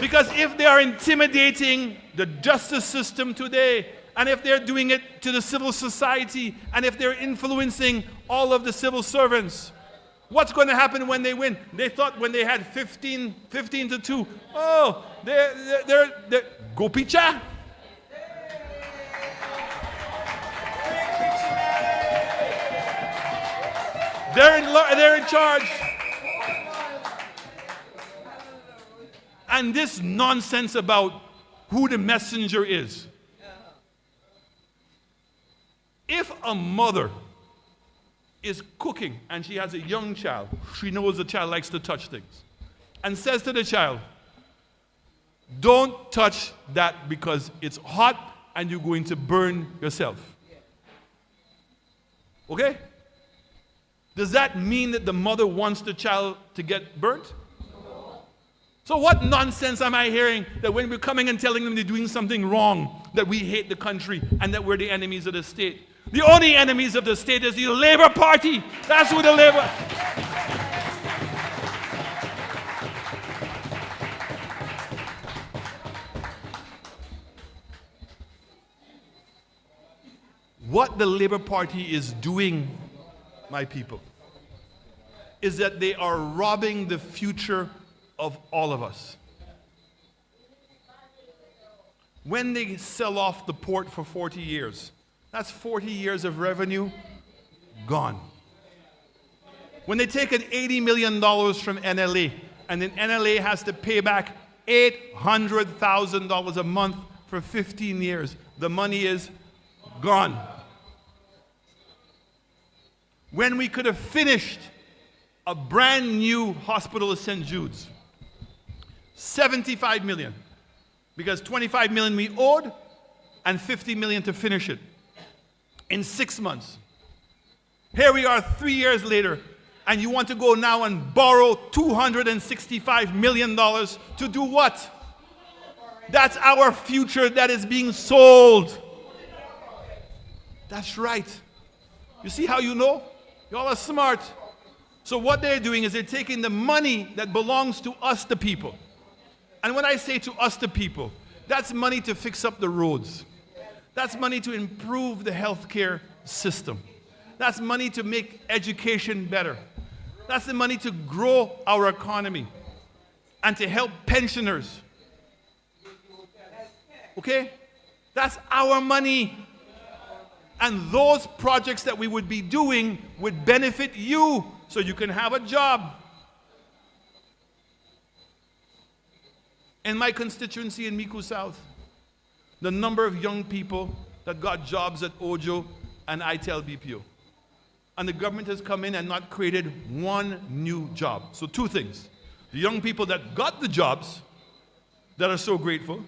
Because if they are intimidating the justice system today, and if they're doing it to the civil society, and if they're influencing all of the civil servants, what's going to happen when they win? They thought when they had 15 to 2, oh, they're go picha. They're in charge. And this nonsense about who the messenger is. If a mother is cooking and she has a young child, she knows the child likes to touch things, and says to the child, don't touch that because it's hot and you're going to burn yourself. Okay? Does that mean that the mother wants the child to get burnt? So what nonsense am I hearing that when we're coming and telling them they're doing something wrong, that we hate the country and that we're the enemies of the state? The only enemies of the state is the Labour Party. That's who the Labour... What the Labour Party is doing, my people, is that they are robbing the future of all of us. When they sell off the port for 40 years, that's 40 years of revenue gone. When they take an $80 million from NLA, and then NLA has to pay back $800,000 a month for 15 years, the money is gone. When we could have finished a brand new hospital at St. Jude's, 75 million, because 25 million we owed and 50 million to finish it in 6 months. Here we are 3 years later, and you want to go now and borrow $265 million to do what? That's our future that is being sold. That's right. You see how you know? Y'all are smart. So what they're doing is they're taking the money that belongs to us, the people. And when I say to us, the people, that's money to fix up the roads. That's money to improve the healthcare system. That's money to make education better. That's the money to grow our economy and to help pensioners. Okay? That's our money. And those projects that we would be doing would benefit you so you can have a job. In my constituency in Micoud South, the number of young people that got jobs at Ojo and ITEL BPO. And the government has come in and not created one new job. So two things. The young people that got the jobs that are so grateful,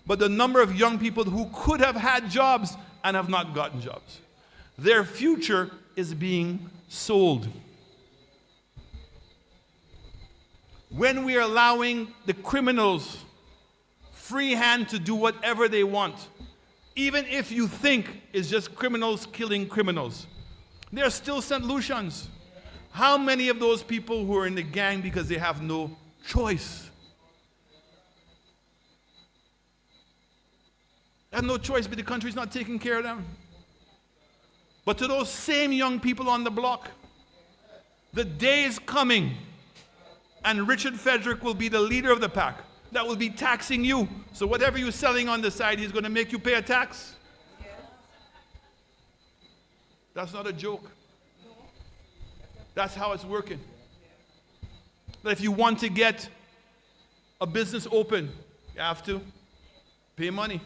but the number of young people who could have had jobs and have not gotten jobs. Their future is being sold. When we are allowing the criminals free hand to do whatever they want, even if you think it's just criminals killing criminals, there are still St. Lucians. How many of those people who are in the gang because they have no choice? They have no choice, but the country's not taking care of them. But to those same young people on the block, the day is coming, and Richard Frederick will be the leader of the pack that will be taxing you. So whatever you're selling on the side, he's going to make you pay a tax. That's not a joke. That's how it's working. That if you want to get a business open, you have to pay money.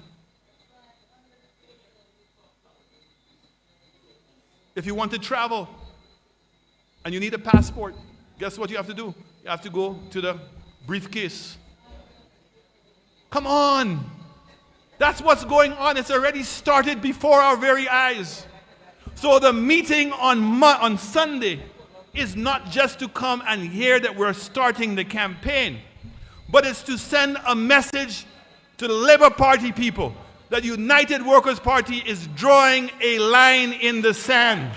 If you want to travel and you need a passport, guess what you have to do? You have to go to the briefcase. Come on. That's what's going on. It's already started before our very eyes. So the meeting on Sunday is not just to come and hear that we're starting the campaign, but it's to send a message to the Labour Party people that United Workers' Party is drawing a line in the sand.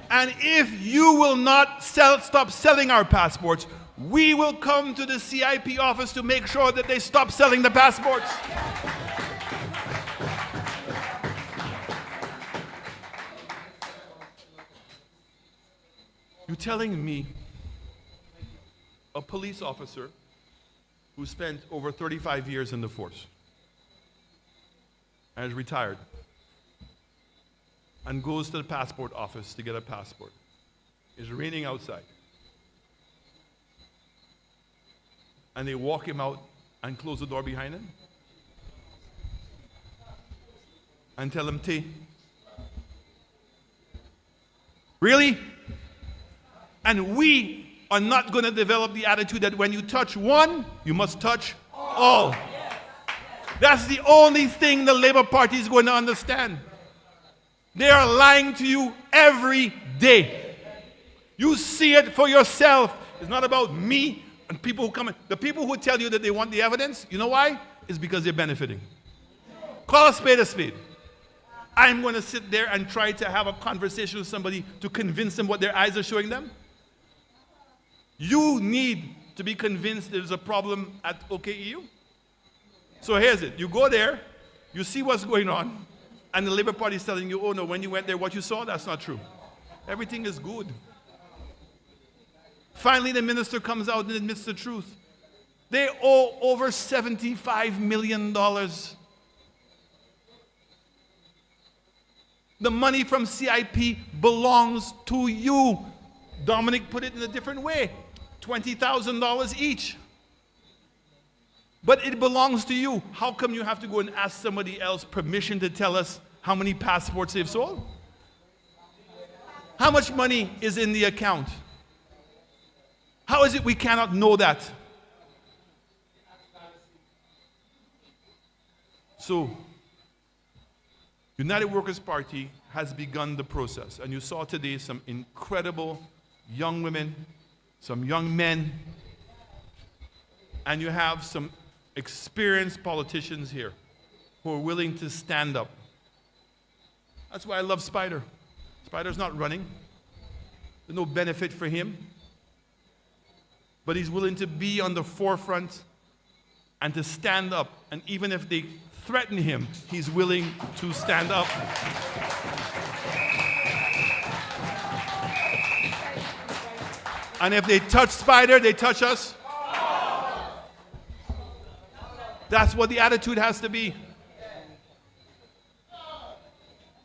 And if you will not stop selling our passports, we will come to the CIP office to make sure that they stop selling the passports. You're telling me a police officer who spent over 35 years in the force and is retired and goes to the passport office to get a passport. It's raining outside. And they walk him out and close the door behind him and tell him, "T." Really? And we are not going to develop the attitude that when you touch one, you must touch all. That's the only thing the Labour Party is going to understand. They are lying to you every day. You see it for yourself. It's not about me and people who come in. The people who tell you that they want the evidence, you know why? It's because they're benefiting. Call a spade a spade. I'm going to sit there and try to have a conversation with somebody to convince them what their eyes are showing them. You need to be convinced there's a problem at OKEU? So here's it. You go there, you see what's going on, and the Labour Party is telling you, oh no, when you went there, what you saw, that's not true. Everything is good. Finally, the minister comes out and admits the truth. They owe over $75 million. The money from CIP belongs to you. Dominic put it in a different way. $20,000 each. But it belongs to you. How come you have to go and ask somebody else permission to tell us how many passports they've sold? How much money is in the account? How is it we cannot know that? So, United Workers' Party has begun the process. And you saw today some incredible young women, some young men, and you have some experienced politicians here who are willing to stand up. That's why I love Spider. Spider's not running. There's no benefit for him. But he's willing to be on the forefront and to stand up. And even if they threaten him, he's willing to stand up. And if they touch Spider, they touch us. That's what the attitude has to be.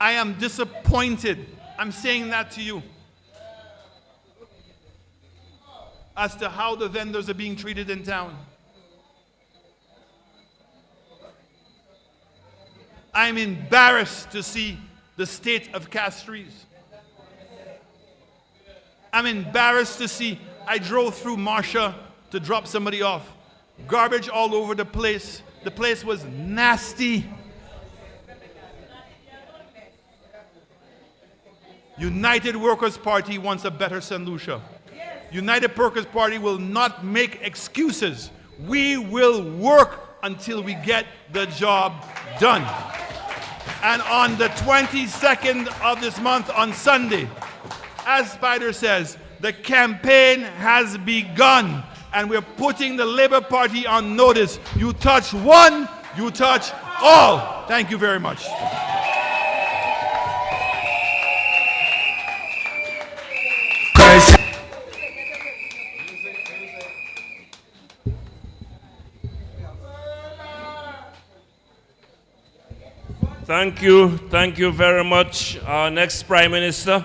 I am disappointed. I'm saying that to you. As to how the vendors are being treated in town. I'm embarrassed to see the state of castries. I'm embarrassed to see, I drove through Marsha to drop somebody off. Garbage all over the place. The place was nasty. United Workers' Party wants a better St. Lucia. United Workers' Party will not make excuses. We will work until we get the job done. And on the 22nd of this month, on Sunday, as Spider says, the campaign has begun. And we're putting the Labour Party on notice. You touch one, you touch all. Thank you very much. Thank you very much, our next Prime Minister.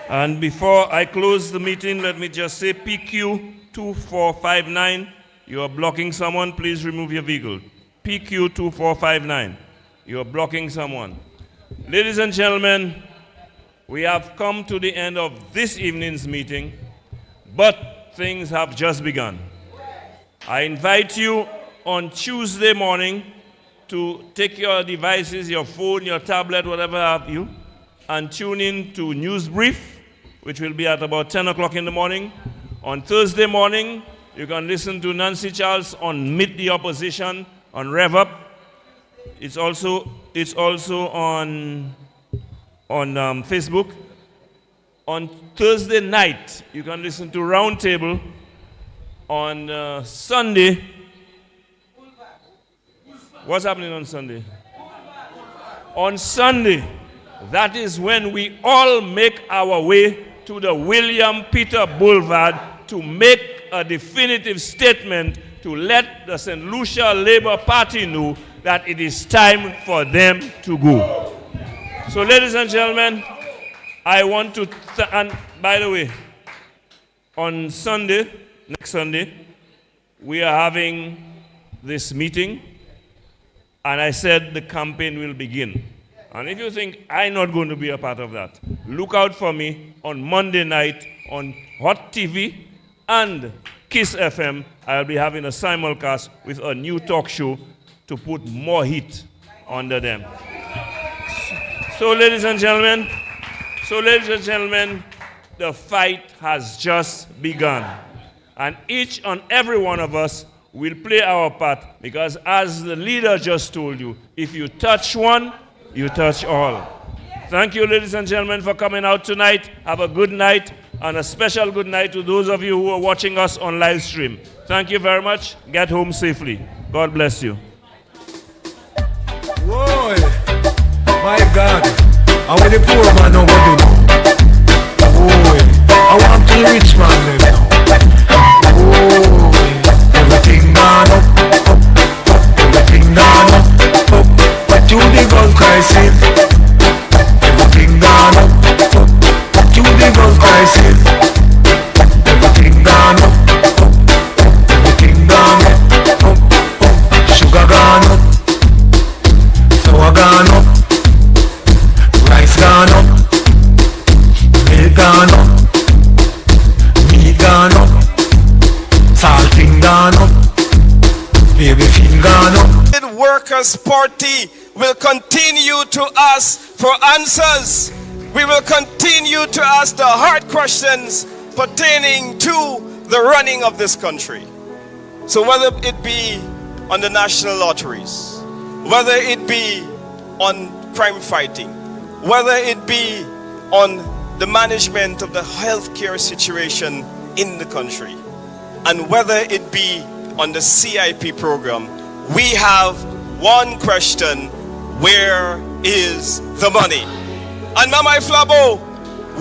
And before I close the meeting, let me just say PQ 2459, you are blocking someone, please remove your vehicle. PQ 2459, you are blocking someone. Ladies and gentlemen, we have come to the end of this evening's meeting, but things have just begun. I invite you on Tuesday morning to take your devices, your phone, your tablet, whatever have you, and tune in to News Brief, which will be at about 10 o'clock in the morning. On Thursday morning, you can listen to Nancy Charles on Meet the Opposition on Rev Up. It's also on Facebook. On Thursday night, you can listen to Roundtable. On Sunday, what's happening on Sunday? On Sunday, that is when we all make our way to the William Peter Boulevard to make a definitive statement to let the St. Lucia Labour Party know that it is time for them to go. So, ladies and gentlemen, I want to, and by the way, on Sunday, next Sunday, we are having this meeting, and I said the campaign will begin. And if you think I'm not going to be a part of that, look out for me on Monday night on Hot TV and Kiss FM. I'll be having a simulcast with a new talk show to put more heat under them. So, ladies and gentlemen, the fight has just begun. And each and every one of us will play our part, because as the leader just told you, if you touch one, you touch all. Thank you, ladies and gentlemen, for coming out tonight. Have a good night. And a special good night to those of you who are watching us on live stream. Thank you very much. Get home safely. God bless you. Whoa, my God. I want the poor man know what to do. Oh, I want the rich man live now. Oh, everything gone up, everything gone up, but you the gun crisis. Everything gone up, but you the gun crisis. Everything gone up, everything gone up, sugar gone up, flour gone up, rice gone up, milk gone up, meat gone up, salting gone up, baby feed gone up. The Workers' Party will continue to ask for answers. We will continue to ask the hard questions pertaining to the running of this country. So whether it be on the national lotteries, whether it be on crime fighting, whether it be on the management of the healthcare situation in the country, and whether it be on the CIP program, we have one question: where is the money? And Mama Flabo,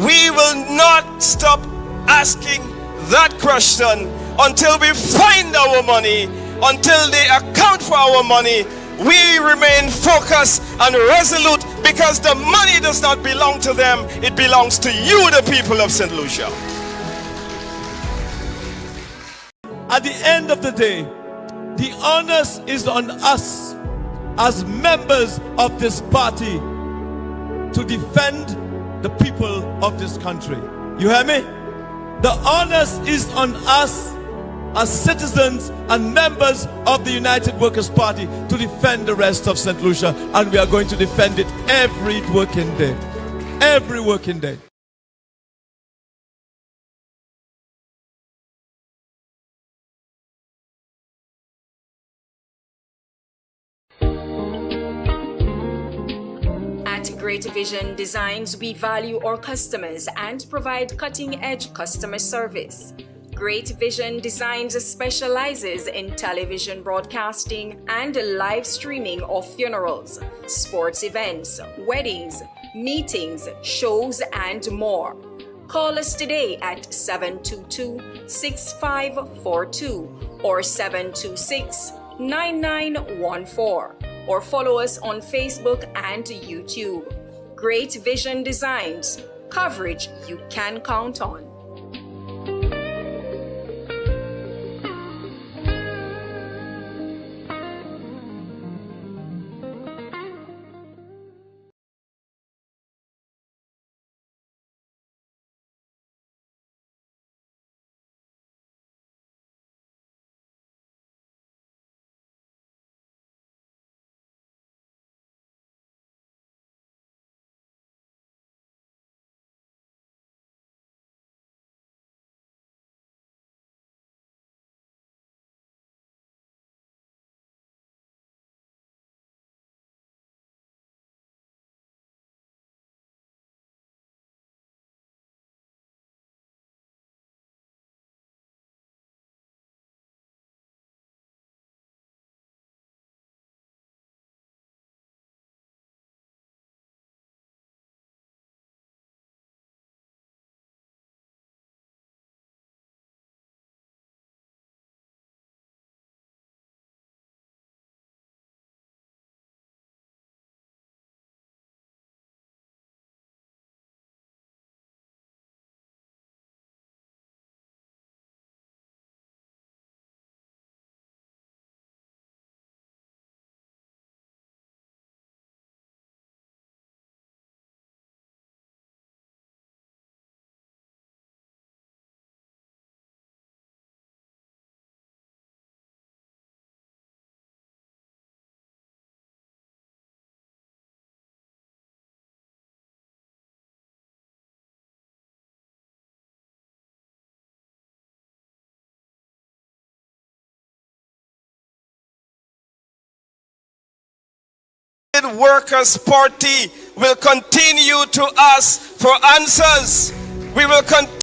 we will not stop asking that question until we find our money, until they account for our money. We remain focused and resolute, because the money does not belong to them, it belongs to you, the people of St. Lucia. At the end of the day, the onus is on us as members of this party to defend the people of this country. You hear me? The onus is on us as citizens and members of the United Workers' Party to defend the rest of St. Lucia, and we are going to defend it every working day. Every working day. At Great Vision Designs, we value our customers and provide cutting-edge customer service. Great Vision Designs specializes in television broadcasting and live streaming of funerals, sports events, weddings, meetings, shows, and more. Call us today at 722-6542 or 726-9914, or follow us on Facebook and YouTube. Great Vision Designs, coverage you can count on. Workers' Party will continue to ask for answers. We will continue